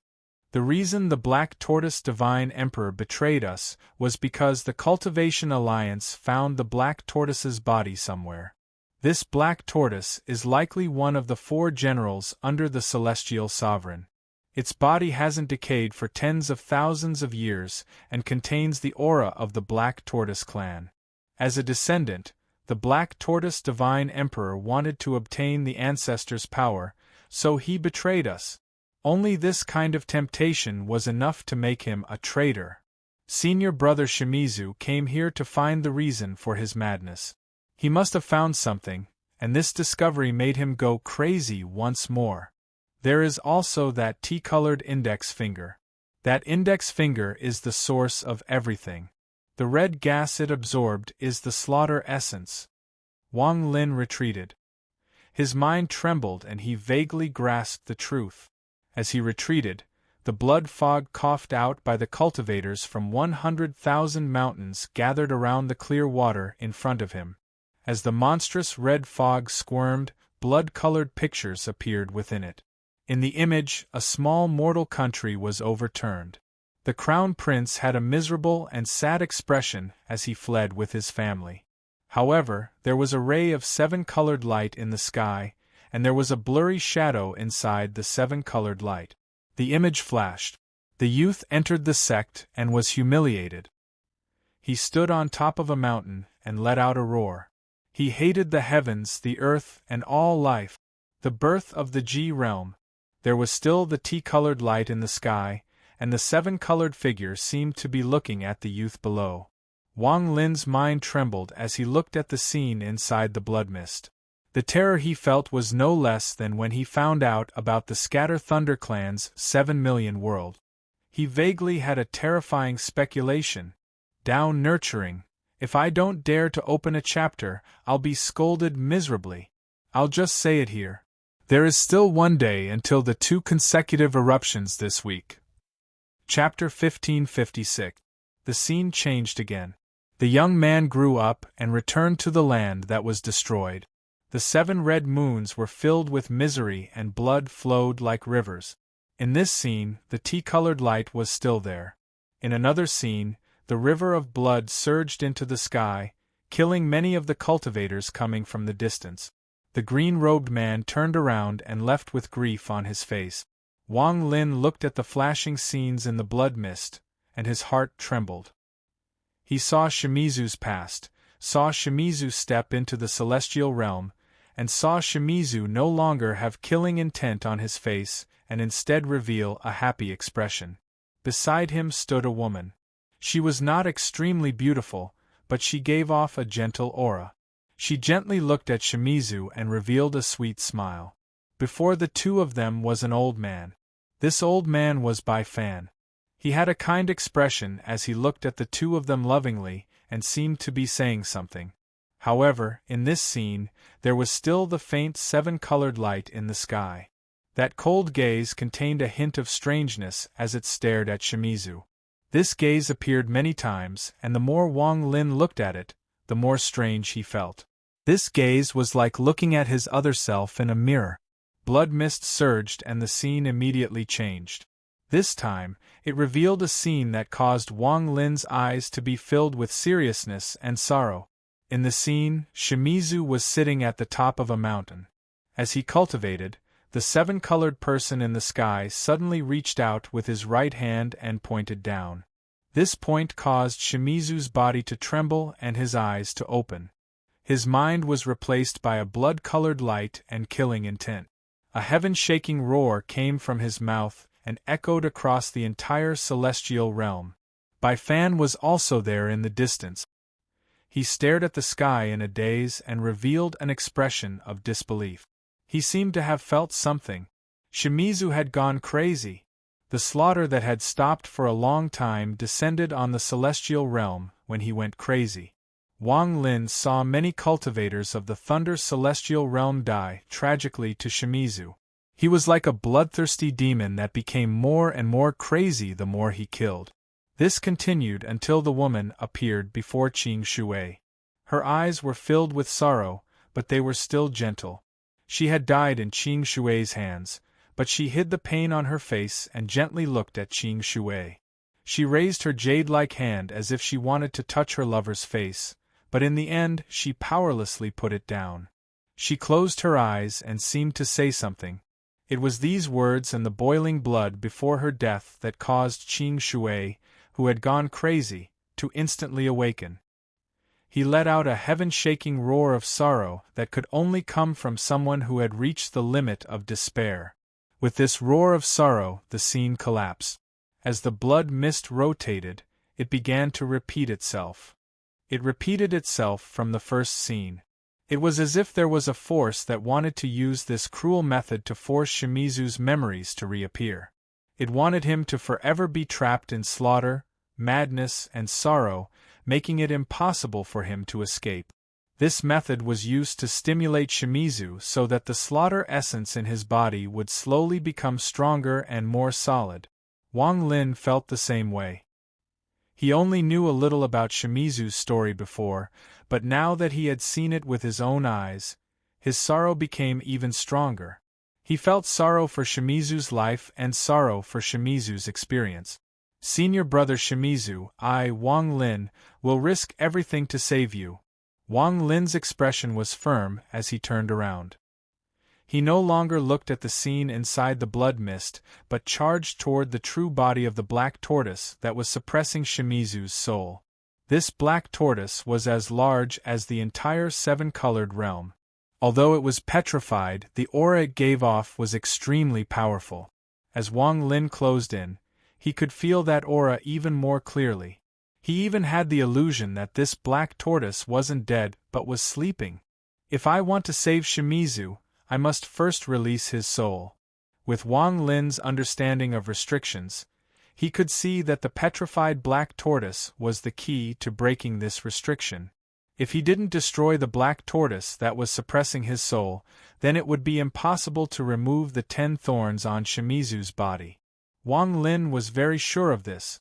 The reason the Black Tortoise Divine Emperor betrayed us was because the Cultivation Alliance found the Black Tortoise's body somewhere. This Black Tortoise is likely one of the 4 generals under the Celestial Sovereign. Its body hasn't decayed for tens of thousands of years and contains the aura of the Black Tortoise clan. As a descendant, the Black Tortoise Divine Emperor wanted to obtain the ancestors' power, so he betrayed us. Only this kind of temptation was enough to make him a traitor. Senior brother Shimizu came here to find the reason for his madness. He must have found something, and this discovery made him go crazy once more. There is also that tea-colored index finger. That index finger is the source of everything. The red gas it absorbed is the slaughter essence. Wang Lin retreated. His mind trembled and he vaguely grasped the truth. As he retreated, the blood fog coughed out by the cultivators from 100,000 mountains gathered around the clear water in front of him. As the monstrous red fog squirmed, blood-colored pictures appeared within it. In the image, a small mortal country was overturned. The crown prince had a miserable and sad expression as he fled with his family. However, there was a ray of 7-colored light in the sky, and there was a blurry shadow inside the 7-colored light. The image flashed. The youth entered the sect and was humiliated. He stood on top of a mountain and let out a roar. He hated the heavens, the earth, and all life. The birth of the G realm. There was still the tea-colored light in the sky, and the 7-colored figure seemed to be looking at the youth below. Wang Lin's mind trembled as he looked at the scene inside the blood mist. The terror he felt was no less than when he found out about the Scatter Thunder Clan's 7 million world. He vaguely had a terrifying speculation. Down nurturing. If I don't dare to open a chapter, I'll be scolded miserably. I'll just say it here. There is still one day until the 2 consecutive eruptions this week. Chapter 1556. The scene changed again. The young man grew up and returned to the land that was destroyed. The 7 red moons were filled with misery and blood flowed like rivers. In this scene, the tea-colored light was still there. In another scene, the river of blood surged into the sky, killing many of the cultivators coming from the distance. The green-robed man turned around and left with grief on his face. Wang Lin looked at the flashing scenes in the blood mist, and his heart trembled. He saw Shimizu's past, saw Shimizu step into the celestial realm, and saw Shimizu no longer have killing intent on his face and instead reveal a happy expression. Beside him stood a woman. She was not extremely beautiful, but she gave off a gentle aura. She gently looked at Shimizu and revealed a sweet smile. Before the 2 of them was an old man. This old man was Bai Fan. He had a kind expression as he looked at the 2 of them lovingly and seemed to be saying something. However, in this scene, there was still the faint 7-colored light in the sky. That cold gaze contained a hint of strangeness as it stared at Shimizu. This gaze appeared many times, and the more Wang Lin looked at it, the more strange he felt. This gaze was like looking at his other self in a mirror. Blood mist surged and the scene immediately changed. This time, it revealed a scene that caused Wang Lin's eyes to be filled with seriousness and sorrow. In the scene, Shimizu was sitting at the top of a mountain. As he cultivated, the 7-colored person in the sky suddenly reached out with his right hand and pointed down. This point caused Shimizu's body to tremble and his eyes to open. His mind was replaced by a blood-colored light and killing intent. A heaven-shaking roar came from his mouth and echoed across the entire celestial realm. Bai Fan was also there in the distance. He stared at the sky in a daze and revealed an expression of disbelief. He seemed to have felt something. Shimizu had gone crazy. The slaughter that had stopped for a long time descended on the celestial realm when he went crazy. Wang Lin saw many cultivators of the Thunder celestial realm die tragically to Shimizu. He was like a bloodthirsty demon that became more and more crazy the more he killed. This continued until the woman appeared before Qing Shui. Her eyes were filled with sorrow, but they were still gentle. She had died in Qing Shui's hands, but she hid the pain on her face and gently looked at Qing Shui. She raised her jade-like hand as if she wanted to touch her lover's face, but in the end she powerlessly put it down. She closed her eyes and seemed to say something. It was these words and the boiling blood before her death that caused Qing Shui, who had gone crazy, to instantly awaken. He let out a heaven-shaking roar of sorrow that could only come from someone who had reached the limit of despair. With this roar of sorrow, the scene collapsed. As the blood mist rotated, it began to repeat itself. It repeated itself from the first scene. It was as if there was a force that wanted to use this cruel method to force Shimizu's memories to reappear. It wanted him to forever be trapped in slaughter, madness, and sorrow, making it impossible for him to escape. This method was used to stimulate Shimizu so that the slaughter essence in his body would slowly become stronger and more solid. Wang Lin felt the same way. He only knew a little about Shimizu's story before, but now that he had seen it with his own eyes, his sorrow became even stronger. He felt sorrow for Shimizu's life and sorrow for Shimizu's experience. Senior brother Shimizu, I, Wang Lin, will risk everything to save you. Wang Lin's expression was firm as he turned around. He no longer looked at the scene inside the blood mist, but charged toward the true body of the black tortoise that was suppressing Shimizu's soul. This black tortoise was as large as the entire seven-colored realm. Although it was petrified, the aura it gave off was extremely powerful. As Wang Lin closed in, he could feel that aura even more clearly. He even had the illusion that this black tortoise wasn't dead but was sleeping. If I want to save Shimizu, I must first release his soul. With Wang Lin's understanding of restrictions, he could see that the petrified black tortoise was the key to breaking this restriction. If he didn't destroy the black tortoise that was suppressing his soul, then it would be impossible to remove the 10 thorns on Shimizu's body. Wang Lin was very sure of this.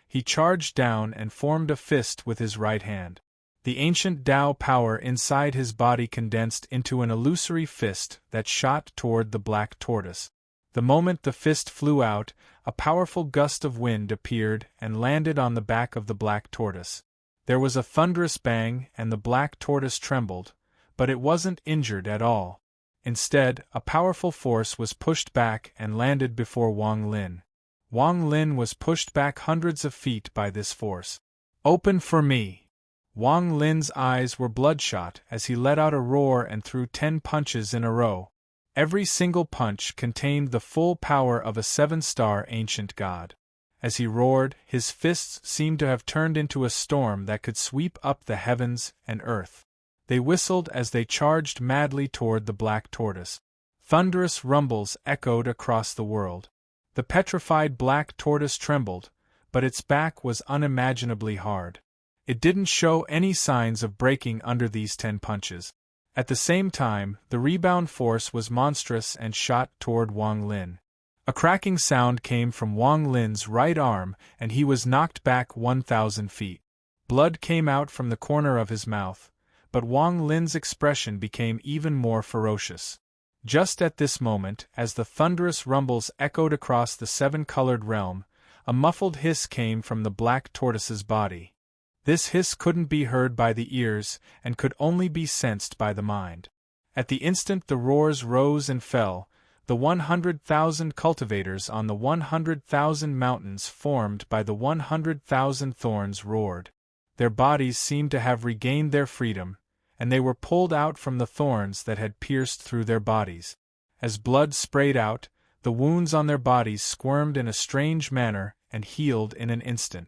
He charged down and formed a fist with his right hand. The ancient Tao power inside his body condensed into an illusory fist that shot toward the black tortoise. The moment the fist flew out, a powerful gust of wind appeared and landed on the back of the black tortoise. There was a thunderous bang and the black tortoise trembled, but it wasn't injured at all. Instead, a powerful force was pushed back and landed before Wang Lin. Wang Lin was pushed back hundreds of feet by this force. Open for me! Wang Lin's eyes were bloodshot as he let out a roar and threw 10 punches in a row. Every single punch contained the full power of a 7-star ancient god. As he roared, his fists seemed to have turned into a storm that could sweep up the heavens and earth. They whistled as they charged madly toward the black tortoise. Thunderous rumbles echoed across the world. The petrified black tortoise trembled, but its back was unimaginably hard. It didn't show any signs of breaking under these 10 punches. At the same time, the rebound force was monstrous and shot toward Wang Lin. A cracking sound came from Wang Lin's right arm and he was knocked back 1,000 feet. Blood came out from the corner of his mouth, but Wang Lin's expression became even more ferocious. Just at this moment, as the thunderous rumbles echoed across the 7-colored realm, a muffled hiss came from the black tortoise's body. This hiss couldn't be heard by the ears and could only be sensed by the mind. At the instant the roars rose and fell, the 100,000 cultivators on the 100,000 mountains formed by the 100,000 thorns roared. Their bodies seemed to have regained their freedom, and they were pulled out from the thorns that had pierced through their bodies. As blood sprayed out, the wounds on their bodies squirmed in a strange manner and healed in an instant.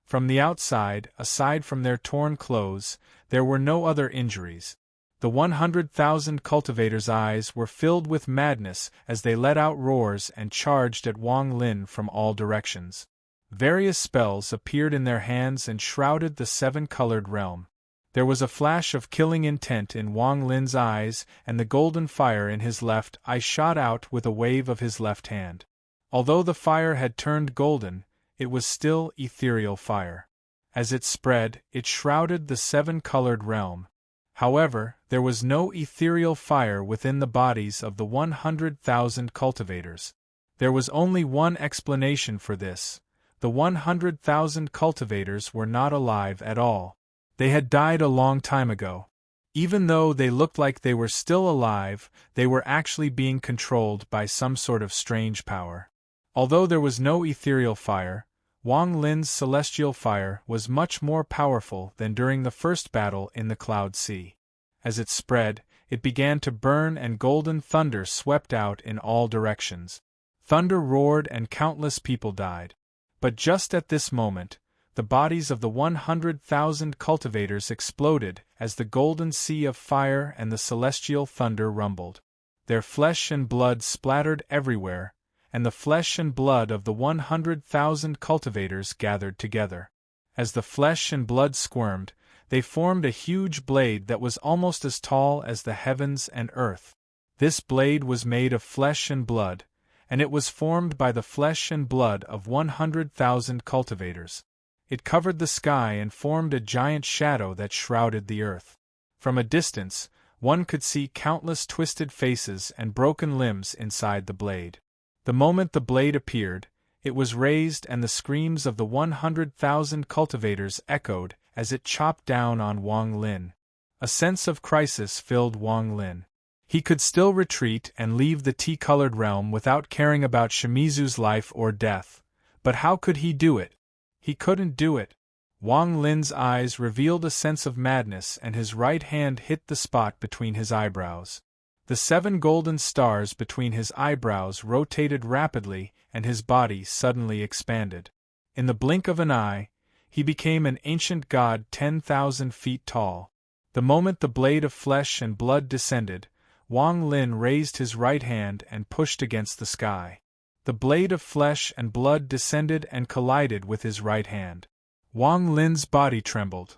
From the outside, aside from their torn clothes, there were no other injuries. The 100,000 cultivators' eyes were filled with madness as they let out roars and charged at Wang Lin from all directions. Various spells appeared in their hands and shrouded the seven-colored realm. There was a flash of killing intent in Wang Lin's eyes, and the golden fire in his left eye shot out with a wave of his left hand. Although the fire had turned golden, it was still ethereal fire. As it spread, it shrouded the seven-colored realm. However, there was no ethereal fire within the bodies of the 100,000 cultivators. There was only one explanation for this. The 100,000 cultivators were not alive at all. They had died a long time ago. Even though they looked like they were still alive, they were actually being controlled by some sort of strange power. Although there was no ethereal fire, Wang Lin's celestial fire was much more powerful than during the first battle in the Cloud Sea. As it spread, it began to burn and golden thunder swept out in all directions. Thunder roared and countless people died. But just at this moment, the bodies of the 100,000 cultivators exploded as the golden sea of fire and the celestial thunder rumbled. Their flesh and blood splattered everywhere, and the flesh and blood of the 100,000 cultivators gathered together. As the flesh and blood squirmed, they formed a huge blade that was almost as tall as the heavens and earth. This blade was made of flesh and blood, and it was formed by the flesh and blood of 100,000 cultivators. It covered the sky and formed a giant shadow that shrouded the earth. From a distance, one could see countless twisted faces and broken limbs inside the blade. The moment the blade appeared, it was raised and the screams of the 100,000 cultivators echoed as it chopped down on Wang Lin. A sense of crisis filled Wang Lin. He could still retreat and leave the tea-colored realm without caring about Shimizu's life or death, but how could he do it? He couldn't do it. Wang Lin's eyes revealed a sense of madness and his right hand hit the spot between his eyebrows. The 7 golden stars between his eyebrows rotated rapidly and his body suddenly expanded. In the blink of an eye, he became an ancient god 10,000 feet tall. The moment the blade of flesh and blood descended, Wang Lin raised his right hand and pushed against the sky. The blade of flesh and blood descended and collided with his right hand. Wang Lin's body trembled.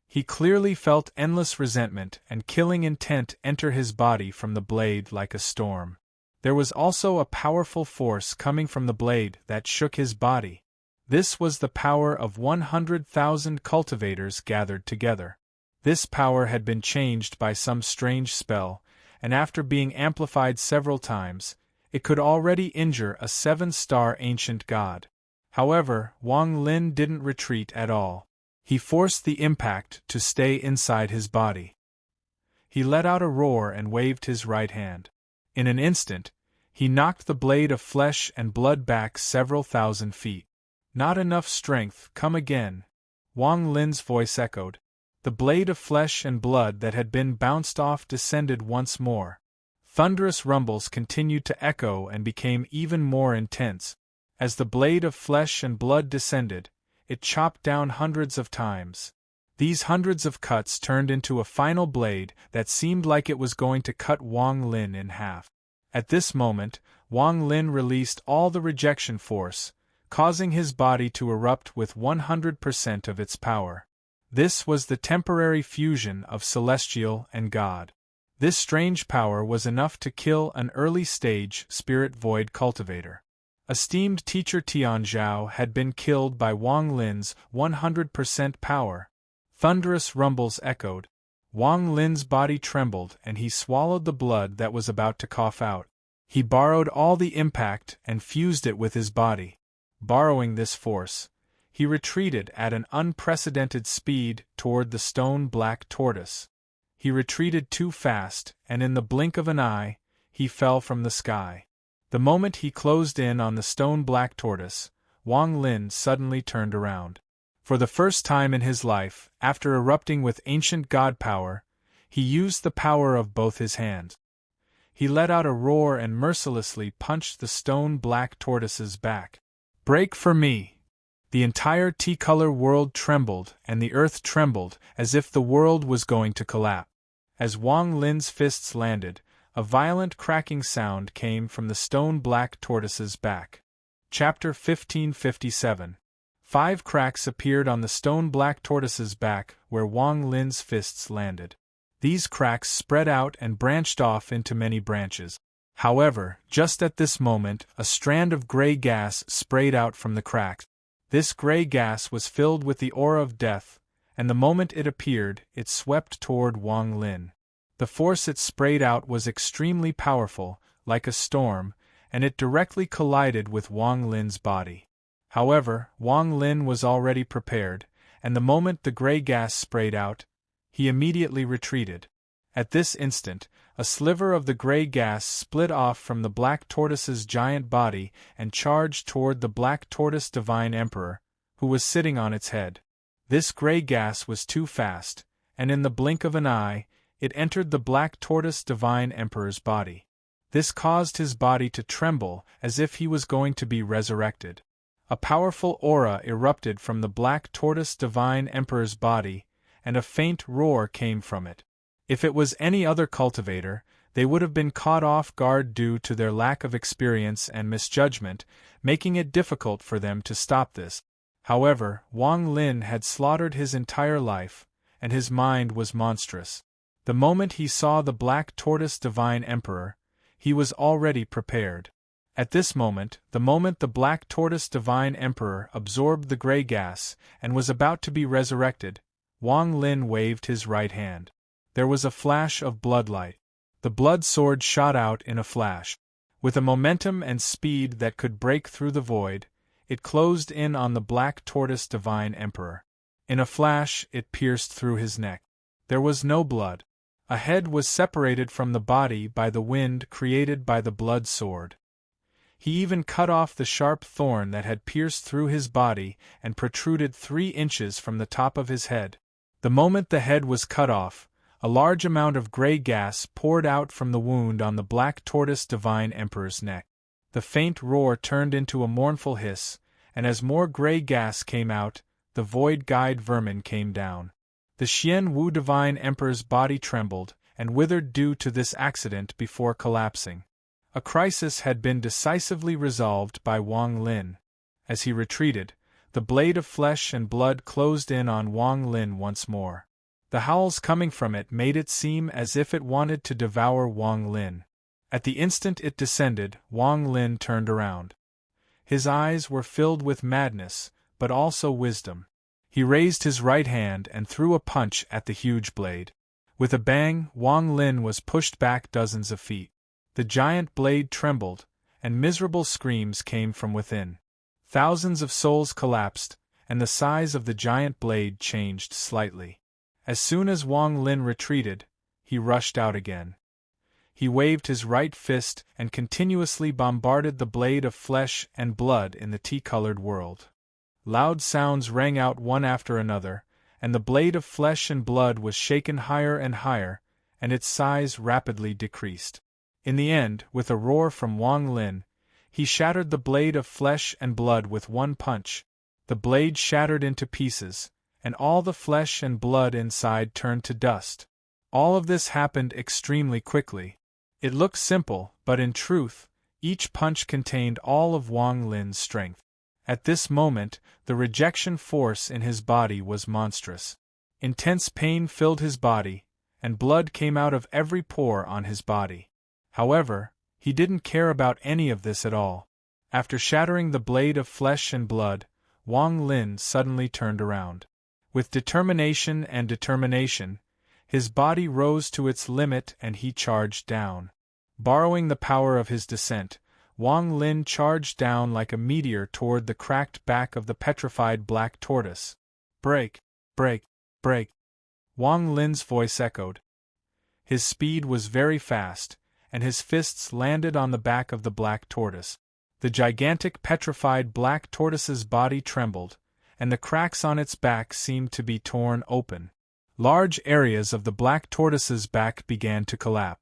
He clearly felt endless resentment and killing intent enter his body from the blade like a storm. There was also a powerful force coming from the blade that shook his body. This was the power of 100,000 cultivators gathered together. This power had been changed by some strange spell, and after being amplified several times, it could already injure a 7-star ancient god. However, Wang Lin didn't retreat at all. He forced the impact to stay inside his body. He let out a roar and waved his right hand. In an instant, he knocked the blade of flesh and blood back several thousand feet. Not enough strength, come again. Wang Lin's voice echoed. The blade of flesh and blood that had been bounced off descended once more. Thunderous rumbles continued to echo and became even more intense. As the blade of flesh and blood descended, it chopped down hundreds of times. These hundreds of cuts turned into a final blade that seemed like it was going to cut Wang Lin in half. At this moment, Wang Lin released all the rejection force, causing his body to erupt with 100% of its power. This was the temporary fusion of celestial and god. This strange power was enough to kill an early-stage spirit void cultivator. Esteemed teacher Tianzhao had been killed by Wang Lin's 100% power. Thunderous rumbles echoed. Wang Lin's body trembled and he swallowed the blood that was about to cough out. He borrowed all the impact and fused it with his body. Borrowing this force, he retreated at an unprecedented speed toward the stone-black tortoise. He retreated too fast, and in the blink of an eye, he fell from the sky. The moment he closed in on the stone-black tortoise, Wang Lin suddenly turned around. For the first time in his life, after erupting with ancient god power, he used the power of both his hands. He let out a roar and mercilessly punched the stone-black tortoise's back. "Break for me!" The entire tea-color world trembled, and the earth trembled, as if the world was going to collapse. As Wang Lin's fists landed, a violent cracking sound came from the stone-black tortoise's back. Chapter 1557. 5 cracks appeared on the stone-black tortoise's back where Wang Lin's fists landed. These cracks spread out and branched off into many branches. However, just at this moment, a strand of gray gas sprayed out from the cracks. This gray gas was filled with the aura of death, and the moment it appeared, it swept toward Wang Lin. The force it sprayed out was extremely powerful, like a storm, and it directly collided with Wang Lin's body. However, Wang Lin was already prepared, and the moment the gray gas sprayed out, he immediately retreated. At this instant, a sliver of the gray gas split off from the black tortoise's giant body and charged toward the black tortoise divine emperor, who was sitting on its head. This gray gas was too fast, and in the blink of an eye, it entered the black tortoise divine emperor's body. This caused his body to tremble as if he was going to be resurrected. A powerful aura erupted from the black tortoise divine emperor's body, and a faint roar came from it. If it was any other cultivator, they would have been caught off guard due to their lack of experience and misjudgment, making it difficult for them to stop this. However, Wang Lin had slaughtered his entire life, and his mind was monstrous. The moment he saw the black tortoise divine emperor, he was already prepared. At this moment, the black tortoise divine emperor absorbed the gray gas and was about to be resurrected, Wang Lin waved his right hand. There was a flash of bloodlight. The blood sword shot out in a flash. With a momentum and speed that could break through the void, it closed in on the black tortoise divine emperor. In a flash, it pierced through his neck. There was no blood. A head was separated from the body by the wind created by the blood sword. He even cut off the sharp thorn that had pierced through his body and protruded 3 inches from the top of his head. The moment the head was cut off, a large amount of gray gas poured out from the wound on the black tortoise divine emperor's neck. The faint roar turned into a mournful hiss, and as more gray gas came out, the void guide vermin came down. The Xian Wu divine emperor's body trembled and withered due to this accident before collapsing. A crisis had been decisively resolved by Wang Lin. As he retreated, the blade of flesh and blood closed in on Wang Lin once more. The howls coming from it made it seem as if it wanted to devour Wang Lin. At the instant it descended, Wang Lin turned around. His eyes were filled with madness, but also wisdom. He raised his right hand and threw a punch at the huge blade. With a bang, Wang Lin was pushed back dozens of feet. The giant blade trembled, and miserable screams came from within. Thousands of souls collapsed, and the size of the giant blade changed slightly. As soon as Wang Lin retreated, he rushed out again. He waved his right fist and continuously bombarded the blade of flesh and blood in the tea-colored world. Loud sounds rang out one after another, and the blade of flesh and blood was shaken higher and higher, and its size rapidly decreased. In the end, with a roar from Wang Lin, he shattered the blade of flesh and blood with one punch. The blade shattered into pieces, and all the flesh and blood inside turned to dust. All of this happened extremely quickly. It looked simple, but in truth, each punch contained all of Wang Lin's strength. At this moment, the rejection force in his body was monstrous. Intense pain filled his body, and blood came out of every pore on his body. However, he didn't care about any of this at all. After shattering the blade of flesh and blood, Wang Lin suddenly turned around. With determination, his body rose to its limit and he charged down. Borrowing the power of his descent, Wang Lin charged down like a meteor toward the cracked back of the petrified black tortoise. Break! Break! Break! Wang Lin's voice echoed. His speed was very fast, and his fists landed on the back of the black tortoise. The gigantic petrified black tortoise's body trembled, and the cracks on its back seemed to be torn open. Large areas of the black tortoise's back began to collapse.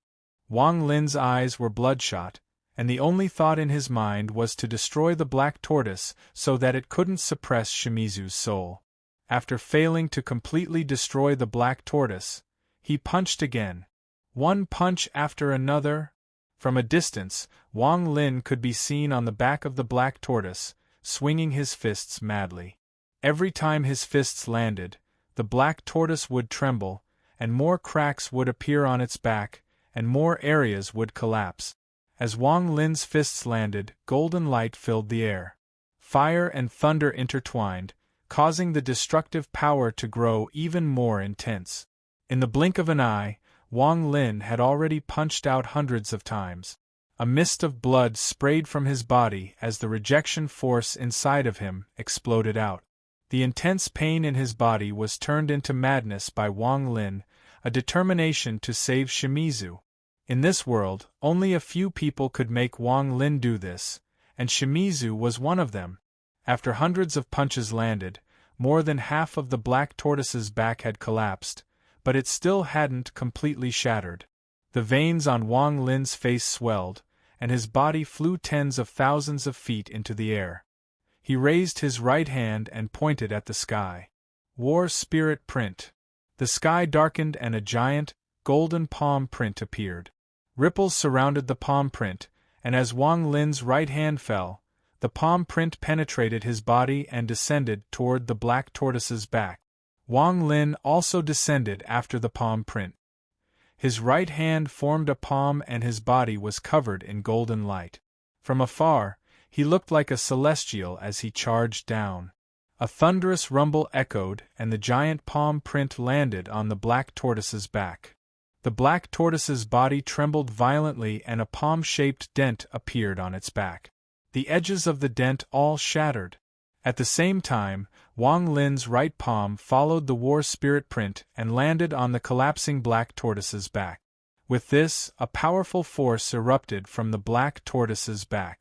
Wang Lin's eyes were bloodshot, and the only thought in his mind was to destroy the black tortoise so that it couldn't suppress Shimizu's soul. After failing to completely destroy the black tortoise, he punched again. One punch after another. From a distance, Wang Lin could be seen on the back of the black tortoise, swinging his fists madly. Every time his fists landed, the black tortoise would tremble, and more cracks would appear on its back, and more areas would collapse. As Wang Lin's fists landed, golden light filled the air. Fire and thunder intertwined, causing the destructive power to grow even more intense. In the blink of an eye, Wang Lin had already punched out hundreds of times. A mist of blood sprayed from his body as the rejection force inside of him exploded out. The intense pain in his body was turned into madness by Wang Lin, a determination to save Shimizu. In this world, only a few people could make Wang Lin do this, and Shimizu was one of them. After hundreds of punches landed, more than half of the black tortoise's back had collapsed, but it still hadn't completely shattered. The veins on Wang Lin's face swelled, and his body flew tens of thousands of feet into the air. He raised his right hand and pointed at the sky. War Spirit Print. The sky darkened and a giant, golden palm print appeared. Ripples surrounded the palm print, and as Wang Lin's right hand fell, the palm print penetrated his body and descended toward the black tortoise's back. Wang Lin also descended after the palm print. His right hand formed a palm and his body was covered in golden light. From afar, he looked like a celestial as he charged down. A thunderous rumble echoed and the giant palm print landed on the black tortoise's back. The black tortoise's body trembled violently and a palm-shaped dent appeared on its back. The edges of the dent all shattered. At the same time, Wang Lin's right palm followed the war spirit print and landed on the collapsing black tortoise's back. With this, a powerful force erupted from the black tortoise's back.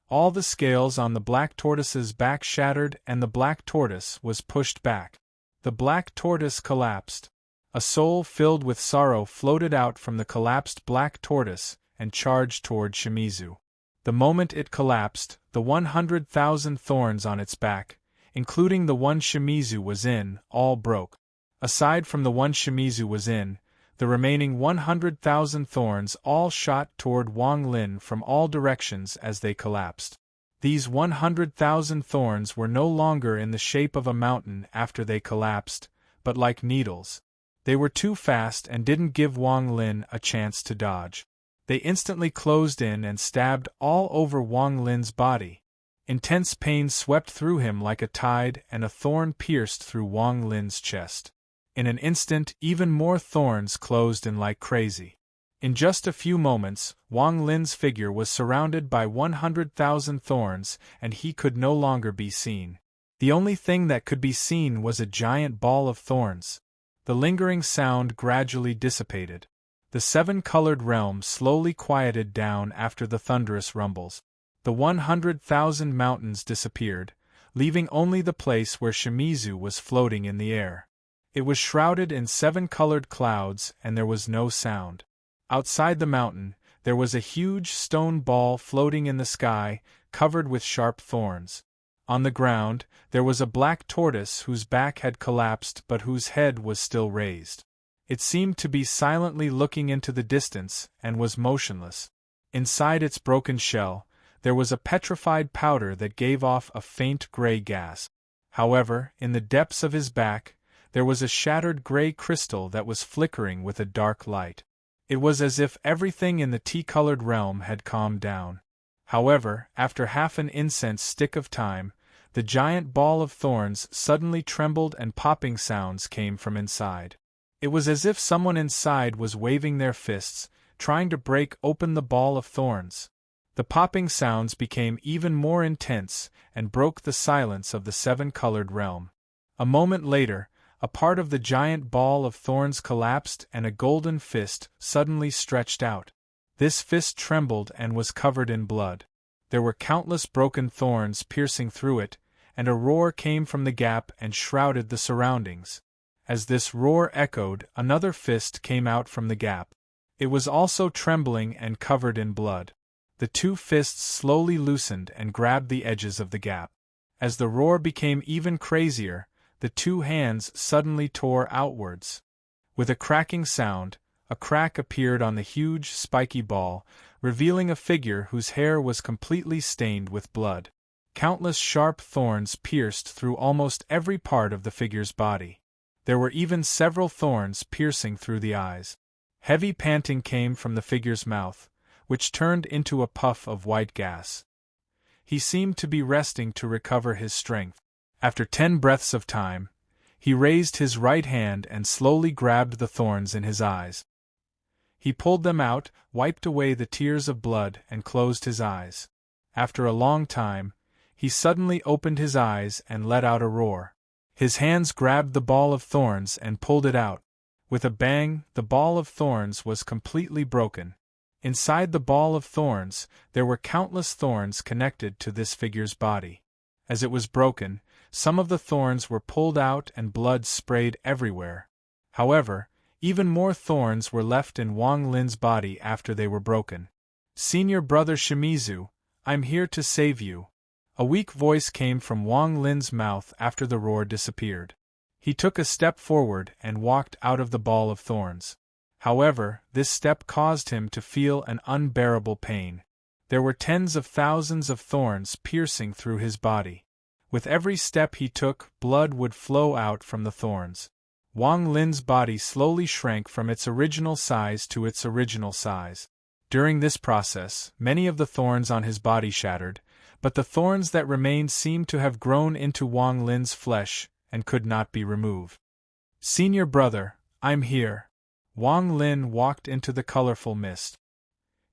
All the scales on the black tortoise's back shattered and the black tortoise was pushed back. The black tortoise collapsed. A soul filled with sorrow floated out from the collapsed black tortoise and charged toward Shimizu. The moment it collapsed, the 100,000 thorns on its back, including the one Shimizu was in, all broke. Aside from the one Shimizu was in, the remaining 100,000 thorns all shot toward Wang Lin from all directions as they collapsed. These 100,000 thorns were no longer in the shape of a mountain after they collapsed, but like needles. They were too fast and didn't give Wang Lin a chance to dodge. They instantly closed in and stabbed all over Wang Lin's body. Intense pain swept through him like a tide and a thorn pierced through Wang Lin's chest. In an instant, even more thorns closed in like crazy. In just a few moments, Wang Lin's figure was surrounded by 100,000 thorns and he could no longer be seen. The only thing that could be seen was a giant ball of thorns. The lingering sound gradually dissipated. The seven-colored realm slowly quieted down after the thunderous rumbles. The 100,000 mountains disappeared, leaving only the place where Shimizu was floating in the air. It was shrouded in seven-colored clouds and there was no sound. Outside the mountain, there was a huge stone ball floating in the sky, covered with sharp thorns. On the ground, there was a black tortoise whose back had collapsed but whose head was still raised. It seemed to be silently looking into the distance and was motionless. Inside its broken shell, there was a petrified powder that gave off a faint gray gas. However, in the depths of his back, there was a shattered gray crystal that was flickering with a dark light. It was as if everything in the tea-colored realm had calmed down. However, after half an incense stick of time, the giant ball of thorns suddenly trembled and popping sounds came from inside. It was as if someone inside was waving their fists, trying to break open the ball of thorns. The popping sounds became even more intense and broke the silence of the seven-colored realm. A moment later, a part of the giant ball of thorns collapsed and a golden fist suddenly stretched out. This fist trembled and was covered in blood. There were countless broken thorns piercing through it, and a roar came from the gap and shrouded the surroundings. As this roar echoed, another fist came out from the gap. It was also trembling and covered in blood. The two fists slowly loosened and grabbed the edges of the gap. As the roar became even crazier, the two hands suddenly tore outwards. With a cracking sound, a crack appeared on the huge, spiky ball, revealing a figure whose hair was completely stained with blood. Countless sharp thorns pierced through almost every part of the figure's body. There were even several thorns piercing through the eyes. Heavy panting came from the figure's mouth, which turned into a puff of white gas. He seemed to be resting to recover his strength. After 10 breaths of time, he raised his right hand and slowly grabbed the thorns in his eyes. He pulled them out, wiped away the tears of blood, and closed his eyes. After a long time, he suddenly opened his eyes and let out a roar. His hands grabbed the ball of thorns and pulled it out. With a bang, the ball of thorns was completely broken. Inside the ball of thorns, there were countless thorns connected to this figure's body. As it was broken, some of the thorns were pulled out and blood sprayed everywhere. However, even more thorns were left in Wang Lin's body after they were broken. "Senior brother Shimizu, I'm here to save you." A weak voice came from Wang Lin's mouth after the roar disappeared. He took a step forward and walked out of the ball of thorns. However, this step caused him to feel an unbearable pain. There were tens of thousands of thorns piercing through his body. With every step he took, blood would flow out from the thorns. Wang Lin's body slowly shrank from its original size to its original size. During this process, many of the thorns on his body shattered, but the thorns that remained seemed to have grown into Wang Lin's flesh and could not be removed. "Senior brother, I'm here." Wang Lin walked into the colorful mist.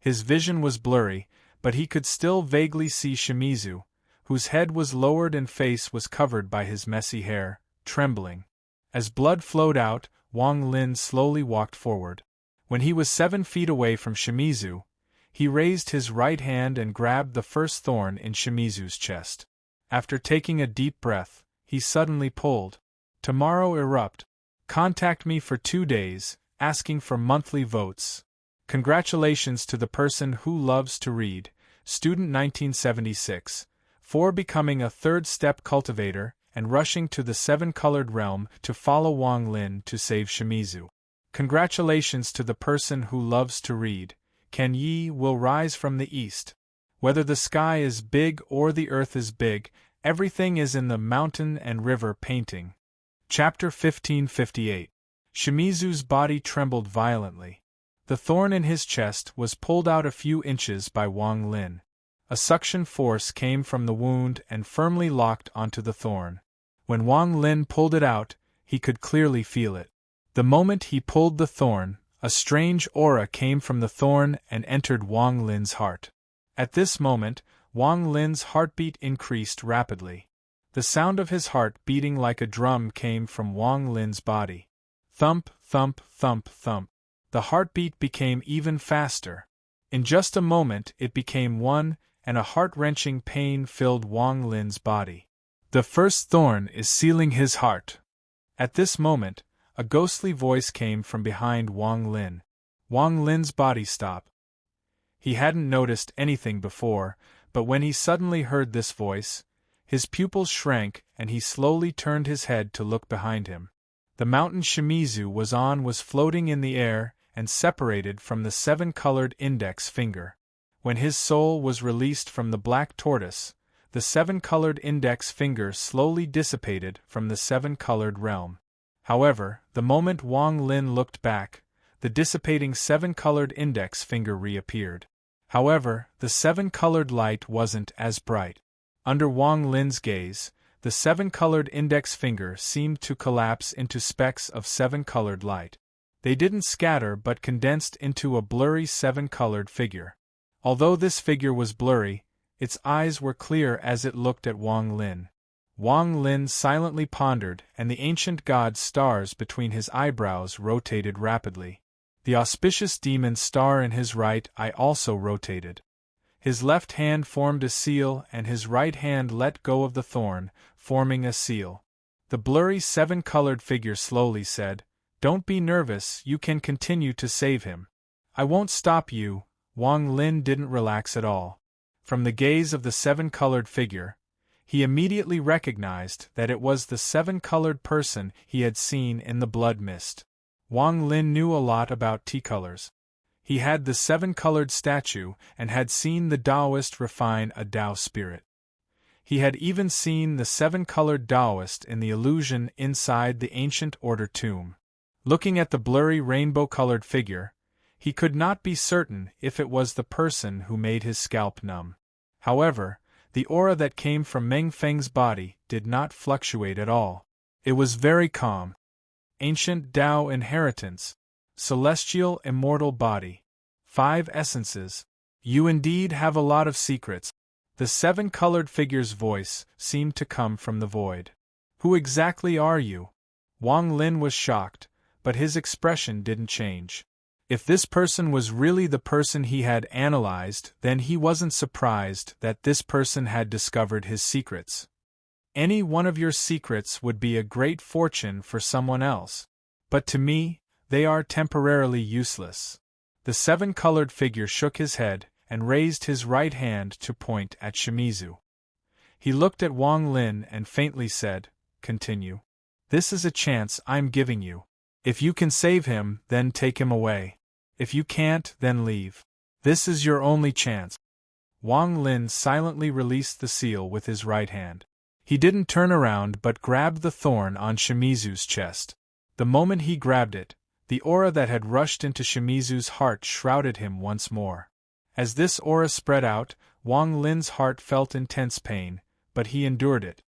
His vision was blurry, but he could still vaguely see Shimizu, whose head was lowered and face was covered by his messy hair, trembling. As blood flowed out, Wang Lin slowly walked forward. When he was 7 feet away from Shimizu, he raised his right hand and grabbed the first thorn in Shimizu's chest. After taking a deep breath, he suddenly pulled. "Tomorrow erupt. Contact me for 2 days, asking for monthly votes. Congratulations to the person who loves to read, student 1976, for becoming a third-step cultivator and rushing to the 7-colored realm to follow Wang Lin to save Shimizu. Congratulations to the person who loves to read, Can Yi will rise from the east. Whether the sky is big or the earth is big, everything is in the mountain and river painting." Chapter 1558. Shimizu's body trembled violently. The thorn in his chest was pulled out a few inches by Wang Lin. A suction force came from the wound and firmly locked onto the thorn. When Wang Lin pulled it out, he could clearly feel it. The moment he pulled the thorn, a strange aura came from the thorn and entered Wang Lin's heart. At this moment, Wang Lin's heartbeat increased rapidly. The sound of his heart beating like a drum came from Wang Lin's body. Thump, thump, thump, thump. The heartbeat became even faster. In just a moment it became one, and a heart-wrenching pain filled Wang Lin's body. "The first thorn is sealing his heart." At this moment, a ghostly voice came from behind Wang Lin. Wang Lin's body stopped. He hadn't noticed anything before, but when he suddenly heard this voice, his pupils shrank and he slowly turned his head to look behind him. The mountain Shimizu was on was floating in the air and separated from the 7-colored index finger. When his soul was released from the black tortoise, the 7-colored index finger slowly dissipated from the 7-colored realm. However, the moment Wang Lin looked back, the dissipating 7-colored index finger reappeared. However, the 7-colored light wasn't as bright. Under Wang Lin's gaze, the 7-colored index finger seemed to collapse into specks of 7-colored light. They didn't scatter but condensed into a blurry 7-colored figure. Although this figure was blurry, its eyes were clear as it looked at Wang Lin. Wang Lin silently pondered, and the ancient god's stars between his eyebrows rotated rapidly. The auspicious demon star in his right eye also rotated. His left hand formed a seal and his right hand let go of the thorn, forming a seal. The blurry 7-colored figure slowly said, "Don't be nervous, you can continue to save him. I won't stop you, Wang Lin didn't relax at all. From the gaze of the seven-colored figure, he immediately recognized that it was the seven-colored person he had seen in the blood mist. Wang Lin knew a lot about tea colors. He had the seven-colored statue and had seen the Taoist refine a Tao spirit. He had even seen the seven-colored Taoist in the illusion inside the ancient order tomb. Looking at the blurry rainbow-colored figure, he could not be certain if it was the person who made his scalp numb. However, the aura that came from Meng Feng's body did not fluctuate at all. It was very calm. Ancient Tao inheritance. Celestial immortal body. 5 essences. You indeed have a lot of secrets. The seven-colored figure's voice seemed to come from the void. Who exactly are you? Wang Lin was shocked, but his expression didn't change. If this person was really the person he had analyzed, then he wasn't surprised that this person had discovered his secrets. Any one of your secrets would be a great fortune for someone else. But to me, they are temporarily useless. The seven-colored figure shook his head and raised his right hand to point at Shimizu. He looked at Wang Lin and faintly said, "Continue. This is a chance I'm giving you. If you can save him, then take him away. If you can't, then leave. This is your only chance." Wang Lin silently released the seal with his right hand. He didn't turn around but grabbed the thorn on Shimizu's chest. The moment he grabbed it, the aura that had rushed into Shimizu's heart shrouded him once more. As this aura spread out, Wang Lin's heart felt intense pain, but he endured it.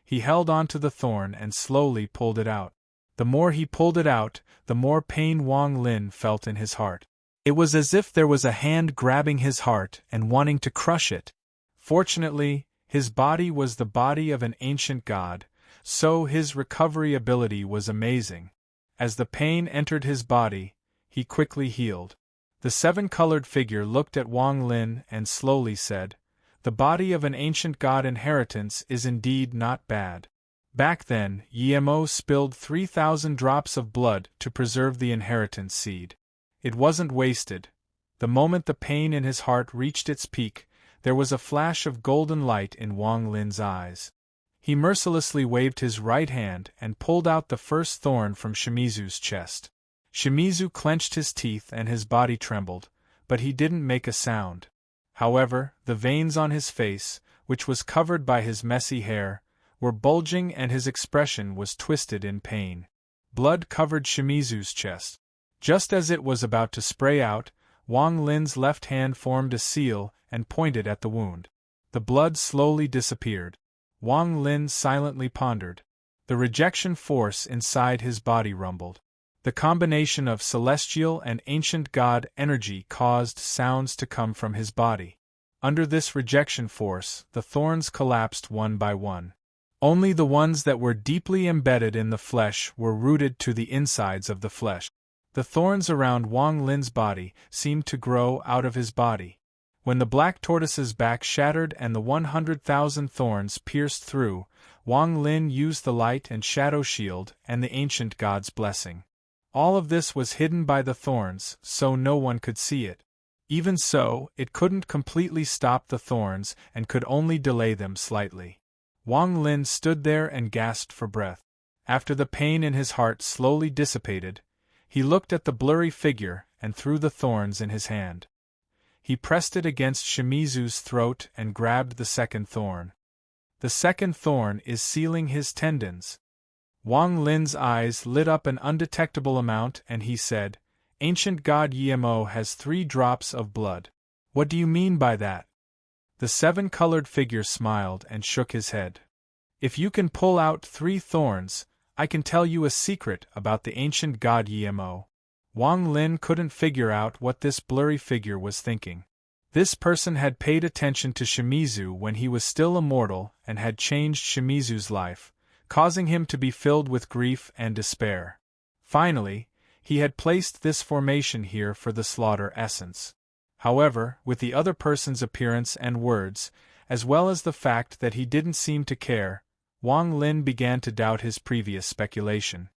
He held onto the thorn and slowly pulled it out. The more he pulled it out, the more pain Wang Lin felt in his heart. It was as if there was a hand grabbing his heart and wanting to crush it. Fortunately, his body was the body of an ancient god, so his recovery ability was amazing. As the pain entered his body, he quickly healed. The seven-colored figure looked at Wang Lin and slowly said, "The body of an ancient god inheritance is indeed not bad. Back then, Yemo spilled 3,000 drops of blood to preserve the inheritance seed. It wasn't wasted. The moment the pain in his heart reached its peak, there was a flash of golden light in Wang Lin's eyes. He mercilessly waved his right hand and pulled out the first thorn from Shimizu's chest. Shimizu clenched his teeth and his body trembled, but he didn't make a sound. However, the veins on his face, which was covered by his messy hair, were bulging and his expression was twisted in pain. Blood covered Shimizu's chest. Just as it was about to spray out, Wang Lin's left hand formed a seal and pointed at the wound. The blood slowly disappeared. Wang Lin silently pondered. The rejection force inside his body rumbled. The combination of celestial and ancient god energy caused sounds to come from his body. Under this rejection force, the thorns collapsed one by one. Only the ones that were deeply embedded in the flesh were rooted to the insides of the flesh. The thorns around Wang Lin's body seemed to grow out of his body. When the black tortoise's back shattered and the 100,000 thorns pierced through, Wang Lin used the light and shadow shield and the ancient god's blessing. All of this was hidden by the thorns, so no one could see it. Even so, it couldn't completely stop the thorns and could only delay them slightly. Wang Lin stood there and gasped for breath. After the pain in his heart slowly dissipated, he looked at the blurry figure and threw the thorns in his hand. He pressed it against Shimizu's throat and grabbed the second thorn. The second thorn is sealing his tendons. Wang Lin's eyes lit up an undetectable amount and he said, "Ancient god Yemo has 3 drops of blood. What do you mean by that?" The seven-colored figure smiled and shook his head. "If you can pull out 3 thorns, I can tell you a secret about the ancient god Yemo." Wang Lin couldn't figure out what this blurry figure was thinking. This person had paid attention to Shimizu when he was still immortal and had changed Shimizu's life, causing him to be filled with grief and despair. Finally, he had placed this formation here for the slaughter essence. However, with the other person's appearance and words, as well as the fact that he didn't seem to care, Wang Lin began to doubt his previous speculation.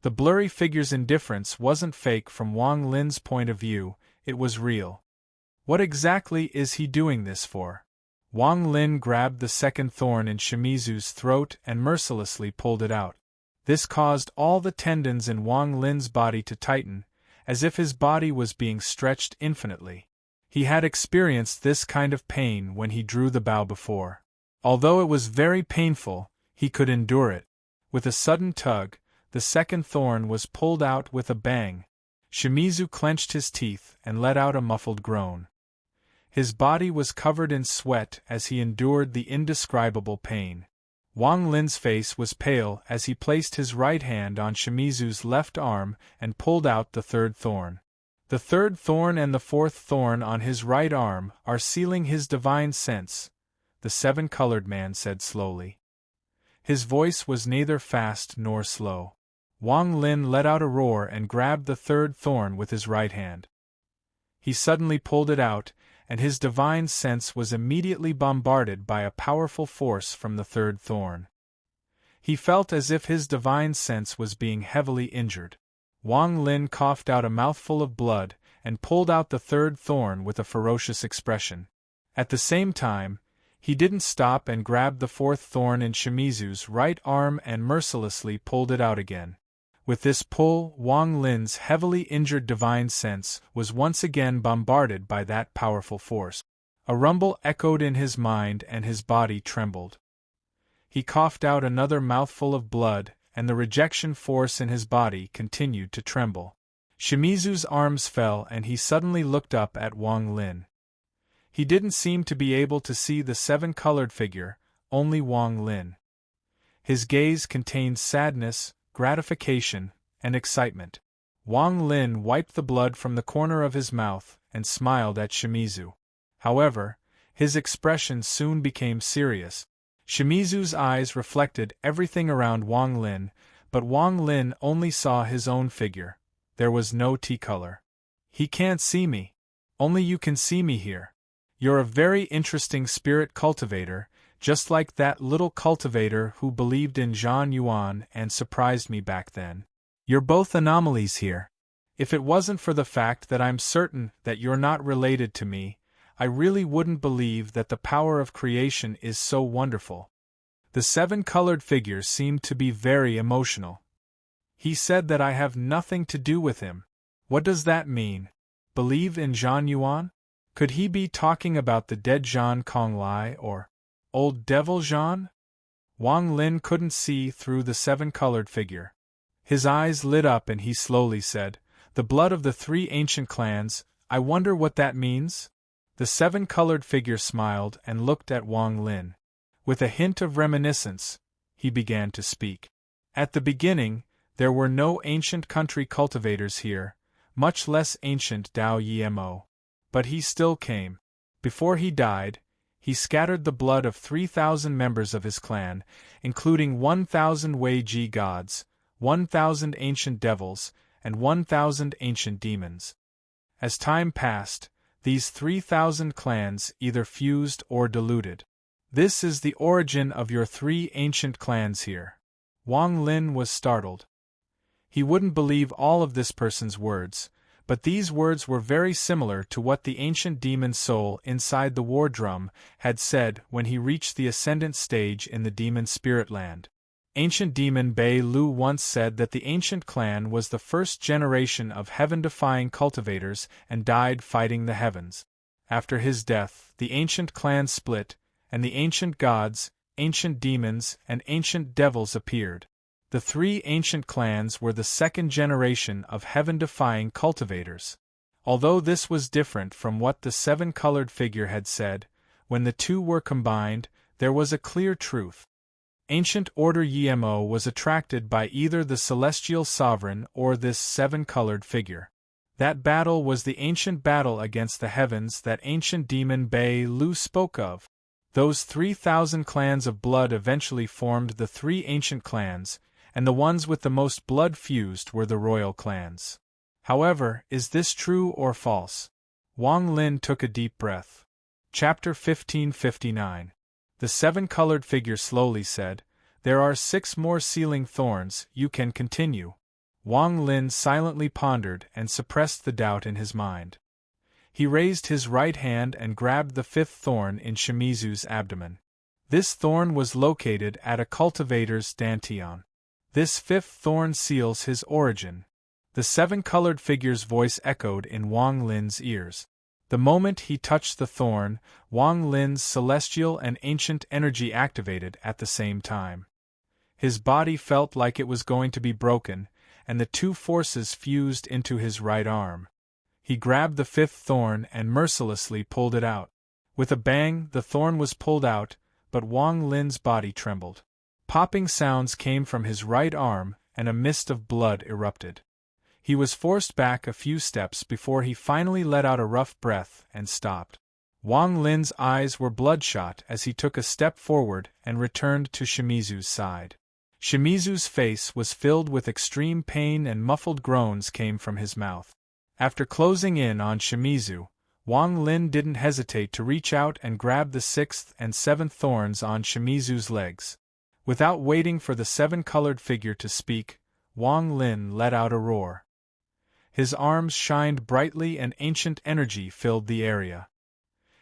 The blurry figure's indifference wasn't fake from Wang Lin's point of view, it was real. What exactly is he doing this for? Wang Lin grabbed the second thorn in Shimizu's throat and mercilessly pulled it out. This caused all the tendons in Wang Lin's body to tighten, as if his body was being stretched infinitely. He had experienced this kind of pain when he drew the bow before. Although it was very painful, he could endure it. With a sudden tug, the second thorn was pulled out with a bang. Shimizu clenched his teeth and let out a muffled groan. His body was covered in sweat as he endured the indescribable pain. Wang Lin's face was pale as he placed his right hand on Shimizu's left arm and pulled out the third thorn. The third thorn and the fourth thorn on his right arm are sealing his divine sense, the seven-colored man said slowly. His voice was neither fast nor slow. Wang Lin let out a roar and grabbed the third thorn with his right hand. He suddenly pulled it out, and his divine sense was immediately bombarded by a powerful force from the third thorn. He felt as if his divine sense was being heavily injured. Wang Lin coughed out a mouthful of blood and pulled out the third thorn with a ferocious expression. At the same time, he didn't stop and grabbed the fourth thorn in Shimizu's right arm and mercilessly pulled it out again. With this pull, Wang Lin's heavily injured divine sense was once again bombarded by that powerful force. A rumble echoed in his mind and his body trembled. He coughed out another mouthful of blood, and the rejection force in his body continued to tremble. Shimizu's arms fell and he suddenly looked up at Wang Lin. He didn't seem to be able to see the seven-colored figure, only Wang Lin. His gaze contained sadness, gratification, and excitement. Wang Lin wiped the blood from the corner of his mouth and smiled at Shimizu. However, his expression soon became serious. Shimizu's eyes reflected everything around Wang Lin, but Wang Lin only saw his own figure. There was no T-color. He can't see me. Only you can see me here. You're a very interesting spirit cultivator, just like that little cultivator who believed in Zhan Yuan and surprised me back then. You're both anomalies here. If it wasn't for the fact that I'm certain that you're not related to me, I really wouldn't believe that the power of creation is so wonderful. The seven-colored figure seemed to be very emotional. He said that I have nothing to do with him. What does that mean? Believe in Zhan Yuan? Could he be talking about the dead Zhan Konglai or old devil Zhan? Wang Lin couldn't see through the seven-colored figure. His eyes lit up and he slowly said, "The blood of the three ancient clans, I wonder what that means?" The seven-colored figure smiled and looked at Wang Lin. With a hint of reminiscence, he began to speak. At the beginning, there were no ancient country cultivators here, much less ancient Dao Yemo. But he still came. Before he died, he scattered the blood of 3,000 members of his clan, including 1,000 Wei Ji gods, 1,000 ancient devils, and 1,000 ancient demons. As time passed, these 3,000 clans either fused or diluted. This is the origin of your three ancient clans here. Wang Lin was startled. He wouldn't believe all of this person's words, but these words were very similar to what the ancient demon soul inside the war drum had said when he reached the ascendant stage in the demon spirit land. Ancient demon Bei Lu once said that the ancient clan was the first generation of heaven-defying cultivators and died fighting the heavens. After his death, the ancient clan split, and the ancient gods, ancient demons, and ancient devils appeared. The three ancient clans were the second generation of heaven-defying cultivators. Although this was different from what the seven-colored figure had said, when the two were combined, there was a clear truth. Ancient Order Yemo was attracted by either the celestial sovereign or this seven-colored figure. That battle was the ancient battle against the heavens that ancient demon Bei Lu spoke of. Those 3,000 clans of blood eventually formed the three ancient clans, and the ones with the most blood fused were the royal clans. However, is this true or false? Wang Lin took a deep breath. Chapter 1559. The seven-colored figure slowly said, "There are 6 more sealing thorns, you can continue." Wang Lin silently pondered and suppressed the doubt in his mind. He raised his right hand and grabbed the fifth thorn in Shimizu's abdomen. This thorn was located at a cultivator's dantian. This fifth thorn seals his origin. The seven-colored figure's voice echoed in Wang Lin's ears. The moment he touched the thorn, Wang Lin's celestial and ancient energy activated at the same time. His body felt like it was going to be broken, and the two forces fused into his right arm. He grabbed the fifth thorn and mercilessly pulled it out. With a bang, the thorn was pulled out, but Wang Lin's body trembled. Popping sounds came from his right arm, and a mist of blood erupted. He was forced back a few steps before he finally let out a rough breath and stopped. Wang Lin's eyes were bloodshot as he took a step forward and returned to Shimizu's side. Shimizu's face was filled with extreme pain and muffled groans came from his mouth. After closing in on Shimizu, Wang Lin didn't hesitate to reach out and grab the sixth and seventh thorns on Shimizu's legs. Without waiting for the seven-colored figure to speak, Wang Lin let out a roar. His arms shined brightly and ancient energy filled the area.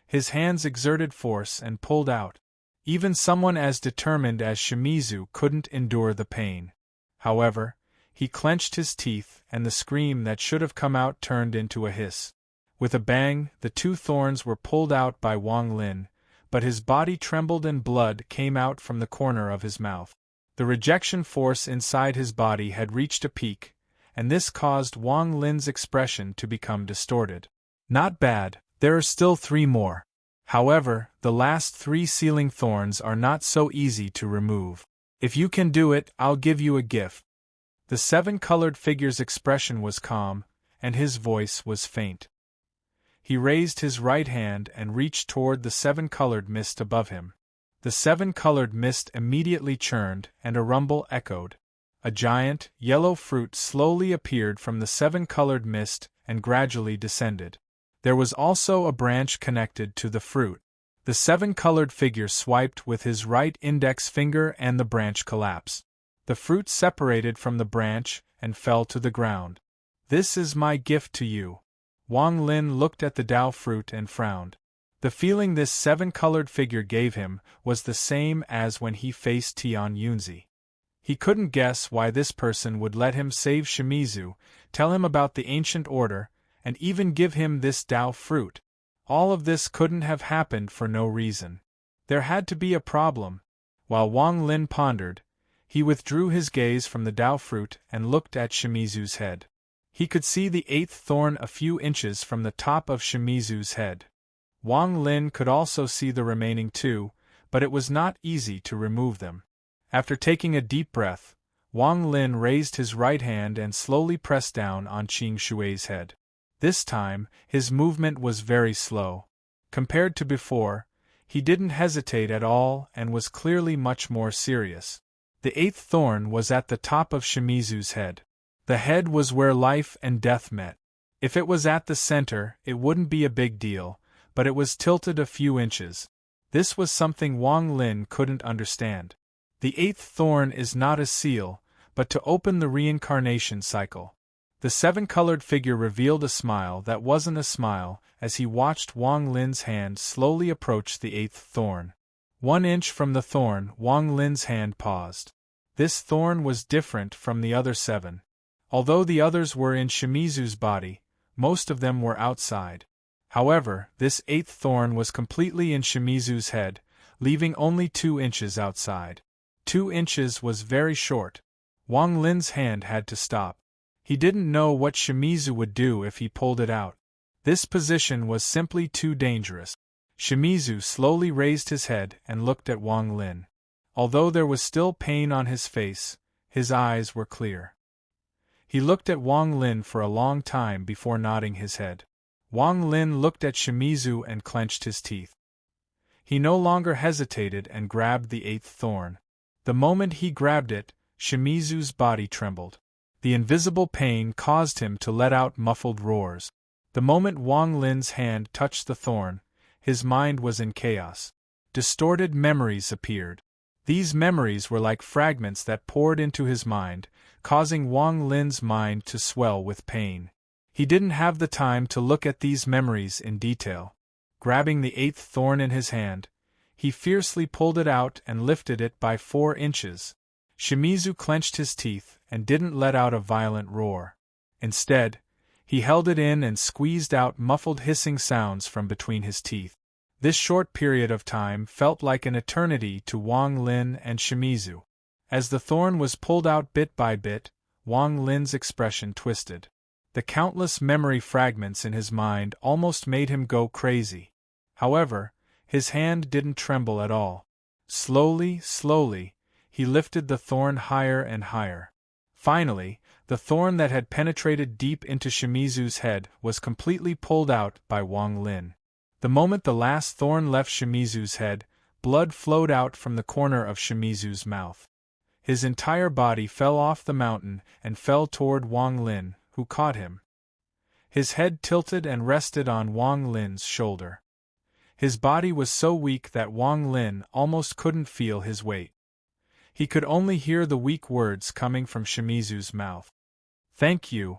His hands exerted force and pulled out. Even someone as determined as Shimizu couldn't endure the pain. However, he clenched his teeth and the scream that should have come out turned into a hiss. With a bang, the two thorns were pulled out by Wang Lin, but his body trembled and blood came out from the corner of his mouth. The rejection force inside his body had reached a peak, and this caused Wang Lin's expression to become distorted. Not bad, there are still 3 more. However, the last 3 sealing thorns are not so easy to remove. If you can do it, I'll give you a gift. The seven-colored figure's expression was calm, and his voice was faint. He raised his right hand and reached toward the seven-colored mist above him. The seven-colored mist immediately churned, and a rumble echoed. A giant, yellow fruit slowly appeared from the seven-colored mist and gradually descended. There was also a branch connected to the fruit. The seven-colored figure swiped with his right index finger and the branch collapsed. The fruit separated from the branch and fell to the ground. This is my gift to you. Wang Lin looked at the Dao fruit and frowned. The feeling this seven-colored figure gave him was the same as when he faced Tian Yunzi. He couldn't guess why this person would let him save Shimizu, tell him about the ancient order, and even give him this Dao fruit. All of this couldn't have happened for no reason. There had to be a problem. While Wang Lin pondered, he withdrew his gaze from the Dao fruit and looked at Shimizu's head. He could see the 8th thorn a few inches from the top of Shimizu's head. Wang Lin could also see the remaining 2, but it was not easy to remove them. After taking a deep breath, Wang Lin raised his right hand and slowly pressed down on Qing Shui's head. This time, his movement was very slow. Compared to before, he didn't hesitate at all and was clearly much more serious. The 8th thorn was at the top of Shimizu's head. The head was where life and death met. If it was at the center, it wouldn't be a big deal, but it was tilted a few inches. This was something Wang Lin couldn't understand. The 8th thorn is not a seal, but to open the reincarnation cycle. The seven-colored figure revealed a smile that wasn't a smile as he watched Wang Lin's hand slowly approach the 8th thorn. 1 inch from the thorn, Wang Lin's hand paused. This thorn was different from the other 7. Although the others were in Shimizu's body, most of them were outside. However, this 8th thorn was completely in Shimizu's head, leaving only 2 inches outside. 2 inches was very short. Wang Lin's hand had to stop. He didn't know what Shimizu would do if he pulled it out. This position was simply too dangerous. Shimizu slowly raised his head and looked at Wang Lin. Although there was still pain on his face, his eyes were clear. He looked at Wang Lin for a long time before nodding his head. Wang Lin looked at Shimizu and clenched his teeth. He no longer hesitated and grabbed the 8th thorn. The moment he grabbed it, Shimizu's body trembled. The invisible pain caused him to let out muffled roars. The moment Wang Lin's hand touched the thorn, his mind was in chaos. Distorted memories appeared. These memories were like fragments that poured into his mind, causing Wang Lin's mind to swell with pain. He didn't have the time to look at these memories in detail. Grabbing the 8th thorn in his hand, he fiercely pulled it out and lifted it by 4 inches. Shimizu clenched his teeth and didn't let out a violent roar. Instead, he held it in and squeezed out muffled hissing sounds from between his teeth. This short period of time felt like an eternity to Wang Lin and Shimizu. As the thorn was pulled out bit by bit, Wang Lin's expression twisted. The countless memory fragments in his mind almost made him go crazy. However, his hand didn't tremble at all. Slowly, he lifted the thorn higher and higher. Finally, the thorn that had penetrated deep into Shimizu's head was completely pulled out by Wang Lin. The moment the last thorn left Shimizu's head, blood flowed out from the corner of Shimizu's mouth. His entire body fell off the mountain and fell toward Wang Lin, who caught him. His head tilted and rested on Wang Lin's shoulder. His body was so weak that Wang Lin almost couldn't feel his weight. He could only hear the weak words coming from Shimizu's mouth. "Thank you."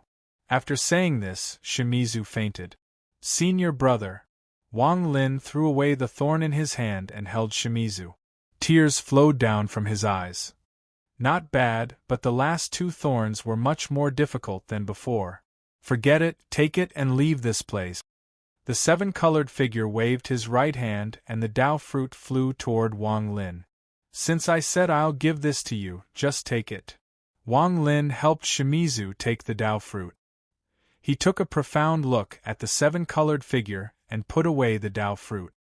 After saying this, Shimizu fainted. "Senior brother." Wang Lin threw away the thorn in his hand and held Shimizu. Tears flowed down from his eyes. Not bad, but the last 2 thorns were much more difficult than before. "Forget it, take it and leave this place." The 7-colored figure waved his right hand and the Dao fruit flew toward Wang Lin. "Since I said I'll give this to you, just take it." Wang Lin helped Shimizu take the Dao fruit. He took a profound look at the 7-colored figure and put away the Dao fruit.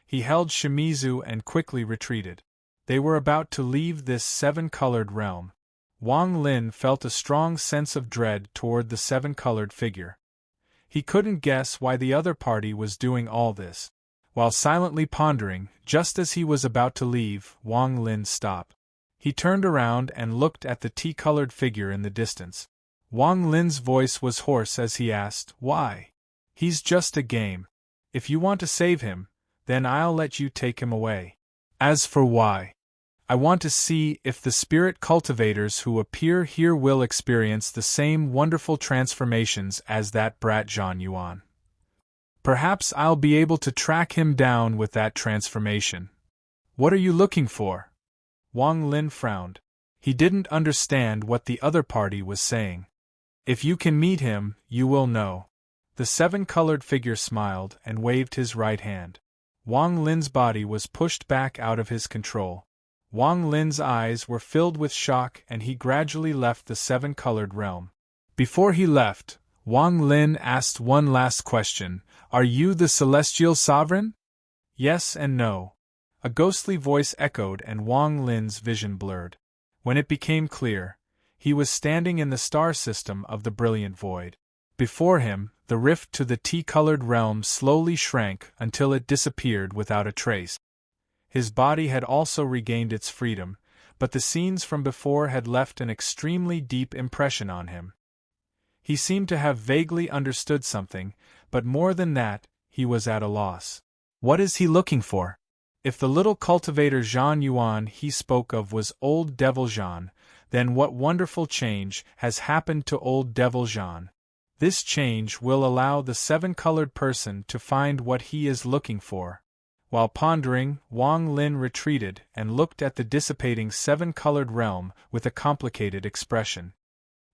He held Shimizu and quickly retreated. They were about to leave this 7-colored realm. Wang Lin felt a strong sense of dread toward the 7-colored figure. He couldn't guess why the other party was doing all this. While silently pondering, just as he was about to leave, Wang Lin stopped. He turned around and looked at the tea-colored figure in the distance. Wang Lin's voice was hoarse as he asked, "Why?" "He's just a game. If you want to save him, then I'll let you take him away. As for why, I want to see if the spirit cultivators who appear here will experience the same wonderful transformations as that brat Zhan Yuan. Perhaps I'll be able to track him down with that transformation." "What are you looking for?" Wang Lin frowned. He didn't understand what the other party was saying. "If you can meet him, you will know." The 7-colored figure smiled and waved his right hand. Wang Lin's body was pushed back out of his control. Wang Lin's eyes were filled with shock and he gradually left the 7-colored realm. Before he left, Wang Lin asked one last question. "Are you the Celestial Sovereign?" "Yes and no." A ghostly voice echoed and Wang Lin's vision blurred. When it became clear, he was standing in the star system of the Brilliant Void. Before him, the rift to the tea-colored realm slowly shrank until it disappeared without a trace. His body had also regained its freedom, but the scenes from before had left an extremely deep impression on him. He seemed to have vaguely understood something, but more than that, he was at a loss. What is he looking for? If the little cultivator Zhan Yuan he spoke of was old Devil Zhan, then what wonderful change has happened to old Devil Zhan? This change will allow the 7-colored person to find what he is looking for. While pondering, Wang Lin retreated and looked at the dissipating 7-colored realm with a complicated expression.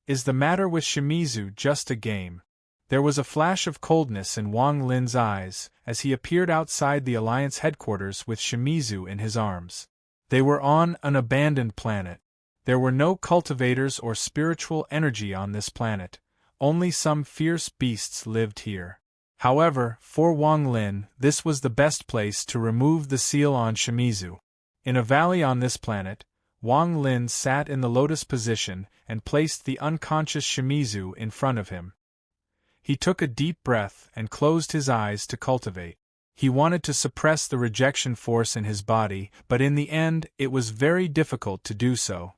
Is the matter with Shimizu just a game? There was a flash of coldness in Wang Lin's eyes as he appeared outside the Alliance headquarters with Shimizu in his arms. They were on an abandoned planet. There were no cultivators or spiritual energy on this planet. Only some fierce beasts lived here. However, for Wang Lin, this was the best place to remove the seal on Shimizu. In a valley on this planet, Wang Lin sat in the lotus position and placed the unconscious Shimizu in front of him. He took a deep breath and closed his eyes to cultivate. He wanted to suppress the rejection force in his body, but in the end it was very difficult to do so.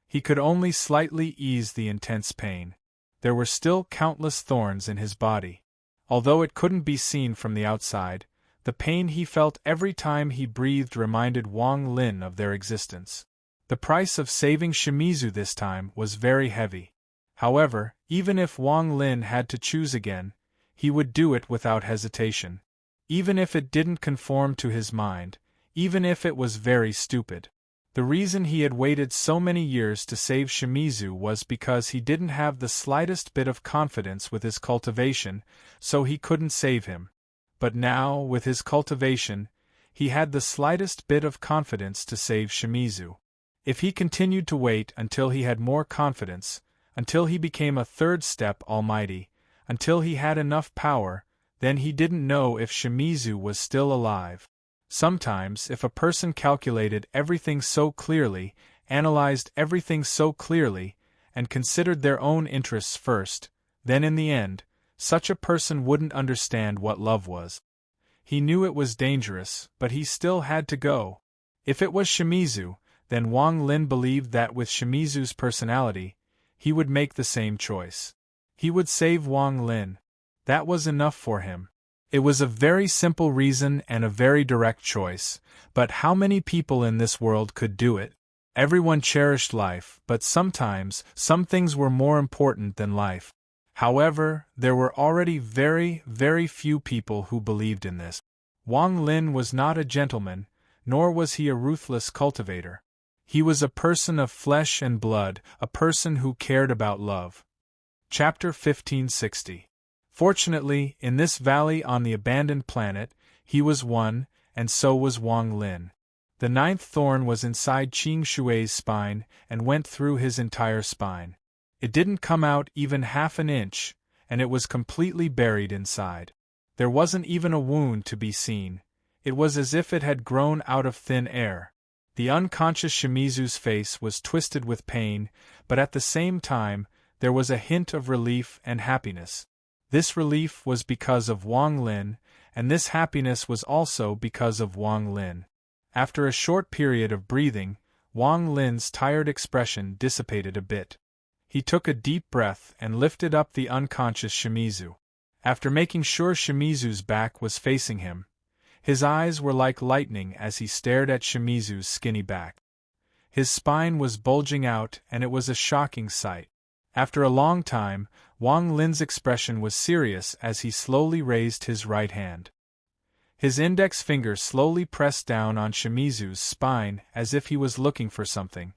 He could only slightly ease the intense pain. There were still countless thorns in his body. Although it couldn't be seen from the outside, the pain he felt every time he breathed reminded Wang Lin of their existence. The price of saving Shimizu this time was very heavy. However, even if Wang Lin had to choose again, he would do it without hesitation. Even if it didn't conform to his mind, even if it was very stupid. The reason he had waited so many years to save Shimizu was because he didn't have the slightest bit of confidence with his cultivation, so he couldn't save him. But now, with his cultivation, he had the slightest bit of confidence to save Shimizu. If he continued to wait until he had more confidence, until he became a third step almighty, until he had enough power, then he didn't know if Shimizu was still alive. Sometimes, if a person calculated everything so clearly, analyzed everything so clearly, and considered their own interests first, then in the end, such a person wouldn't understand what love was. He knew it was dangerous, but he still had to go. If it was Shimizu, then Wang Lin believed that with Shimizu's personality, he would make the same choice. He would save Wang Lin. That was enough for him. It was a very simple reason and a very direct choice, but how many people in this world could do it? Everyone cherished life, but sometimes, some things were more important than life. However, there were already very, very few people who believed in this. Wang Lin was not a gentleman, nor was he a ruthless cultivator. He was a person of flesh and blood, a person who cared about love. Chapter 1560. Fortunately, in this valley on the abandoned planet, he was one, and so was Wang Lin. The ninth thorn was inside Qing Shui's spine and went through his entire spine. It didn't come out even half an inch, and it was completely buried inside. There wasn't even a wound to be seen. It was as if it had grown out of thin air. The unconscious Shimizu's face was twisted with pain, but at the same time, there was a hint of relief and happiness. This relief was because of Wang Lin, and this happiness was also because of Wang Lin. After a short period of breathing, Wang Lin's tired expression dissipated a bit. He took a deep breath and lifted up the unconscious Shimizu. After making sure Shimizu's back was facing him, his eyes were like lightning as he stared at Shimizu's skinny back. His spine was bulging out and it was a shocking sight. After a long time, Wang Lin's expression was serious as he slowly raised his right hand. His index finger slowly pressed down on Shimizu's spine as if he was looking for something.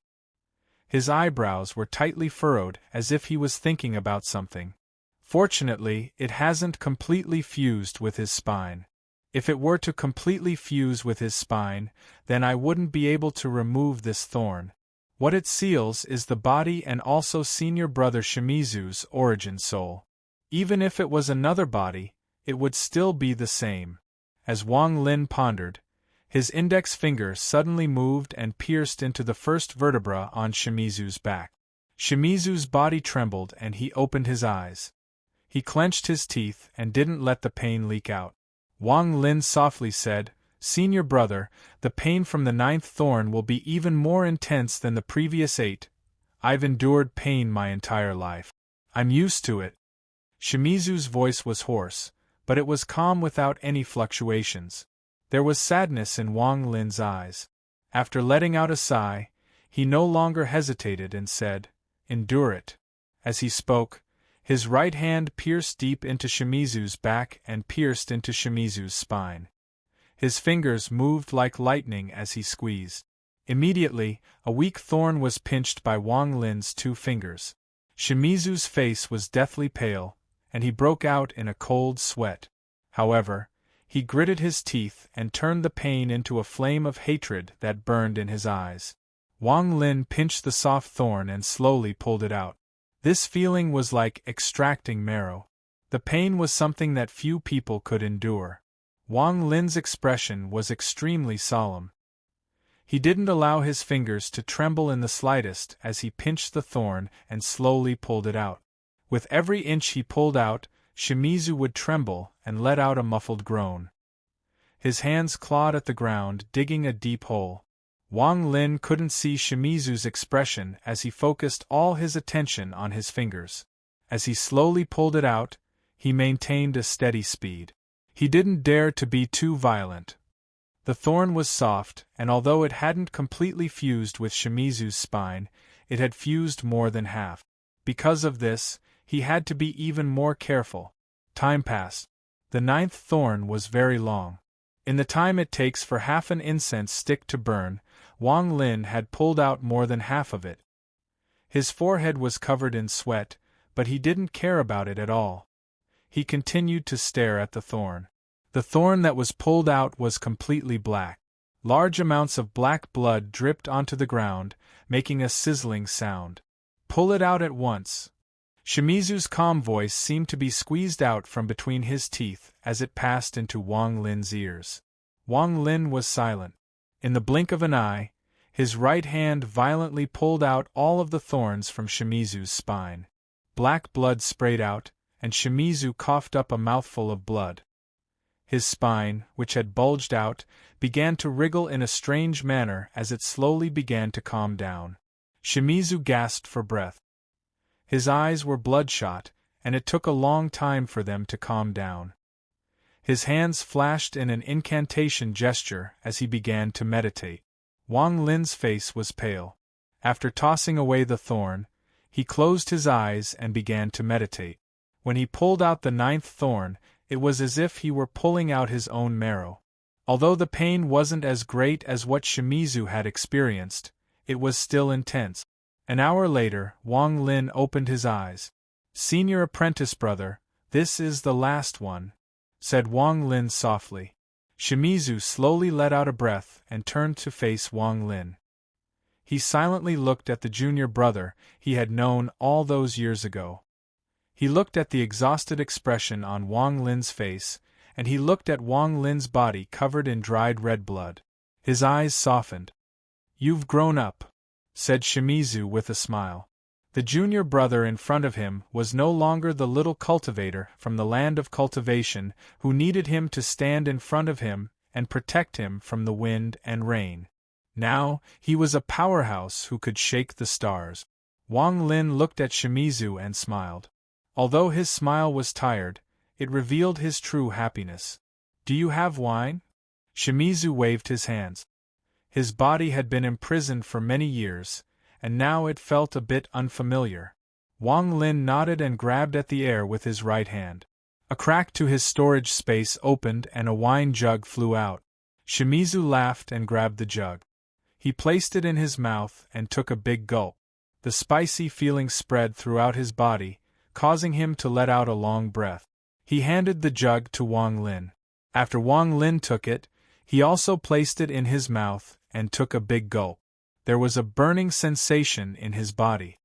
His eyebrows were tightly furrowed as if he was thinking about something. Fortunately, it hasn't completely fused with his spine. If it were to completely fuse with his spine, then I wouldn't be able to remove this thorn. What it seals is the body and also senior brother Shimizu's origin soul. Even if it was another body, it would still be the same. As Wang Lin pondered, his index finger suddenly moved and pierced into the first vertebra on Shimizu's back. Shimizu's body trembled and he opened his eyes. He clenched his teeth and didn't let the pain leak out. Wang Lin softly said, "Senior brother, the pain from the ninth thorn will be even more intense than the previous 8. I've endured pain my entire life. I'm used to it." Shimizu's voice was hoarse, but it was calm without any fluctuations. There was sadness in Wang Lin's eyes. After letting out a sigh, he no longer hesitated and said, "Endure it." As he spoke, his right hand pierced deep into Shimizu's back and pierced into Shimizu's spine. His fingers moved like lightning as he squeezed. Immediately, a weak thorn was pinched by Wang Lin's 2 fingers. Shimizu's face was deathly pale, and he broke out in a cold sweat. However, he gritted his teeth and turned the pain into a flame of hatred that burned in his eyes. Wang Lin pinched the soft thorn and slowly pulled it out. This feeling was like extracting marrow. The pain was something that few people could endure. Wang Lin's expression was extremely solemn. He didn't allow his fingers to tremble in the slightest as he pinched the thorn and slowly pulled it out. With every inch he pulled out, Shimizu would tremble and let out a muffled groan. His hands clawed at the ground, digging a deep hole. Wang Lin couldn't see Shimizu's expression as he focused all his attention on his fingers. As he slowly pulled it out, he maintained a steady speed. He didn't dare to be too violent. The thorn was soft, and although it hadn't completely fused with Shimizu's spine, it had fused more than half. Because of this, he had to be even more careful. Time passed. The 9th thorn was very long. In the time it takes for half an incense stick to burn, Wang Lin had pulled out more than half of it. His forehead was covered in sweat, but he didn't care about it at all. He continued to stare at the thorn. The thorn that was pulled out was completely black. Large amounts of black blood dripped onto the ground, making a sizzling sound. "Pull it out at once." Shimizu's calm voice seemed to be squeezed out from between his teeth as it passed into Wang Lin's ears. Wang Lin was silent. In the blink of an eye, his right hand violently pulled out all of the thorns from Shimizu's spine. Black blood sprayed out, and Shimizu coughed up a mouthful of blood. His spine, which had bulged out, began to wriggle in a strange manner as it slowly began to calm down. Shimizu gasped for breath. His eyes were bloodshot, and it took a long time for them to calm down. His hands flashed in an incantation gesture as he began to meditate. Wang Lin's face was pale. After tossing away the thorn, he closed his eyes and began to meditate. When he pulled out the 9th thorn, it was as if he were pulling out his own marrow. Although the pain wasn't as great as what Shimizu had experienced, it was still intense. An hour later, Wang Lin opened his eyes. "Senior apprentice brother, this is the last one," said Wang Lin softly. Shimizu slowly let out a breath and turned to face Wang Lin. He silently looked at the junior brother he had known all those years ago. He looked at the exhausted expression on Wang Lin's face, and he looked at Wang Lin's body covered in dried red blood. His eyes softened. "You've grown up," said Shimizu with a smile. The junior brother in front of him was no longer the little cultivator from the land of cultivation who needed him to stand in front of him and protect him from the wind and rain. Now, he was a powerhouse who could shake the stars. Wang Lin looked at Shimizu and smiled. Although his smile was tired, it revealed his true happiness. "Do you have wine?" Shimizu waved his hands. His body had been imprisoned for many years, and now it felt a bit unfamiliar. Wang Lin nodded and grabbed at the air with his right hand. A crack to his storage space opened and a wine jug flew out. Shimizu laughed and grabbed the jug. He placed it in his mouth and took a big gulp. The spicy feeling spread throughout his body, causing him to let out a long breath. He handed the jug to Wang Lin. After Wang Lin took it, he also placed it in his mouth and took a big gulp. There was a burning sensation in his body.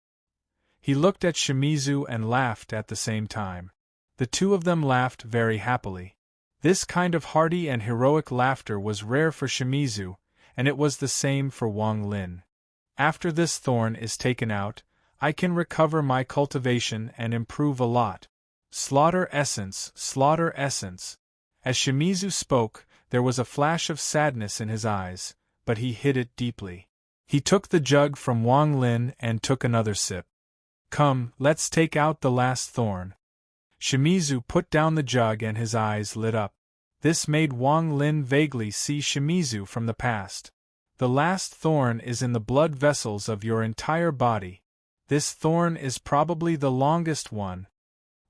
He looked at Shimizu and laughed at the same time. The two of them laughed very happily. This kind of hearty and heroic laughter was rare for Shimizu, and it was the same for Wang Lin. "After this thorn is taken out, I can recover my cultivation and improve a lot. Slaughter essence, slaughter essence." As Shimizu spoke, there was a flash of sadness in his eyes, but he hid it deeply. He took the jug from Wang Lin and took another sip. "Come, let's take out the last thorn." Shimizu put down the jug and his eyes lit up. This made Wang Lin vaguely see Shimizu from the past. "The last thorn is in the blood vessels of your entire body. This thorn is probably the longest one."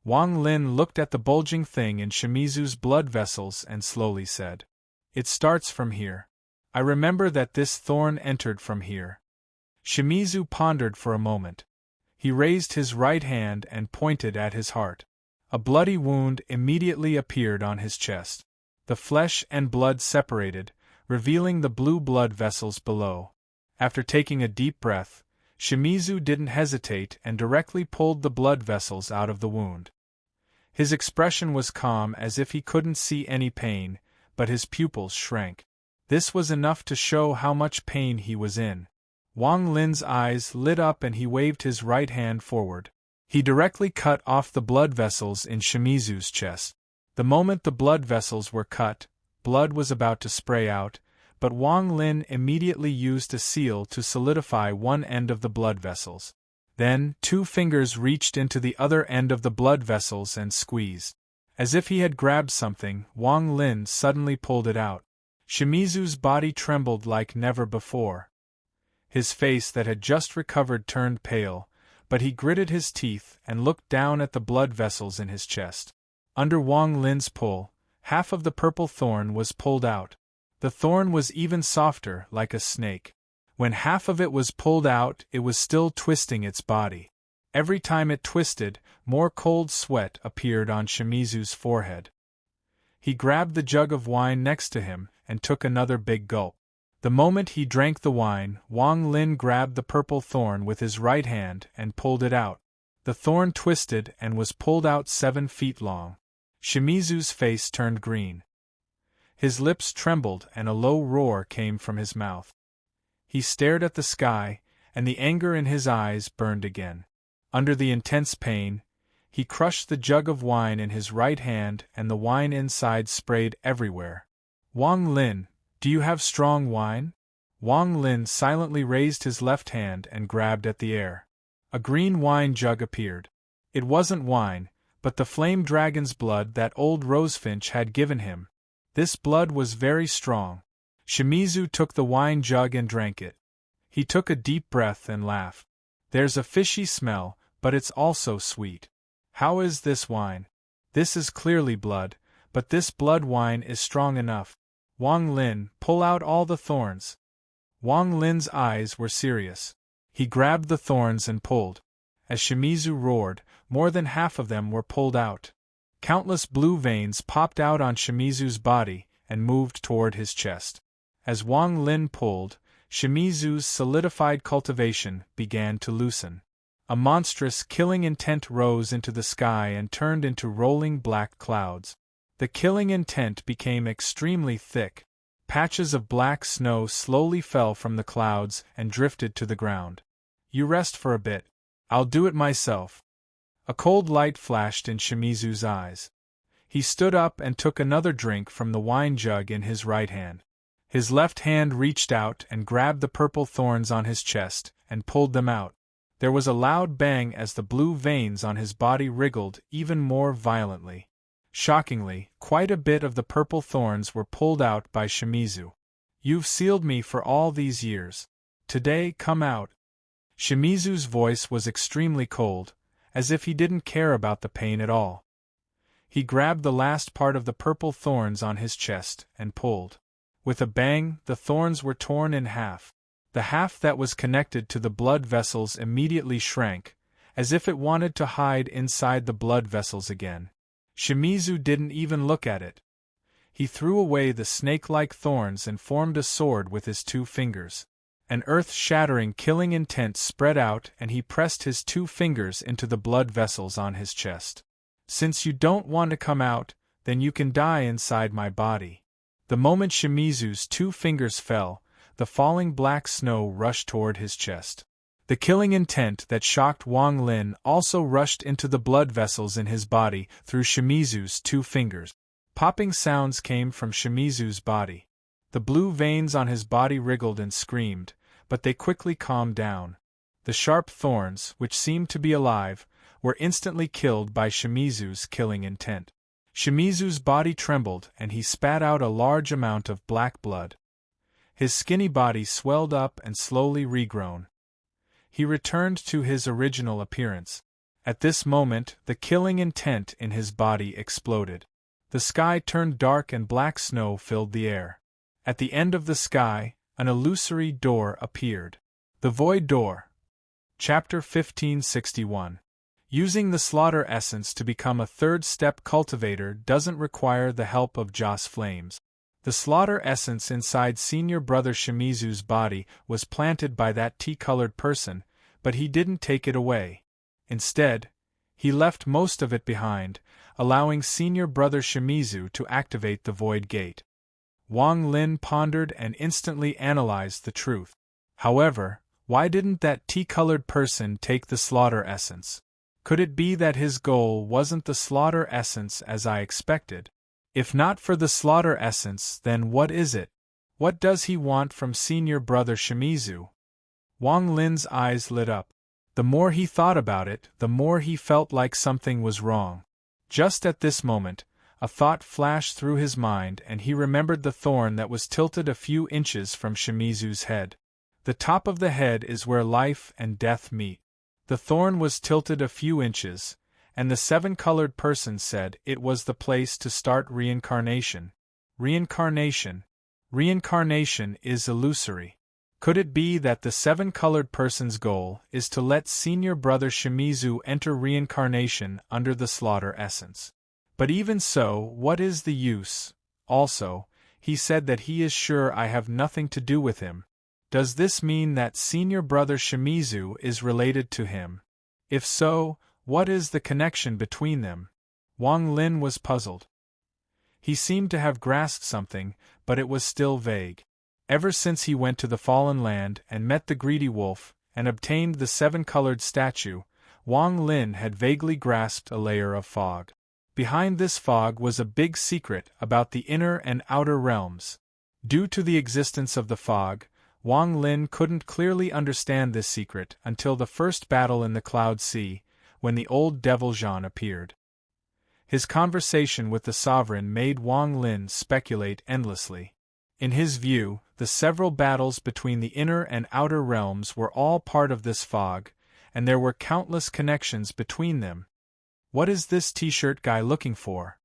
Wang Lin looked at the bulging thing in Shimizu's blood vessels and slowly said, "It starts from here. I remember that this thorn entered from here." Shimizu pondered for a moment. He raised his right hand and pointed at his heart. A bloody wound immediately appeared on his chest. The flesh and blood separated, revealing the blue blood vessels below. After taking a deep breath, Shimizu didn't hesitate and directly pulled the blood vessels out of the wound. His expression was calm as if he couldn't see any pain, but his pupils shrank. This was enough to show how much pain he was in. Wang Lin's eyes lit up and he waved his right hand forward. He directly cut off the blood vessels in Shimizu's chest. The moment the blood vessels were cut, blood was about to spray out, but Wang Lin immediately used a seal to solidify one end of the blood vessels. Then, 2 fingers reached into the other end of the blood vessels and squeezed. As if he had grabbed something, Wang Lin suddenly pulled it out. Shimizu's body trembled like never before. His face that had just recovered turned pale, but he gritted his teeth and looked down at the blood vessels in his chest. Under Wang Lin's pull, half of the purple thorn was pulled out. The thorn was even softer, like a snake. When half of it was pulled out, it was still twisting its body. Every time it twisted, more cold sweat appeared on Shimizu's forehead. He grabbed the jug of wine next to him and took another big gulp. The moment he drank the wine, Wang Lin grabbed the purple thorn with his right hand and pulled it out. The thorn twisted and was pulled out 7 feet long. Shimizu's face turned green. His lips trembled and a low roar came from his mouth. He stared at the sky, and the anger in his eyes burned again. Under the intense pain, he crushed the jug of wine in his right hand and the wine inside sprayed everywhere. Wang Lin, do you have strong wine? Wang Lin silently raised his left hand and grabbed at the air. A green wine jug appeared. It wasn't wine, but the flame dragon's blood that old Rosefinch had given him. This blood was very strong. Shimizu took the wine jug and drank it. He took a deep breath and laughed. There's a fishy smell, but it's also sweet. How is this wine? This is clearly blood, but this blood wine is strong enough. Wang Lin, pull out all the thorns. Wang Lin's eyes were serious. He grabbed the thorns and pulled. As Shimizu roared, more than half of them were pulled out. Countless blue veins popped out on Shimizu's body and moved toward his chest. As Wang Lin pulled, Shimizu's solidified cultivation began to loosen. A monstrous killing intent rose into the sky and turned into rolling black clouds. The killing intent became extremely thick. Patches of black snow slowly fell from the clouds and drifted to the ground. You rest for a bit. I'll do it myself. A cold light flashed in Shimizu's eyes. He stood up and took another drink from the wine jug in his right hand. His left hand reached out and grabbed the purple thorns on his chest and pulled them out. There was a loud bang as the blue veins on his body wriggled even more violently. Shockingly, quite a bit of the purple thorns were pulled out by Shimizu. You've sealed me for all these years. Today, come out. Shimizu's voice was extremely cold, as if he didn't care about the pain at all. He grabbed the last part of the purple thorns on his chest and pulled. With a bang, the thorns were torn in half. The half that was connected to the blood vessels immediately shrank, as if it wanted to hide inside the blood vessels again. Shimizu didn't even look at it. He threw away the snake-like thorns and formed a sword with his 2 fingers. An earth-shattering killing intent spread out and he pressed his 2 fingers into the blood vessels on his chest. Since you don't want to come out, then you can die inside my body. The moment Shimizu's 2 fingers fell, the falling black snow rushed toward his chest. The killing intent that shocked Wang Lin also rushed into the blood vessels in his body through Shimizu's 2 fingers. Popping sounds came from Shimizu's body. The blue veins on his body wriggled and screamed, but they quickly calmed down. The sharp thorns, which seemed to be alive, were instantly killed by Shimizu's killing intent. Shimizu's body trembled and he spat out a large amount of black blood. His skinny body swelled up and slowly regrown. He returned to his original appearance. At this moment, the killing intent in his body exploded. The sky turned dark and black snow filled the air. At the end of the sky, an illusory door appeared. The Void Door. Chapter 1561. Using the slaughter essence to become a third-step cultivator doesn't require the help of Joss Flames. The slaughter essence inside senior brother Shimizu's body was planted by that tea-colored person, but he didn't take it away. Instead, he left most of it behind, allowing senior brother Shimizu to activate the Void Gate. Wang Lin pondered and instantly analyzed the truth. However, why didn't that tea-colored person take the slaughter essence? Could it be that his goal wasn't the slaughter essence as I expected? If not for the slaughter essence, then what is it? What does he want from senior brother Shimizu? Wang Lin's eyes lit up. The more he thought about it, the more he felt like something was wrong. Just at this moment, a thought flashed through his mind and he remembered the thorn that was tilted a few inches from Shimizu's head. The top of the head is where life and death meet. The thorn was tilted a few inches, and the seven-colored person said it was the place to start reincarnation. Reincarnation. Reincarnation is illusory. Could it be that the seven-colored person's goal is to let senior brother Shimizu enter reincarnation under the slaughter essence? But even so, what is the use? Also, he said that he is sure I have nothing to do with him. Does this mean that senior brother Shimizu is related to him? If so, what is the connection between them? Wang Lin was puzzled. He seemed to have grasped something, but it was still vague. Ever since he went to the Fallen Land and met the greedy wolf, and obtained the seven-colored statue, Wang Lin had vaguely grasped a layer of fog. Behind this fog was a big secret about the inner and outer realms. Due to the existence of the fog, Wang Lin couldn't clearly understand this secret until the first battle in the Cloud Sea, when the old devil Zhan appeared. His conversation with the sovereign made Wang Lin speculate endlessly. In his view, the several battles between the inner and outer realms were all part of this fog, and there were countless connections between them. What is this t-shirt guy looking for?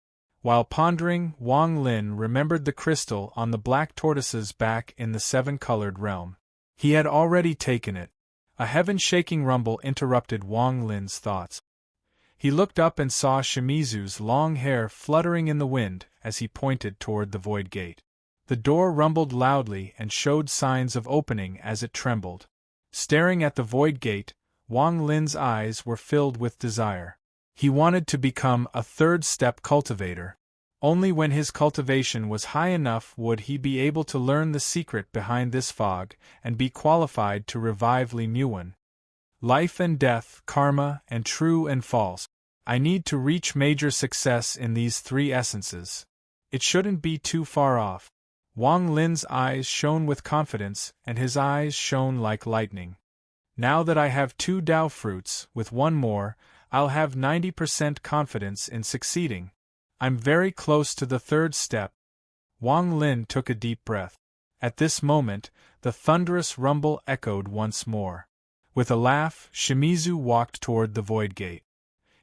While pondering, Wang Lin remembered the crystal on the black tortoise's back in the seven-colored realm. He had already taken it. A heaven-shaking rumble interrupted Wang Lin's thoughts. He looked up and saw Shimizu's long hair fluttering in the wind as he pointed toward the void gate. The door rumbled loudly and showed signs of opening as it trembled. Staring at the void gate, Wang Lin's eyes were filled with desire. He wanted to become a third-step cultivator. Only when his cultivation was high enough would he be able to learn the secret behind this fog and be qualified to revive Li Muwen. Life and death, karma, and true and false. I need to reach major success in these three essences. It shouldn't be too far off. Wang Lin's eyes shone with confidence, and his eyes shone like lightning. Now that I have 2 Dao fruits, with one more, I'll have 90% confidence in succeeding. I'm very close to the third step. Wang Lin took a deep breath. At this moment, the thunderous rumble echoed once more. With a laugh, Shimizu walked toward the void gate.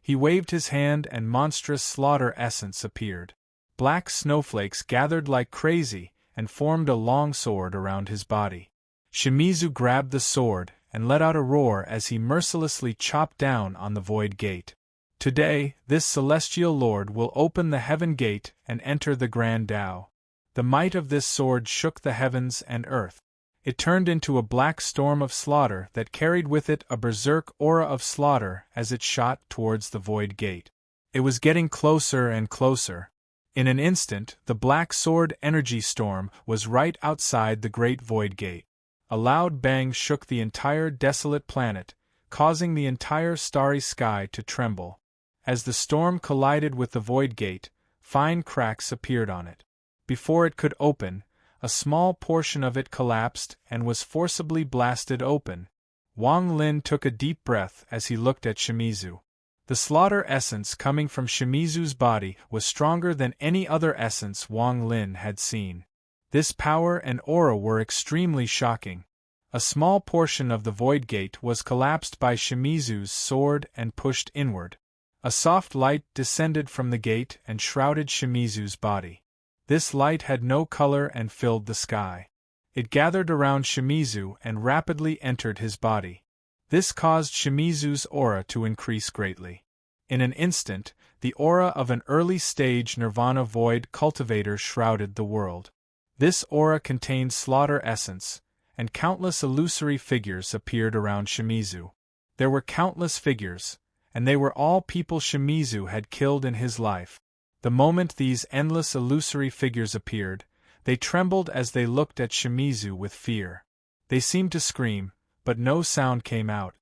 He waved his hand and monstrous slaughter essence appeared. Black snowflakes gathered like crazy and formed a long sword around his body. Shimizu grabbed the sword and let out a roar as he mercilessly chopped down on the void gate. Today, this celestial lord will open the heaven gate and enter the Grand Tao. The might of this sword shook the heavens and earth. It turned into a black storm of slaughter that carried with it a berserk aura of slaughter as it shot towards the void gate. It was getting closer and closer. In an instant, the black sword energy storm was right outside the great void gate. A loud bang shook the entire desolate planet, causing the entire starry sky to tremble. As the storm collided with the void gate, fine cracks appeared on it. Before it could open, a small portion of it collapsed and was forcibly blasted open. Wang Lin took a deep breath as he looked at Shimizu. The slaughter essence coming from Shimizu's body was stronger than any other essence Wang Lin had seen. This power and aura were extremely shocking. A small portion of the void gate was collapsed by Shimizu's sword and pushed inward. A soft light descended from the gate and shrouded Shimizu's body. This light had no color and filled the sky. It gathered around Shimizu and rapidly entered his body. This caused Shimizu's aura to increase greatly. In an instant, the aura of an early-stage Nirvana void cultivator shrouded the world. This aura contained slaughter essence, and countless illusory figures appeared around Shimizu. There were countless figures, and they were all people Shimizu had killed in his life. The moment these endless illusory figures appeared, they trembled as they looked at Shimizu with fear. They seemed to scream, but no sound came out.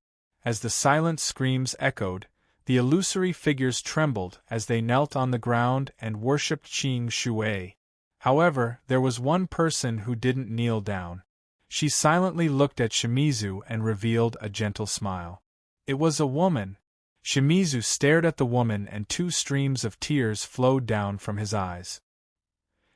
As the silent screams echoed, the illusory figures trembled as they knelt on the ground and worshipped Qing Shui. However, there was one person who didn't kneel down. She silently looked at Shimizu and revealed a gentle smile. It was a woman. Shimizu stared at the woman and 2 streams of tears flowed down from his eyes.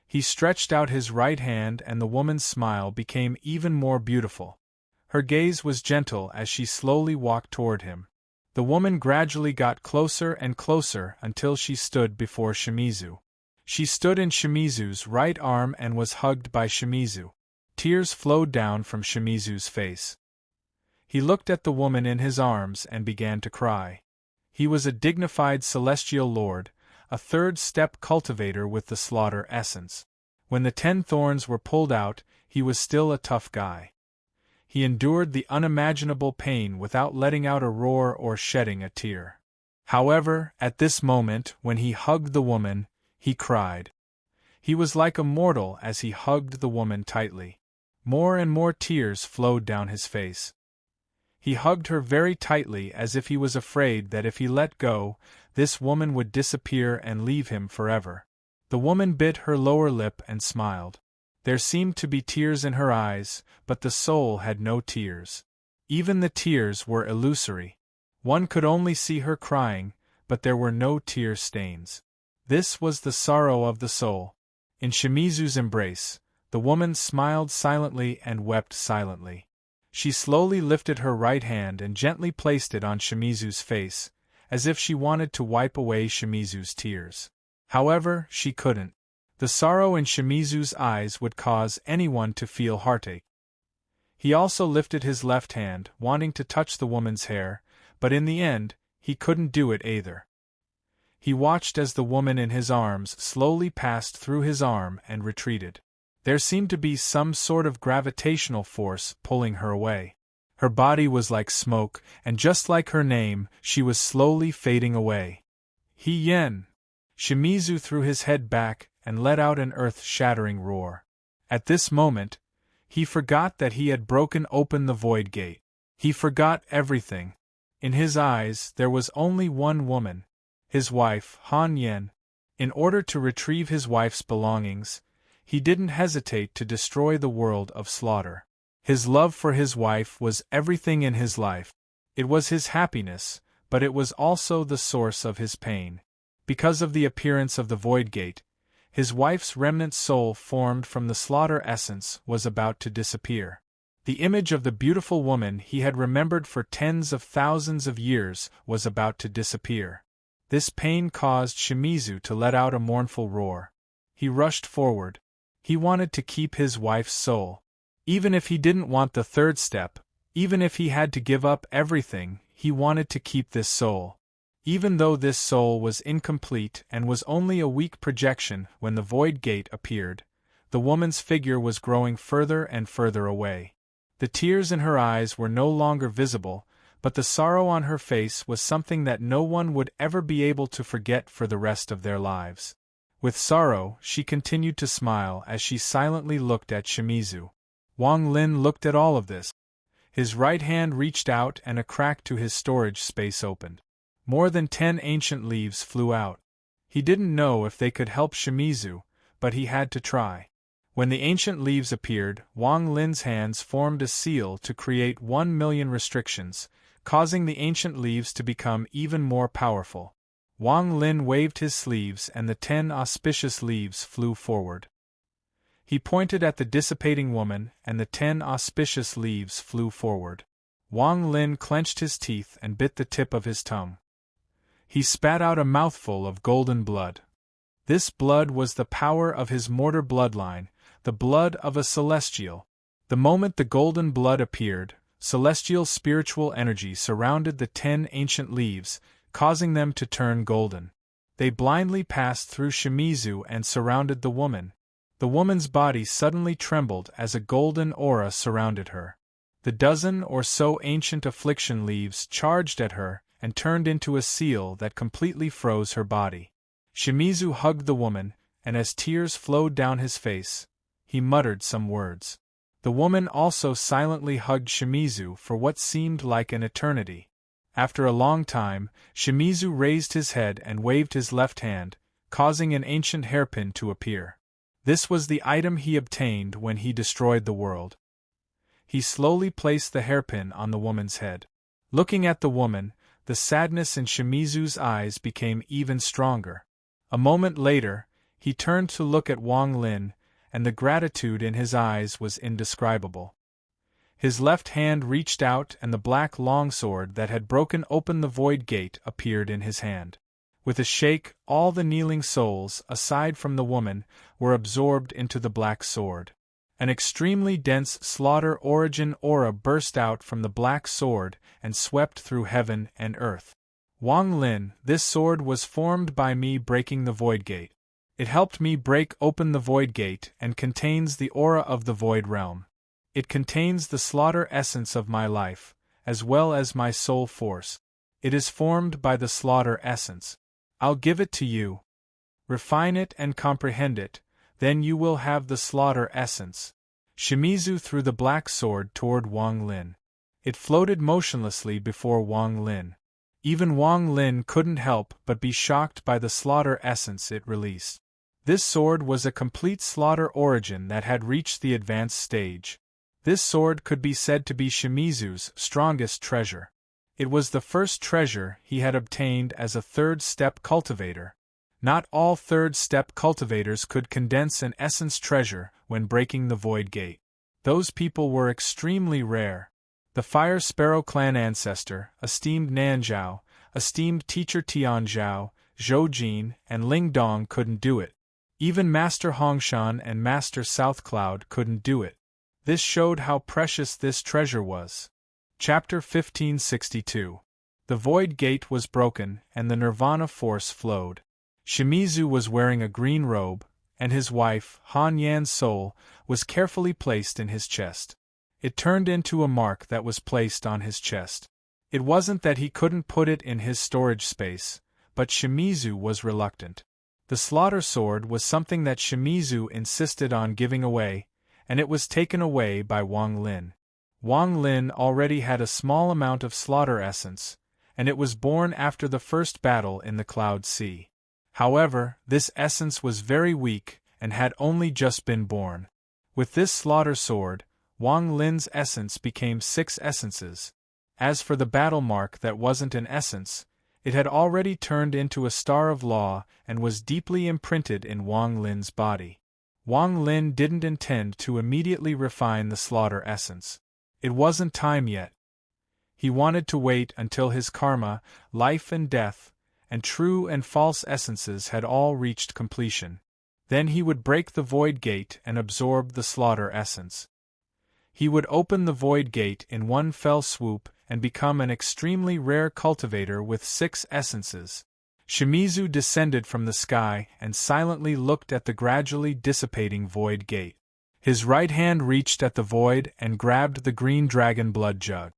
He stretched out his right hand and the woman's smile became even more beautiful. Her gaze was gentle as she slowly walked toward him. The woman gradually got closer and closer until she stood before Shimizu. She stood in Shimizu's right arm and was hugged by Shimizu. Tears flowed down from Shimizu's face. He looked at the woman in his arms and began to cry. He was a dignified celestial lord, a third-step cultivator with the slaughter essence. When the 10 thorns were pulled out, he was still a tough guy. He endured the unimaginable pain without letting out a roar or shedding a tear. However, at this moment, when he hugged the woman, he cried. He was like a mortal as he hugged the woman tightly. More and more tears flowed down his face. He hugged her very tightly as if he was afraid that if he let go, this woman would disappear and leave him forever. The woman bit her lower lip and smiled. There seemed to be tears in her eyes, but the soul had no tears. Even the tears were illusory. One could only see her crying, but there were no tear stains. This was the sorrow of the soul. In Shimizu's embrace, the woman smiled silently and wept silently. She slowly lifted her right hand and gently placed it on Shimizu's face, as if she wanted to wipe away Shimizu's tears. However, she couldn't. The sorrow in Shimizu's eyes would cause anyone to feel heartache. He also lifted his left hand, wanting to touch the woman's hair, but in the end, he couldn't do it either. He watched as the woman in his arms slowly passed through his arm and retreated. There seemed to be some sort of gravitational force pulling her away. Her body was like smoke, and just like her name, she was slowly fading away. Yen! Shimizu threw his head back and let out an earth-shattering roar. At this moment, he forgot that he had broken open the void gate. He forgot everything. In his eyes, there was only one woman, his wife, Yen. In order to retrieve his wife's belongings, he didn't hesitate to destroy the world of slaughter. His love for his wife was everything in his life. It was his happiness, but it was also the source of his pain. Because of the appearance of the void gate, his wife's remnant soul formed from the slaughter essence was about to disappear. The image of the beautiful woman he had remembered for tens of thousands of years was about to disappear. This pain caused Shimizu to let out a mournful roar. He rushed forward. He wanted to keep his wife's soul. Even if he didn't want the third step, even if he had to give up everything, he wanted to keep this soul. Even though this soul was incomplete and was only a weak projection when the void gate appeared, the woman's figure was growing further and further away. The tears in her eyes were no longer visible, but the sorrow on her face was something that no one would ever be able to forget for the rest of their lives. With sorrow, she continued to smile as she silently looked at Shimizu. Wang Lin looked at all of this. His right hand reached out and a crack to his storage space opened. More than 10 ancient leaves flew out. He didn't know if they could help Shimizu, but he had to try. When the ancient leaves appeared, Wang Lin's hands formed a seal to create 1,000,000 restrictions, causing the ancient leaves to become even more powerful. Wang Lin waved his sleeves and the 10 auspicious leaves flew forward. He pointed at the dissipating woman and the 10 auspicious leaves flew forward. Wang Lin clenched his teeth and bit the tip of his tongue. He spat out a mouthful of golden blood. This blood was the power of his mortar bloodline, the blood of a celestial. The moment the golden blood appeared, celestial spiritual energy surrounded the 10 ancient leaves, causing them to turn golden. They blindly passed through Shimizu and surrounded the woman. The woman's body suddenly trembled as a golden aura surrounded her. The dozen or so ancient affliction leaves charged at her and turned into a seal that completely froze her body. Shimizu hugged the woman, and as tears flowed down his face, he muttered some words. The woman also silently hugged Shimizu for what seemed like an eternity. After a long time, Shimizu raised his head and waved his left hand, causing an ancient hairpin to appear. This was the item he obtained when he destroyed the world. He slowly placed the hairpin on the woman's head. Looking at the woman, the sadness in Shimizu's eyes became even stronger. A moment later, he turned to look at Wang Lin, and the gratitude in his eyes was indescribable. His left hand reached out and the black longsword that had broken open the void gate appeared in his hand. With a shake, all the kneeling souls, aside from the woman, were absorbed into the black sword. An extremely dense slaughter origin aura burst out from the black sword and swept through heaven and earth. Wang Lin, this sword was formed by me breaking the void gate. It helped me break open the void gate and contains the aura of the void realm. It contains the slaughter essence of my life, as well as my soul force. It is formed by the slaughter essence. I'll give it to you. Refine it and comprehend it, then you will have the slaughter essence. Shimizu threw the black sword toward Wang Lin. It floated motionlessly before Wang Lin. Even Wang Lin couldn't help but be shocked by the slaughter essence it released. This sword was a complete slaughter origin that had reached the advanced stage. This sword could be said to be Shimizu's strongest treasure. It was the first treasure he had obtained as a third-step cultivator. Not all third-step cultivators could condense an essence treasure when breaking the void gate. Those people were extremely rare. The Fire Sparrow clan ancestor, esteemed Nanzhao, esteemed teacher Tianzhao, Zhou Jin, and Ling Dong couldn't do it. Even Master Hongshan and Master South Cloud couldn't do it. This showed how precious this treasure was. Chapter 1562. The void gate was broken and the nirvana force flowed. Shimizu was wearing a green robe, and his wife, Han Yan's soul, was carefully placed in his chest. It turned into a mark that was placed on his chest. It wasn't that he couldn't put it in his storage space, but Shimizu was reluctant. The slaughter sword was something that Shimizu insisted on giving away, and it was taken away by Wang Lin. Wang Lin already had a small amount of slaughter essence, and it was born after the first battle in the Cloud Sea. However, this essence was very weak and had only just been born. With this slaughter sword, Wang Lin's essence became 6 essences. As for the battle mark that wasn't an essence, it had already turned into a star of law and was deeply imprinted in Wang Lin's body. Wang Lin didn't intend to immediately refine the slaughter essence. It wasn't time yet. He wanted to wait until his karma, life and death, and true and false essences had all reached completion. Then he would break the void gate and absorb the slaughter essence. He would open the void gate in one fell swoop and become an extremely rare cultivator with 6 essences. Shimizu descended from the sky and silently looked at the gradually dissipating void gate. His right hand reached at the void and grabbed the green dragon blood jug.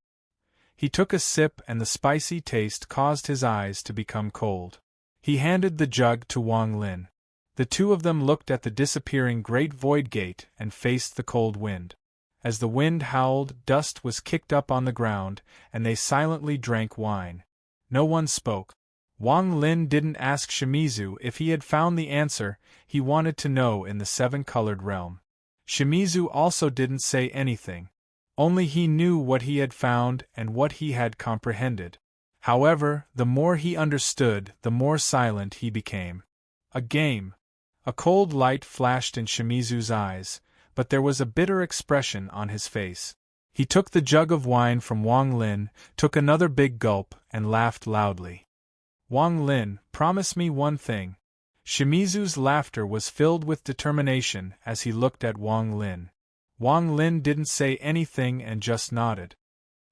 He took a sip and the spicy taste caused his eyes to become cold. He handed the jug to Wang Lin. The two of them looked at the disappearing great void gate and faced the cold wind. As the wind howled, dust was kicked up on the ground, and they silently drank wine. No one spoke. Wang Lin didn't ask Shimizu if he had found the answer he wanted to know in the 7-colored realm. Shimizu also didn't say anything. Only he knew what he had found and what he had comprehended. However, the more he understood, the more silent he became. A game. A cold light flashed in Shimizu's eyes, but there was a bitter expression on his face. He took the jug of wine from Wang Lin, took another big gulp, and laughed loudly. Wang Lin, promise me one thing. Shimizu's laughter was filled with determination as he looked at Wang Lin. Wang Lin didn't say anything and just nodded.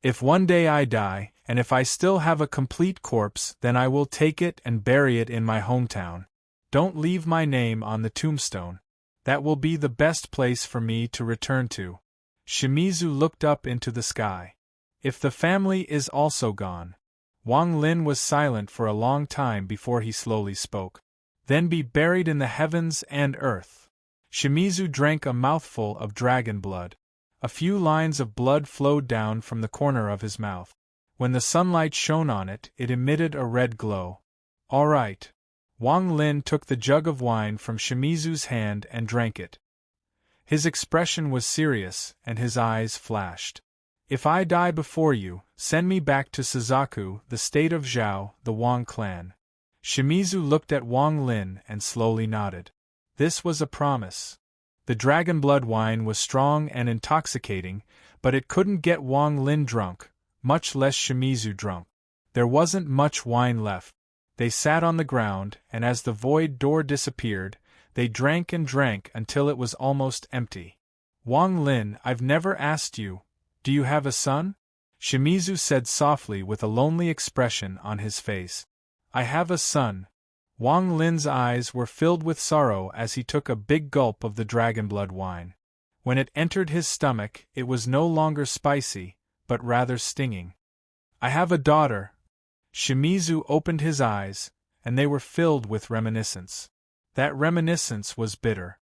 If one day I die, and if I still have a complete corpse, then I will take it and bury it in my hometown. Don't leave my name on the tombstone. That will be the best place for me to return to. Shimizu looked up into the sky. If the family is also gone. Wang Lin was silent for a long time before he slowly spoke. Then be buried in the heavens and earth. Shimizu drank a mouthful of dragon blood. A few lines of blood flowed down from the corner of his mouth. When the sunlight shone on it, it emitted a red glow. All right. Wang Lin took the jug of wine from Shimizu's hand and drank it. His expression was serious, and his eyes flashed. If I die before you, send me back to Suzaku, the state of Zhao, the Wang clan. Shimizu looked at Wang Lin and slowly nodded. This was a promise. The dragon blood wine was strong and intoxicating, But it couldn't get Wang Lin drunk, much less Shimizu drunk. There wasn't much wine left. They sat on the ground, and as the void door disappeared, they drank and drank until it was almost empty. Wang Lin, I've never asked you, do you have a son? Shimizu said softly with a lonely expression on his face. I have a son. Wang Lin's eyes were filled with sorrow as he took a big gulp of the dragonblood wine. When it entered his stomach, it was no longer spicy, but rather stinging. I have a daughter. Shimizu opened his eyes, and they were filled with reminiscence. That reminiscence was bitter.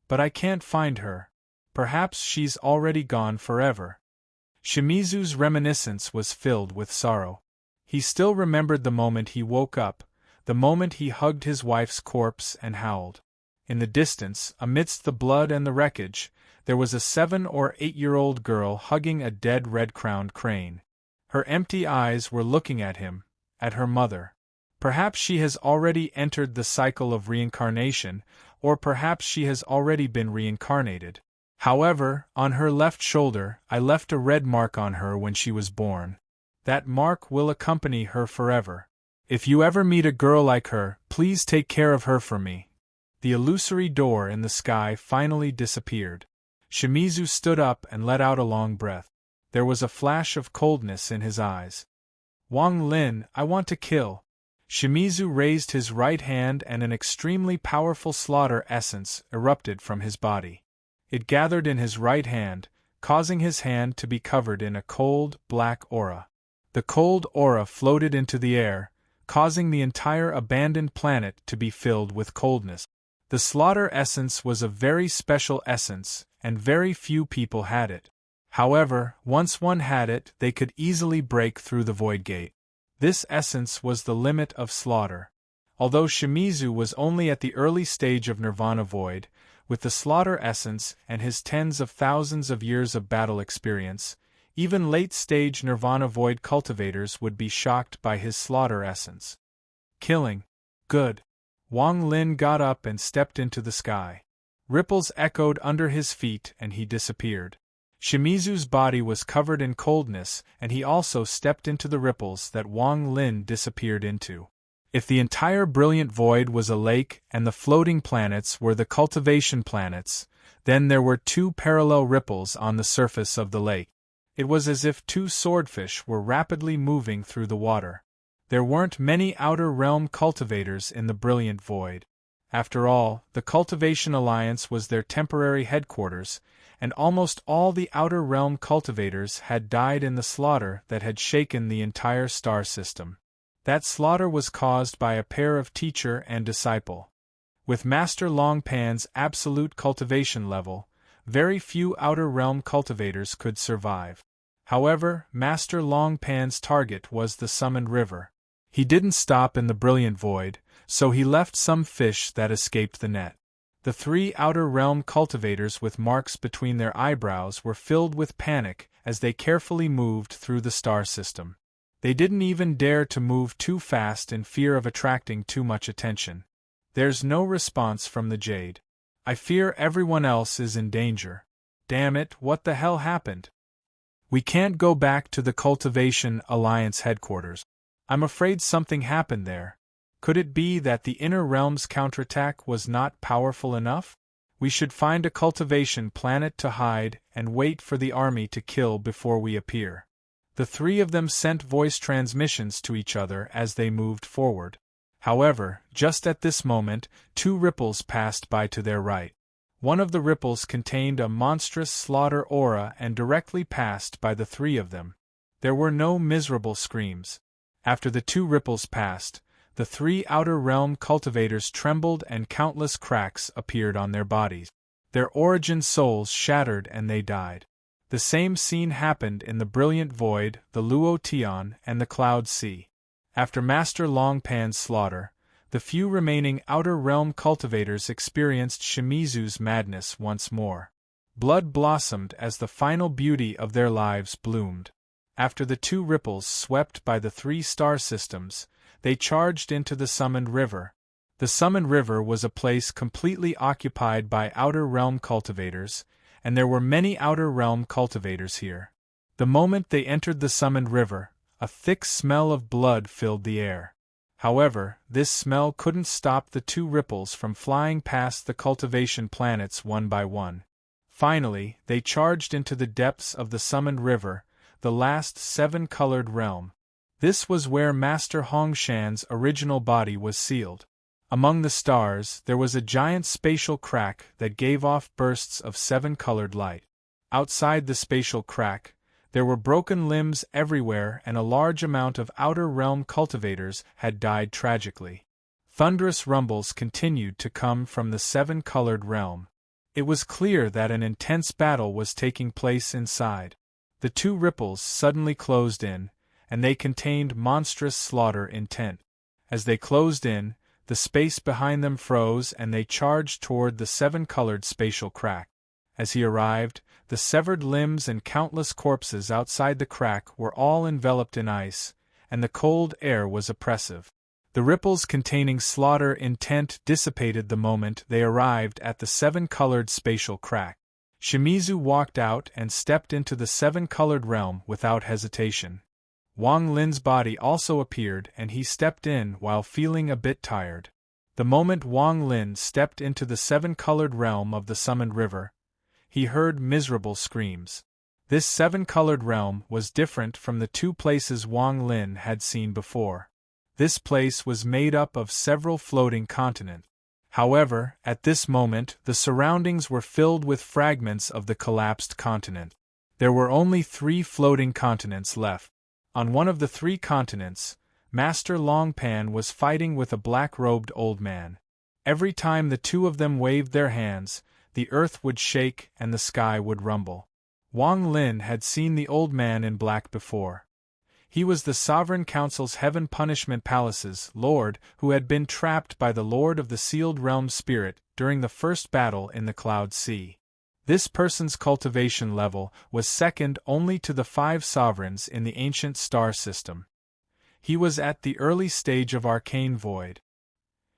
But I can't find her. Perhaps she's already gone forever. Shimizu's reminiscence was filled with sorrow. He still remembered the moment he woke up, the moment he hugged his wife's corpse and howled. In the distance, amidst the blood and the wreckage, there was a 7- or 8-year-old girl hugging a dead red-crowned crane. Her empty eyes were looking at him, at her mother. Perhaps she has already entered the cycle of reincarnation, or perhaps she has already been reincarnated. However, on her left shoulder, I left a red mark on her when she was born. That mark will accompany her forever. If you ever meet a girl like her, please take care of her for me. The illusory door in the sky finally disappeared. Shimizu stood up and let out a long breath. There was a flash of coldness in his eyes. Wang Lin, I want to kill. Shimizu raised his right hand and an extremely powerful slaughter essence erupted from his body. It gathered in his right hand, causing his hand to be covered in a cold, black aura. The cold aura floated into the air, causing the entire abandoned planet to be filled with coldness. The slaughter essence was a very special essence, and very few people had it. However, once one had it, they could easily break through the void gate. This essence was the limit of slaughter. Although Shimizu was only at the early stage of Nirvana Void, with the slaughter essence and his tens of thousands of years of battle experience, even late-stage Nirvana Void cultivators would be shocked by his slaughter essence. Killing. Good. Wang Lin got up and stepped into the sky. Ripples echoed under his feet and he disappeared. Shimizu's body was covered in coldness and he also stepped into the ripples that Wang Lin disappeared into. If the entire brilliant void was a lake and the floating planets were the cultivation planets, then there were 2 parallel ripples on the surface of the lake. It was as if 2 swordfish were rapidly moving through the water. There weren't many outer realm cultivators in the brilliant void. After all, the Cultivation Alliance was their temporary headquarters, and almost all the outer realm cultivators had died in the slaughter that had shaken the entire star system. That slaughter was caused by a pair of teacher and disciple. With Master Longpan's absolute cultivation level, very few outer realm cultivators could survive. However, Master Longpan's target was the summoned river. He didn't stop in the brilliant void, so he left some fish that escaped the net. The 3 outer realm cultivators with marks between their eyebrows were filled with panic as they carefully moved through the star system. They didn't even dare to move too fast in fear of attracting too much attention. There's no response from the Jade. I fear everyone else is in danger. Damn it, what the hell happened? We can't go back to the Cultivation Alliance headquarters. I'm afraid something happened there. Could it be that the inner realm's counterattack was not powerful enough? We should find a cultivation planet to hide and wait for the army to kill before we appear. The 3 of them sent voice transmissions to each other as they moved forward. However, just at this moment, 2 ripples passed by to their right. One of the ripples contained a monstrous slaughter aura and directly passed by the 3 of them. There were no miserable screams. After the 2 ripples passed, the 3 outer realm cultivators trembled and countless cracks appeared on their bodies. Their origin souls shattered and they died. The same scene happened in the brilliant void, the Luo Tian, and the Cloud Sea. After Master Longpan's slaughter, the few remaining outer realm cultivators experienced Shimizu's madness once more. Blood blossomed as the final beauty of their lives bloomed. After the 2 ripples swept by the 3 star systems, they charged into the summoned river. The summoned river was a place completely occupied by outer realm cultivators, and there were many outer realm cultivators here. The moment they entered the summoned river, a thick smell of blood filled the air. However, this smell couldn't stop the two ripples from flying past the cultivation planets one by one. Finally, they charged into the depths of the summoned river, the last seven-colored realm. This was where Master Hongshan's original body was sealed. Among the stars, there was a giant spatial crack that gave off bursts of seven-colored light. Outside the spatial crack, there were broken limbs everywhere, and a large amount of outer realm cultivators had died tragically. Thunderous rumbles continued to come from the seven-colored realm. It was clear that an intense battle was taking place inside. The two ripples suddenly closed in, and they contained monstrous slaughter intent. As they closed in, the space behind them froze and they charged toward the seven-colored spatial crack. As he arrived, the severed limbs and countless corpses outside the crack were all enveloped in ice, and the cold air was oppressive. The ripples containing slaughter intent dissipated the moment they arrived at the seven-colored spatial crack. Shimizu walked out and stepped into the seven-colored realm without hesitation. Wang Lin's body also appeared and he stepped in while feeling a bit tired. The moment Wang Lin stepped into the seven-colored realm of the summoned river, he heard miserable screams. This seven-colored realm was different from the two places Wang Lin had seen before. This place was made up of several floating continents. However, at this moment the surroundings were filled with fragments of the collapsed continent. There were only 3 floating continents left. On one of the 3 continents, Master Longpan was fighting with a black-robed old man. Every time the two of them waved their hands, the earth would shake and the sky would rumble. Wang Lin had seen the old man in black before. He was the Sovereign Council's Heaven Punishment Palace's lord who had been trapped by the Lord of the Sealed Realm Spirit during the first battle in the Cloud Sea. This person's cultivation level was second only to the 5 sovereigns in the ancient star system. He was at the early stage of Arcane Void.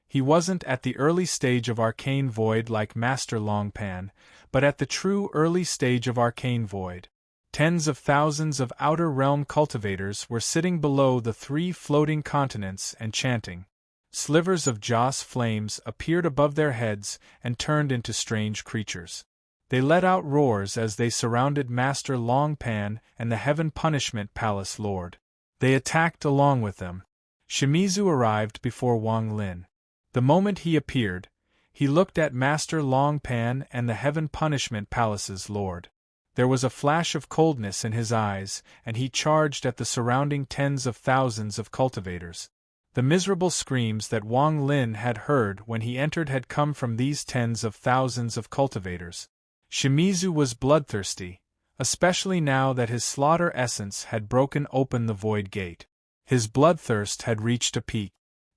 He wasn't at the early stage of Arcane Void like Master Longpan, but at the true early stage of Arcane Void. Tens of thousands of outer realm cultivators were sitting below the 3 floating continents and chanting. Slivers of joss flames appeared above their heads and turned into strange creatures. They let out roars as they surrounded Master Longpan and the Heaven Punishment Palace Lord. They attacked along with them. Shimizu arrived before Wang Lin. The moment he appeared, he looked at Master Longpan and the Heaven Punishment Palace's Lord. There was a flash of coldness in his eyes, and he charged at the surrounding tens of thousands of cultivators. The miserable screams that Wang Lin had heard when he entered had come from these tens of thousands of cultivators. Shimizu was bloodthirsty, especially now that his slaughter essence had broken open the void gate. His bloodthirst had reached a peak.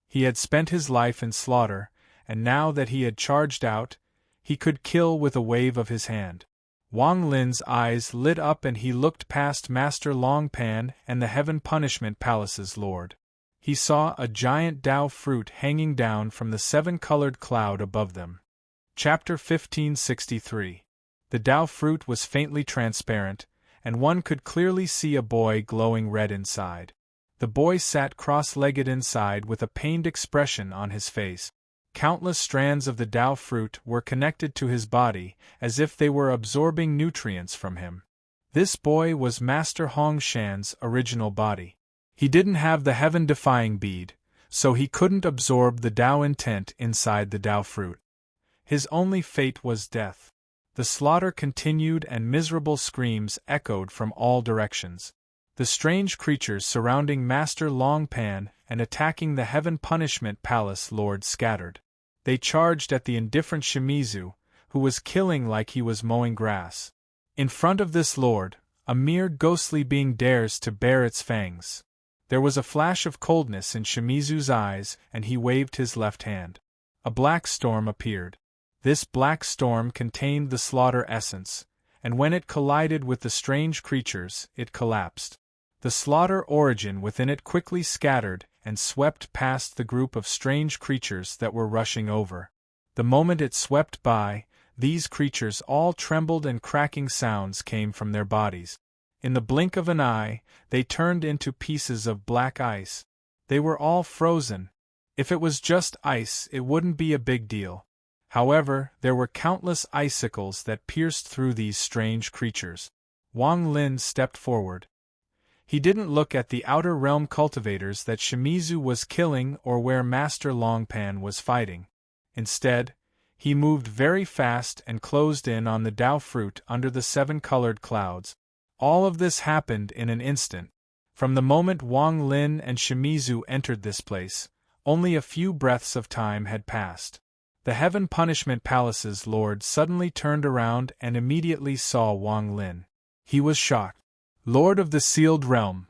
He had spent his life in slaughter, and now that he had charged out, he could kill with a wave of his hand. Wang Lin's eyes lit up and he looked past Master Longpan and the Heaven Punishment Palace's Lord. He saw a giant Dao fruit hanging down from the 7-colored cloud above them. Chapter 1563. The Dao fruit was faintly transparent, and one could clearly see a boy glowing red inside. The boy sat cross-legged inside with a pained expression on his face. Countless strands of the Dao fruit were connected to his body, as if they were absorbing nutrients from him. This boy was Master Hongshan's original body. He didn't have the heaven-defying bead, so he couldn't absorb the Dao intent inside the Dao fruit. His only fate was death. The slaughter continued and miserable screams echoed from all directions. The strange creatures surrounding Master Longpan and attacking the Heaven Punishment Palace Lord scattered. They charged at the indifferent Shimizu, who was killing like he was mowing grass. In front of this lord, a mere ghostly being dares to bare its fangs. There was a flash of coldness in Shimizu's eyes, and he waved his left hand. A black storm appeared. This black storm contained the slaughter essence, and when it collided with the strange creatures, it collapsed. The slaughter origin within it quickly scattered and swept past the group of strange creatures that were rushing over. The moment it swept by, these creatures all trembled and cracking sounds came from their bodies. In the blink of an eye, they turned into pieces of black ice. They were all frozen. If it was just ice, it wouldn't be a big deal. However, there were countless icicles that pierced through these strange creatures. Wang Lin stepped forward. He didn't look at the outer realm cultivators that Shimizu was killing or where Master Longpan was fighting. Instead, he moved very fast and closed in on the Dao fruit under the 7-colored clouds. All of this happened in an instant. From the moment Wang Lin and Shimizu entered this place, only a few breaths of time had passed. The Heaven Punishment Palace's lord suddenly turned around and immediately saw Wang Lin. He was shocked. Lord of the Sealed Realm.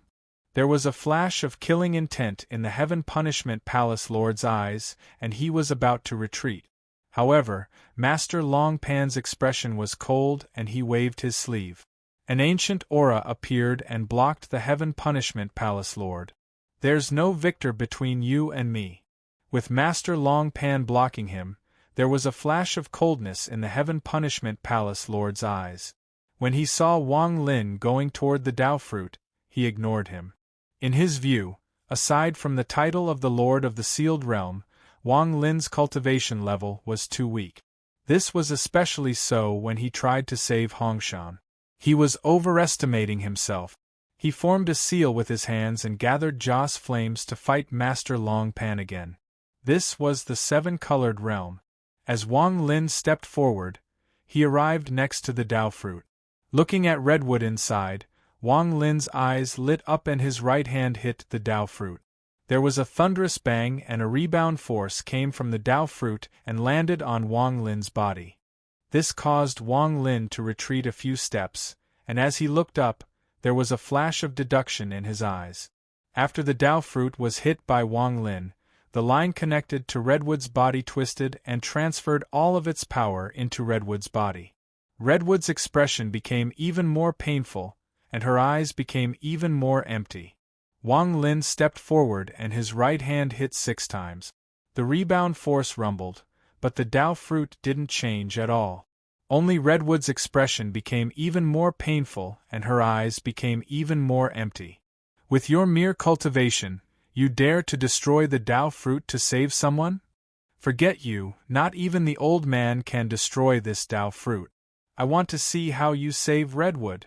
There was a flash of killing intent in the Heaven Punishment Palace lord's eyes, and he was about to retreat. However, Master Longpan's expression was cold and he waved his sleeve. An ancient aura appeared and blocked the Heaven Punishment Palace lord. There's no victor between you and me. With Master Longpan blocking him, there was a flash of coldness in the Heaven Punishment Palace lord's eyes. When he saw Wang Lin going toward the Dao fruit, he ignored him. In his view, aside from the title of the Lord of the Sealed Realm, Wang Lin's cultivation level was too weak. This was especially so when he tried to save Hongshan. He was overestimating himself. He formed a seal with his hands and gathered Joss flames to fight Master Longpan again. This was the 7-colored realm. As Wang Lin stepped forward, he arrived next to the Dao fruit. Looking at redwood inside, Wang Lin's eyes lit up and his right hand hit the Dao fruit. There was a thunderous bang and a rebound force came from the Dao fruit and landed on Wang Lin's body. This caused Wang Lin to retreat a few steps, and as he looked up, there was a flash of deduction in his eyes. After the Dao fruit was hit by Wang Lin, the line connected to Redwood's body twisted and transferred all of its power into Redwood's body. Redwood's expression became even more painful, and her eyes became even more empty. Wang Lin stepped forward and his right hand hit 6 times. The rebound force rumbled, but the Dao fruit didn't change at all. Only Redwood's expression became even more painful and her eyes became even more empty. With your mere cultivation, you dare to destroy the Dao fruit to save someone? Forget you, not even the old man can destroy this Dao fruit. I want to see how you save Redwood.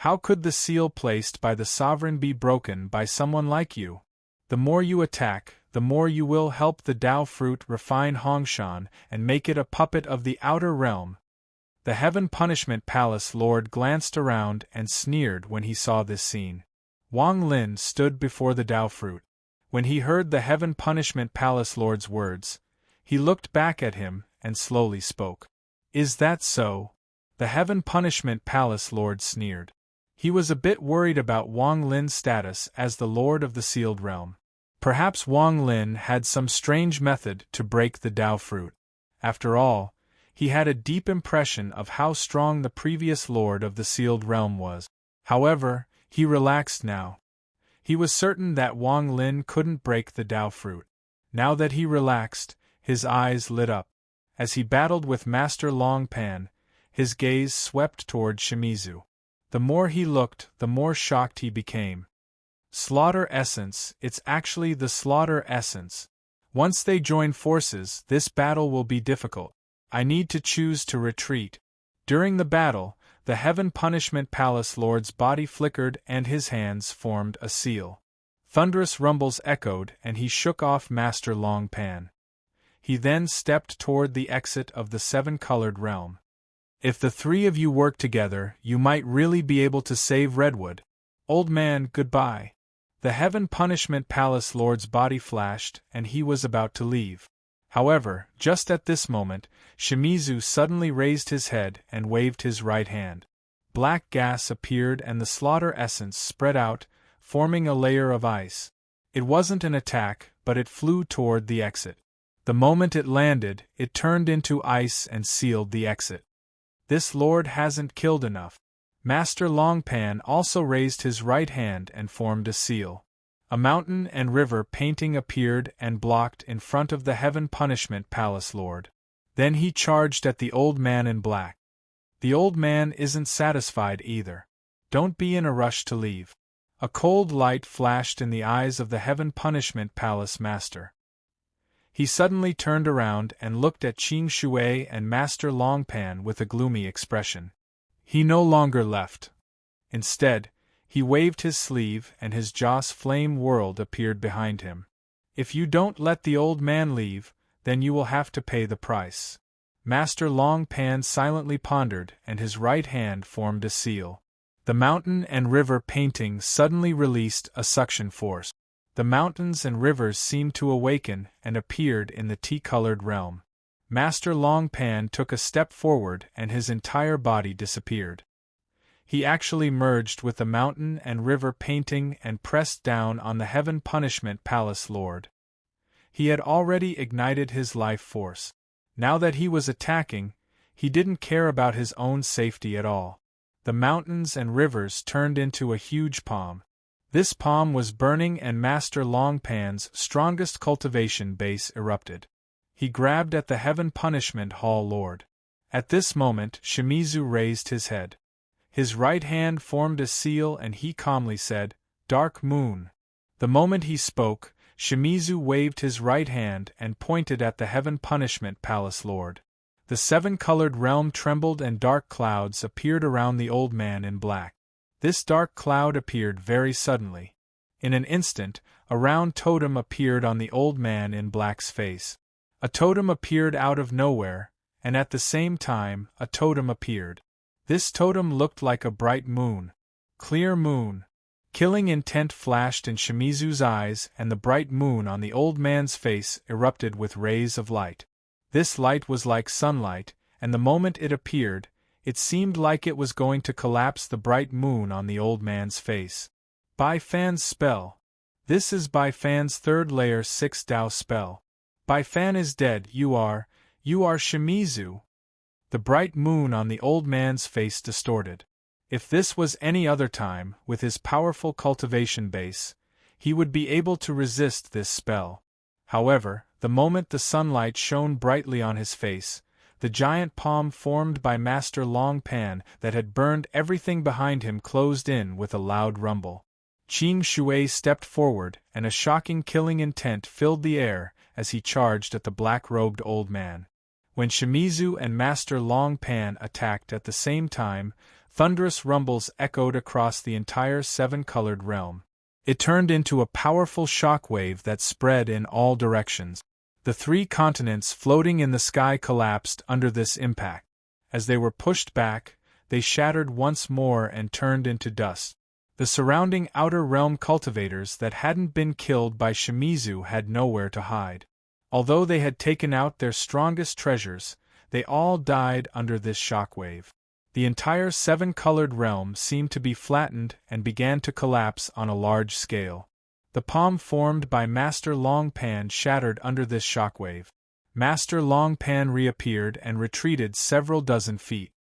How could the seal placed by the sovereign be broken by someone like you? The more you attack, the more you will help the Dao fruit refine Hongshan and make it a puppet of the outer realm. The Heaven Punishment Palace lord glanced around and sneered when he saw this scene. Wang Lin stood before the Dao fruit. When he heard the Heaven Punishment Palace lord's words, he looked back at him and slowly spoke. Is that so? The Heaven Punishment Palace lord sneered. He was a bit worried about Wang Lin's status as the Lord of the Sealed Realm. Perhaps Wang Lin had some strange method to break the Dao fruit. After all, he had a deep impression of how strong the previous Lord of the Sealed Realm was. However, he relaxed now. He was certain that Wang Lin couldn't break the Dao fruit. Now that he relaxed, his eyes lit up. As he battled with Master Longpan, his gaze swept toward Shimizu. The more he looked, the more shocked he became. Slaughter Essence, it's actually the Slaughter Essence. Once they join forces, this battle will be difficult. I need to choose to retreat. During the battle, the Heaven Punishment Palace lord's body flickered and his hands formed a seal. Thunderous rumbles echoed and he shook off Master Longpan. He then stepped toward the exit of the 7-colored realm. If the 3 of you work together, you might really be able to save Redwood. Old man, goodbye. The Heaven Punishment Palace lord's body flashed and he was about to leave. However, just at this moment, Shimizu suddenly raised his head and waved his right hand. Black gas appeared and the slaughter essence spread out, forming a layer of ice. It wasn't an attack, but it flew toward the exit. The moment it landed, it turned into ice and sealed the exit. This lord hasn't killed enough. Master Longpan also raised his right hand and formed a seal. A mountain and river painting appeared and blocked in front of the Heaven Punishment Palace lord. Then he charged at the old man in black. The old man isn't satisfied either. Don't be in a rush to leave. A cold light flashed in the eyes of the Heaven Punishment Palace master. He suddenly turned around and looked at Qing Shui and Master Longpan with a gloomy expression. He no longer left. Instead, he waved his sleeve and his Joss flame world appeared behind him. If you don't let the old man leave, then you will have to pay the price. Master Longpan silently pondered and his right hand formed a seal. The mountain and river painting suddenly released a suction force. The mountains and rivers seemed to awaken and appeared in the tea-colored realm. Master Longpan took a step forward and his entire body disappeared. He actually merged with the mountain and river painting and pressed down on the Heaven Punishment Palace Lord. He had already ignited his life force. Now that he was attacking, he didn't care about his own safety at all. The mountains and rivers turned into a huge palm. This palm was burning and Master Longpan's strongest cultivation base erupted. He grabbed at the Heaven Punishment Hall Lord. At this moment Shimizu raised his head. His right hand formed a seal and he calmly said, "Dark Moon." The moment he spoke, Shimizu waved his right hand and pointed at the Heaven Punishment Palace Lord. The seven-colored realm trembled and dark clouds appeared around the old man in black. This dark cloud appeared very suddenly. In an instant, a round totem appeared on the old man in black's face. A totem appeared out of nowhere, and at the same time, a totem appeared. This totem looked like a bright moon. Clear moon. Killing intent flashed in Shimizu's eyes and the bright moon on the old man's face erupted with rays of light. This light was like sunlight, and the moment it appeared, it seemed like it was going to collapse the bright moon on the old man's face. Bai Fan's spell. This is Bai Fan's third layer 6 Dao spell. Bai Fan is dead, you are Shimizu. The bright moon on the old man's face distorted. If this was any other time, with his powerful cultivation base, he would be able to resist this spell. However, the moment the sunlight shone brightly on his face, the giant palm formed by Master Longpan that had burned everything behind him closed in with a loud rumble. Qing Shui stepped forward and a shocking killing intent filled the air as he charged at the black-robed old man. When Shimizu and Master Longpan attacked at the same time, thunderous rumbles echoed across the entire seven-colored realm. It turned into a powerful shockwave that spread in all directions. The three continents floating in the sky collapsed under this impact. As they were pushed back, they shattered once more and turned into dust. The surrounding outer realm cultivators that hadn't been killed by Shimizu had nowhere to hide. Although they had taken out their strongest treasures, they all died under this shockwave. The entire seven-colored realm seemed to be flattened and began to collapse on a large scale. The palm formed by Master Longpan shattered under this shockwave. Master Longpan reappeared and retreated several dozen feet.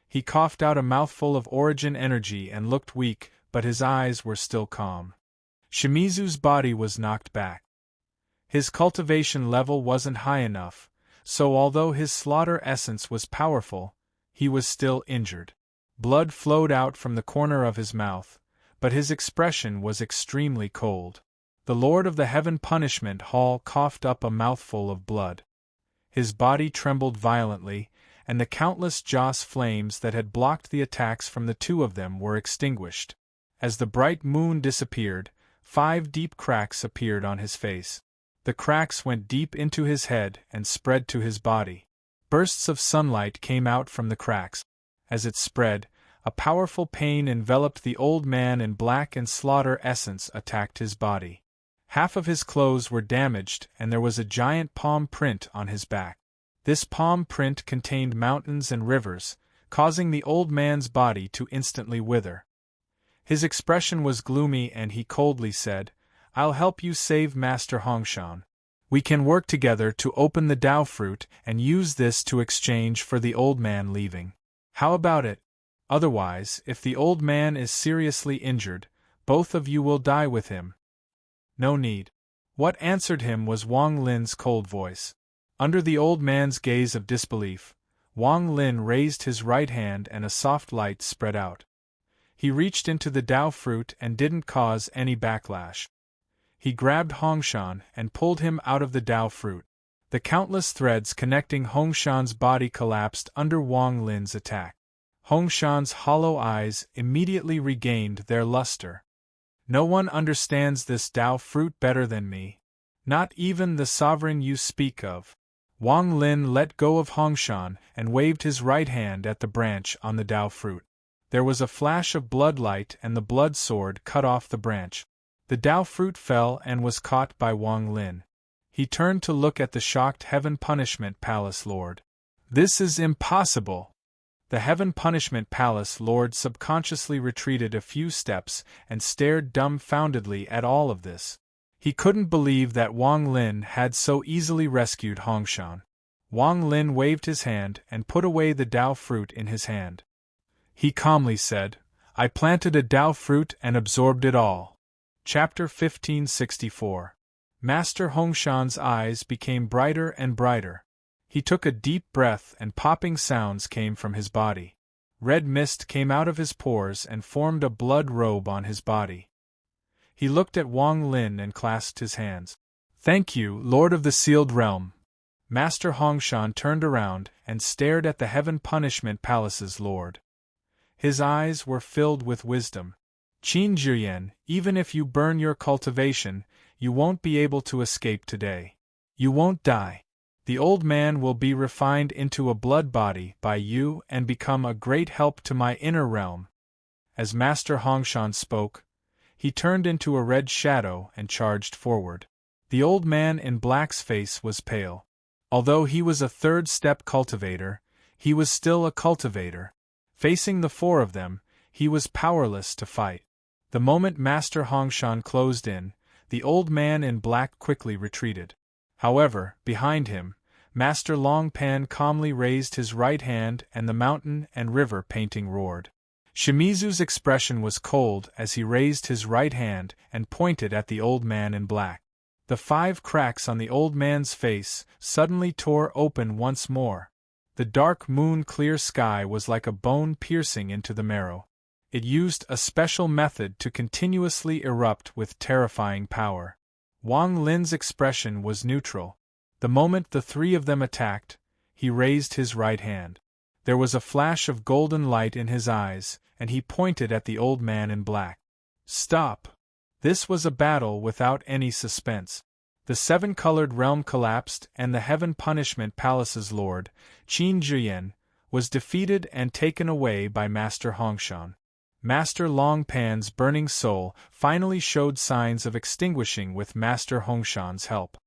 He coughed out a mouthful of origin energy and looked weak, but his eyes were still calm. Shimizu's body was knocked back. His cultivation level wasn't high enough, so although his slaughter essence was powerful, he was still injured. Blood flowed out from the corner of his mouth, but his expression was extremely cold. The Lord of the Heaven Punishment Hall coughed up a mouthful of blood. His body trembled violently, and the countless Joss flames that had blocked the attacks from the two of them were extinguished. As the bright moon disappeared, 5 deep cracks appeared on his face. The cracks went deep into his head and spread to his body. Bursts of sunlight came out from the cracks. As it spread, a powerful pain enveloped the old man in black and slaughter essence attacked his body. Half of his clothes were damaged and there was a giant palm print on his back. This palm print contained mountains and rivers, causing the old man's body to instantly wither. His expression was gloomy and he coldly said, "I'll help you save Master Hongshan. We can work together to open the Dao fruit and use this to exchange for the old man leaving. How about it? Otherwise, if the old man is seriously injured, both of you will die with him." "No need." What answered him was Wang Lin's cold voice. Under the old man's gaze of disbelief, Wang Lin raised his right hand and a soft light spread out. He reached into the Dao fruit and didn't cause any backlash. He grabbed Hongshan and pulled him out of the Dao fruit. The countless threads connecting Hongshan's body collapsed under Wang Lin's attack. Hongshan's hollow eyes immediately regained their luster. No one understands this Dao fruit better than me. Not even the sovereign you speak of. Wang Lin let go of Hongshan and waved his right hand at the branch on the Dao fruit. There was a flash of blood light and the blood sword cut off the branch. The Dao fruit fell and was caught by Wang Lin. He turned to look at the shocked Heaven Punishment Palace Lord. This is impossible! The Heaven Punishment Palace Lord subconsciously retreated a few steps and stared dumbfoundedly at all of this. He couldn't believe that Wang Lin had so easily rescued Hongshan. Wang Lin waved his hand and put away the Dao fruit in his hand. He calmly said, "I planted a Dao fruit and absorbed it all." Chapter 1564. Master Hongshan's eyes became brighter and brighter. He took a deep breath and popping sounds came from his body. Red mist came out of his pores and formed a blood robe on his body. He looked at Wang Lin and clasped his hands. "Thank you, Lord of the Sealed Realm." Master Hongshan turned around and stared at the Heaven Punishment Palace's Lord. His eyes were filled with wisdom. "Qin Zhiyan, even if you burn your cultivation, you won't be able to escape today. You won't die. The old man will be refined into a blood body by you and become a great help to my inner realm." As Master Hongshan spoke, he turned into a red shadow and charged forward. The old man in black's face was pale. Although he was a third-step cultivator, he was still a cultivator. Facing the four of them, he was powerless to fight. The moment Master Hongshan closed in, the old man in black quickly retreated. However, behind him, Master Longpan calmly raised his right hand and the mountain and river painting roared. Shimizu's expression was cold as he raised his right hand and pointed at the old man in black. The 5 cracks on the old man's face suddenly tore open once more. The dark moon-clear sky was like a bone piercing into the marrow. It used a special method to continuously erupt with terrifying power. Wang Lin's expression was neutral. The moment the 3 of them attacked, he raised his right hand. There was a flash of golden light in his eyes, and he pointed at the old man in black. "Stop!" This was a battle without any suspense. The 7-colored realm collapsed and the Heaven Punishment Palace's Lord, Qin Zhiyan, was defeated and taken away by Master Hongshan. Master Longpan's burning soul finally showed signs of extinguishing with Master Hongshan's help.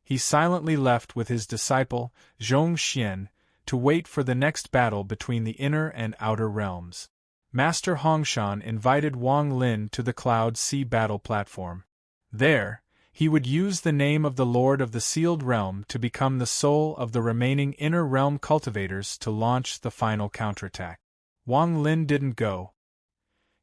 He silently left with his disciple, Zhongxian, to wait for the next battle between the inner and outer realms. Master Hongshan invited Wang Lin to the Cloud Sea battle platform. There, he would use the name of the Lord of the Sealed Realm to become the soul of the remaining inner realm cultivators to launch the final counterattack. Wang Lin didn't go.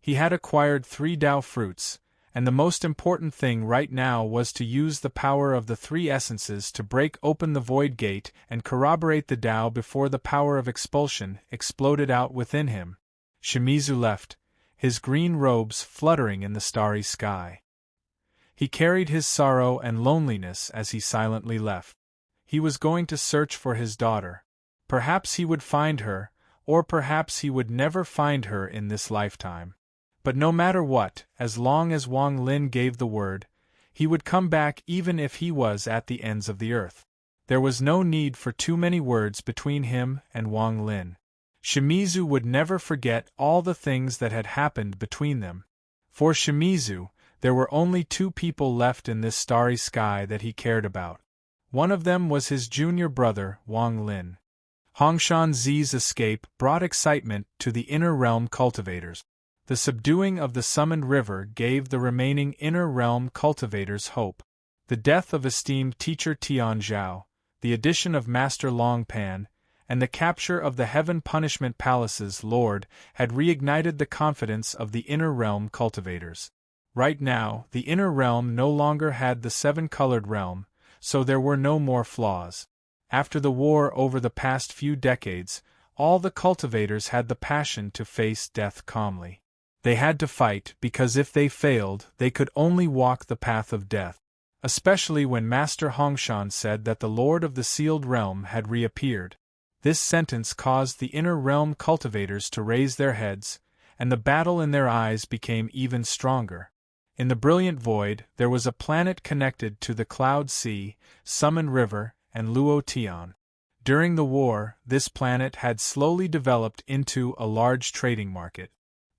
He had acquired 3 Dao fruits, and the most important thing right now was to use the power of the 3 essences to break open the Void Gate and corroborate the Dao before the power of expulsion exploded out within him. Shimizu left, his green robes fluttering in the starry sky. He carried his sorrow and loneliness as he silently left. He was going to search for his daughter. Perhaps he would find her, or perhaps he would never find her in this lifetime. But no matter what, as long as Wang Lin gave the word, he would come back even if he was at the ends of the earth. There was no need for too many words between him and Wang Lin. Shimizu would never forget all the things that had happened between them. For Shimizu, there were only 2 people left in this starry sky that he cared about. One of them was his junior brother, Wang Lin. Hongshan Zi's escape brought excitement to the inner realm cultivators. The subduing of the summoned river gave the remaining inner realm cultivators hope. The death of esteemed teacher Tian Zhao, the addition of Master Longpan, and the capture of the Heaven Punishment Palace's Lord had reignited the confidence of the inner realm cultivators. Right now, the inner realm no longer had the 7-colored realm, so there were no more flaws. After the war over the past few decades, all the cultivators had the passion to face death calmly. They had to fight because if they failed, they could only walk the path of death. Especially when Master Hongshan said that the Lord of the Sealed Realm had reappeared. This sentence caused the Inner Realm cultivators to raise their heads, and the battle in their eyes became even stronger. In the brilliant void, there was a planet connected to the Cloud Sea, Summon River, and Luo Tian. During the war, this planet had slowly developed into a large trading market.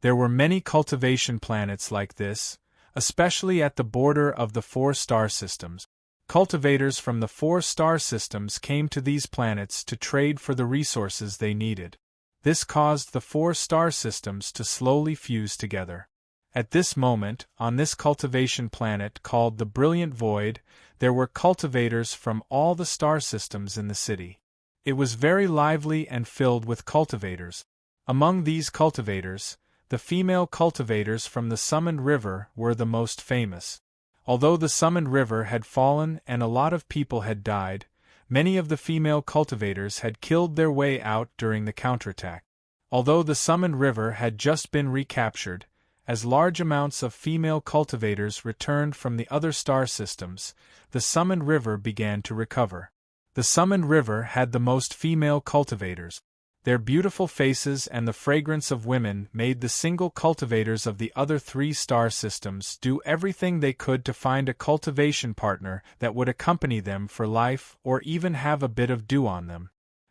There were many cultivation planets like this, especially at the border of the 4 star systems. Cultivators from the 4 star systems came to these planets to trade for the resources they needed. This caused the 4 star systems to slowly fuse together. At this moment, on this cultivation planet called the Brilliant Void, there were cultivators from all the star systems in the city. It was very lively and filled with cultivators. Among these cultivators, the female cultivators from the Summoned River were the most famous. Although the Summoned River had fallen and a lot of people had died, many of the female cultivators had killed their way out during the counterattack. Although the Summoned River had just been recaptured, as large amounts of female cultivators returned from the other star systems, the Summoned River began to recover. The Summoned River had the most female cultivators. Their beautiful faces and the fragrance of women made the single cultivators of the other 3 star systems do everything they could to find a cultivation partner that would accompany them for life or even have a bit of dew on them.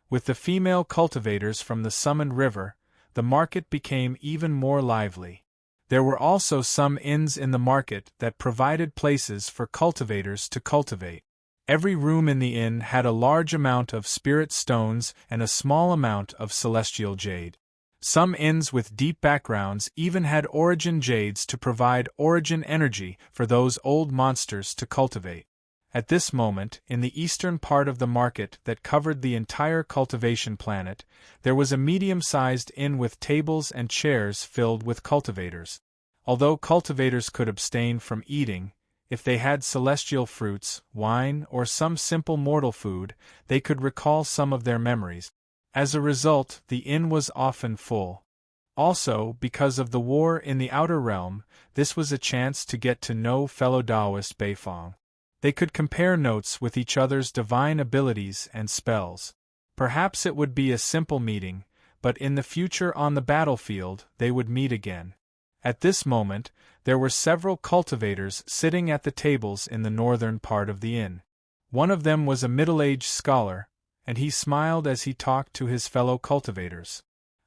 With the female cultivators from the Summoned River, the market became even more lively. There were also some inns in the market that provided places for cultivators to cultivate. Every room in the inn had a large amount of spirit stones and a small amount of celestial jade. Some inns with deep backgrounds even had origin jades to provide origin energy for those old monsters to cultivate. At this moment, in the eastern part of the market that covered the entire cultivation planet, there was a medium-sized inn with tables and chairs filled with cultivators. Although cultivators could abstain from eating, if they had celestial fruits, wine, or some simple mortal food, they could recall some of their memories. As a result, the inn was often full. Also, because of the war in the outer realm, this was a chance to get to know fellow Taoist Beifong. They could compare notes with each other's divine abilities and spells. Perhaps it would be a simple meeting, but in the future on the battlefield they would meet again. At this moment, there were several cultivators sitting at the tables in the northern part of the inn. One of them was a middle-aged scholar, and he smiled as he talked to his fellow cultivators.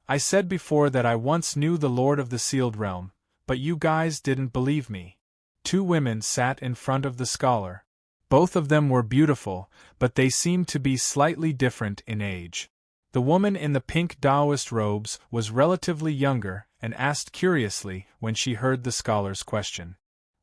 I said before that I once knew the Lord of the Sealed Realm, but you guys didn't believe me. 2 women sat in front of the scholar. Both of them were beautiful, but they seemed to be slightly different in age. The woman in the pink Taoist robes was relatively younger and asked curiously when she heard the scholar's question.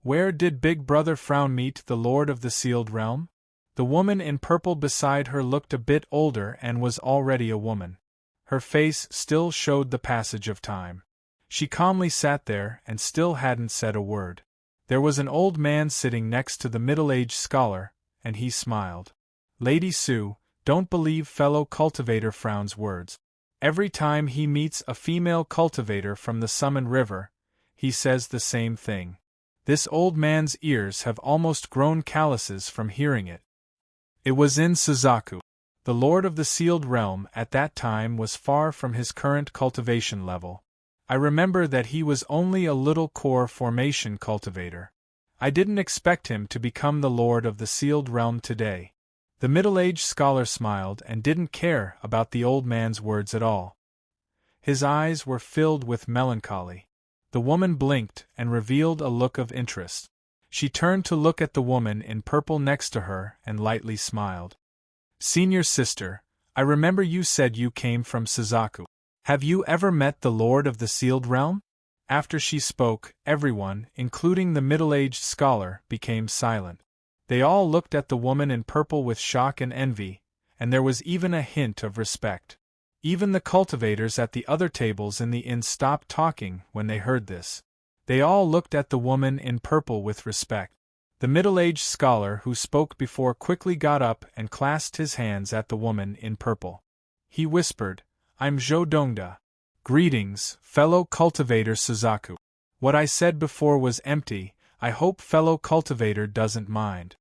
Where did Big Brother Frown meet the Lord of the Sealed Realm? The woman in purple beside her looked a bit older and was already a woman. Her face still showed the passage of time. She calmly sat there and still hadn't said a word. There was an old man sitting next to the middle-aged scholar, and he smiled. Lady Sue, don't believe fellow cultivator Frown's words. Every time he meets a female cultivator from the Summoned River, he says the same thing. This old man's ears have almost grown calluses from hearing it. It was in Suzaku. The Lord of the Sealed Realm at that time was far from his current cultivation level. I remember that he was only a little core formation cultivator. I didn't expect him to become the Lord of the Sealed Realm today. The middle-aged scholar smiled and didn't care about the old man's words at all. His eyes were filled with melancholy. The woman blinked and revealed a look of interest. She turned to look at the woman in purple next to her and lightly smiled. Senior sister, I remember you said you came from Suzaku. Have you ever met the Lord of the Sealed Realm? After she spoke, everyone, including the middle-aged scholar, became silent. They all looked at the woman in purple with shock and envy, and there was even a hint of respect. Even the cultivators at the other tables in the inn stopped talking when they heard this. They all looked at the woman in purple with respect. The middle-aged scholar who spoke before quickly got up and clasped his hands at the woman in purple. He whispered, "I'm Zhou Dongda. Greetings, fellow cultivator Suzaku. What I said before was empty, I hope fellow cultivator doesn't mind."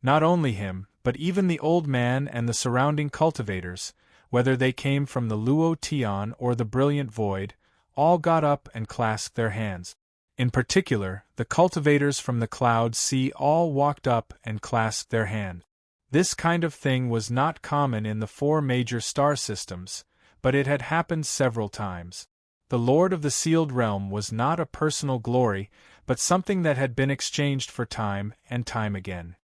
Not only him, but even the old man and the surrounding cultivators, whether they came from the Luo Tian or the Brilliant Void, all got up and clasped their hands. In particular, the cultivators from the Cloud Sea all walked up and clasped their hand. This kind of thing was not common in the 4 major star systems, but it had happened several times. The Lord of the Sealed Realm was not a personal glory, but something that had been exchanged for time and time again.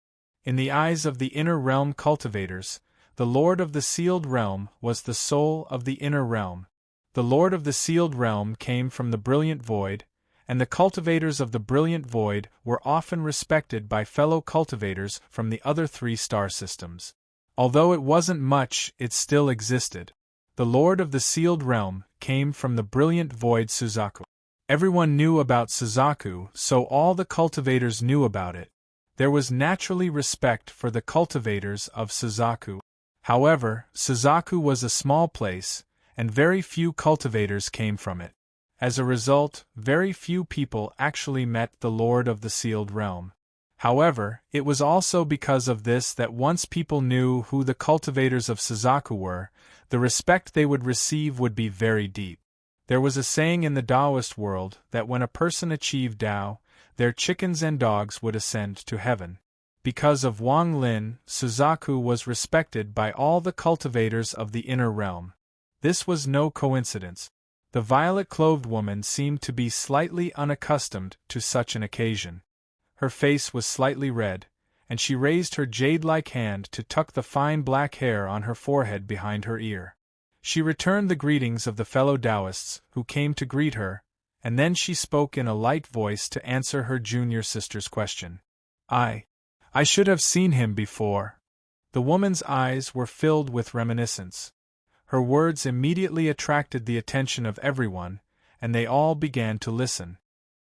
In the eyes of the Inner Realm cultivators, the Lord of the Sealed Realm was the soul of the Inner Realm. The Lord of the Sealed Realm came from the Brilliant Void, and the cultivators of the Brilliant Void were often respected by fellow cultivators from the other 3 star systems. Although it wasn't much, it still existed. The Lord of the Sealed Realm came from the Brilliant Void Suzaku. Everyone knew about Suzaku, so all the cultivators knew about it. There was naturally respect for the cultivators of Suzaku. However, Suzaku was a small place, and very few cultivators came from it. As a result, very few people actually met the Lord of the Sealed Realm. However, it was also because of this that once people knew who the cultivators of Suzaku were, the respect they would receive would be very deep. There was a saying in the Taoist world that when a person achieved Tao, their chickens and dogs would ascend to heaven. Because of Wang Lin, Suzaku was respected by all the cultivators of the Inner Realm. This was no coincidence. The violet-clothed woman seemed to be slightly unaccustomed to such an occasion. Her face was slightly red, and she raised her jade-like hand to tuck the fine black hair on her forehead behind her ear. She returned the greetings of the fellow Taoists who came to greet her, and then she spoke in a light voice to answer her junior sister's question. I should have seen him before." The woman's eyes were filled with reminiscence. Her words immediately attracted the attention of everyone, and they all began to listen.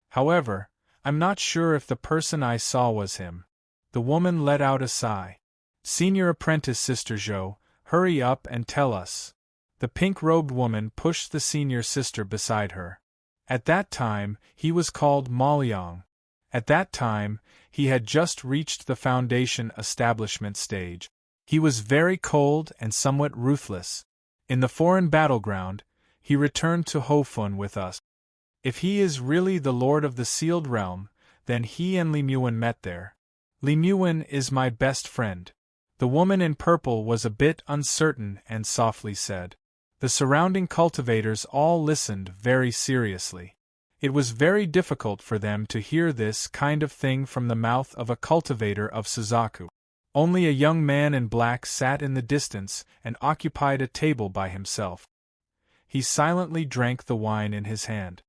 "However, I'm not sure if the person I saw was him." The woman let out a sigh. "Senior apprentice Sister Zhou, hurry up and tell us." The pink-robed woman pushed the senior sister beside her. At that time, he was called Ma Liang. At that time, he had just reached the foundation establishment stage. He was very cold and somewhat ruthless. In the foreign battleground, he returned to Hofun with us. If he is really the Lord of the Sealed Realm, then he and Li Muan met there. Li Muan is my best friend. The woman in purple was a bit uncertain and softly said. The surrounding cultivators all listened very seriously. It was very difficult for them to hear this kind of thing from the mouth of a cultivator of Suzaku. Only a young man in black sat in the distance and occupied a table by himself. He silently drank the wine in his hand.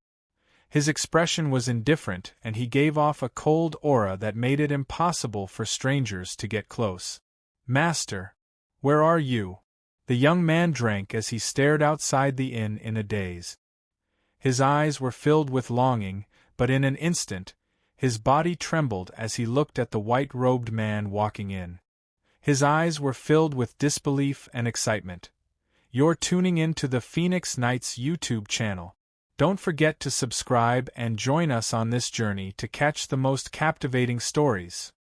His expression was indifferent and he gave off a cold aura that made it impossible for strangers to get close. "Master, where are you?" The young man drank as he stared outside the inn in a daze. His eyes were filled with longing, but in an instant, his body trembled as he looked at the white-robed man walking in. His eyes were filled with disbelief and excitement. You're tuning in to the Phoenix Nights YouTube channel. Don't forget to subscribe and join us on this journey to catch the most captivating stories.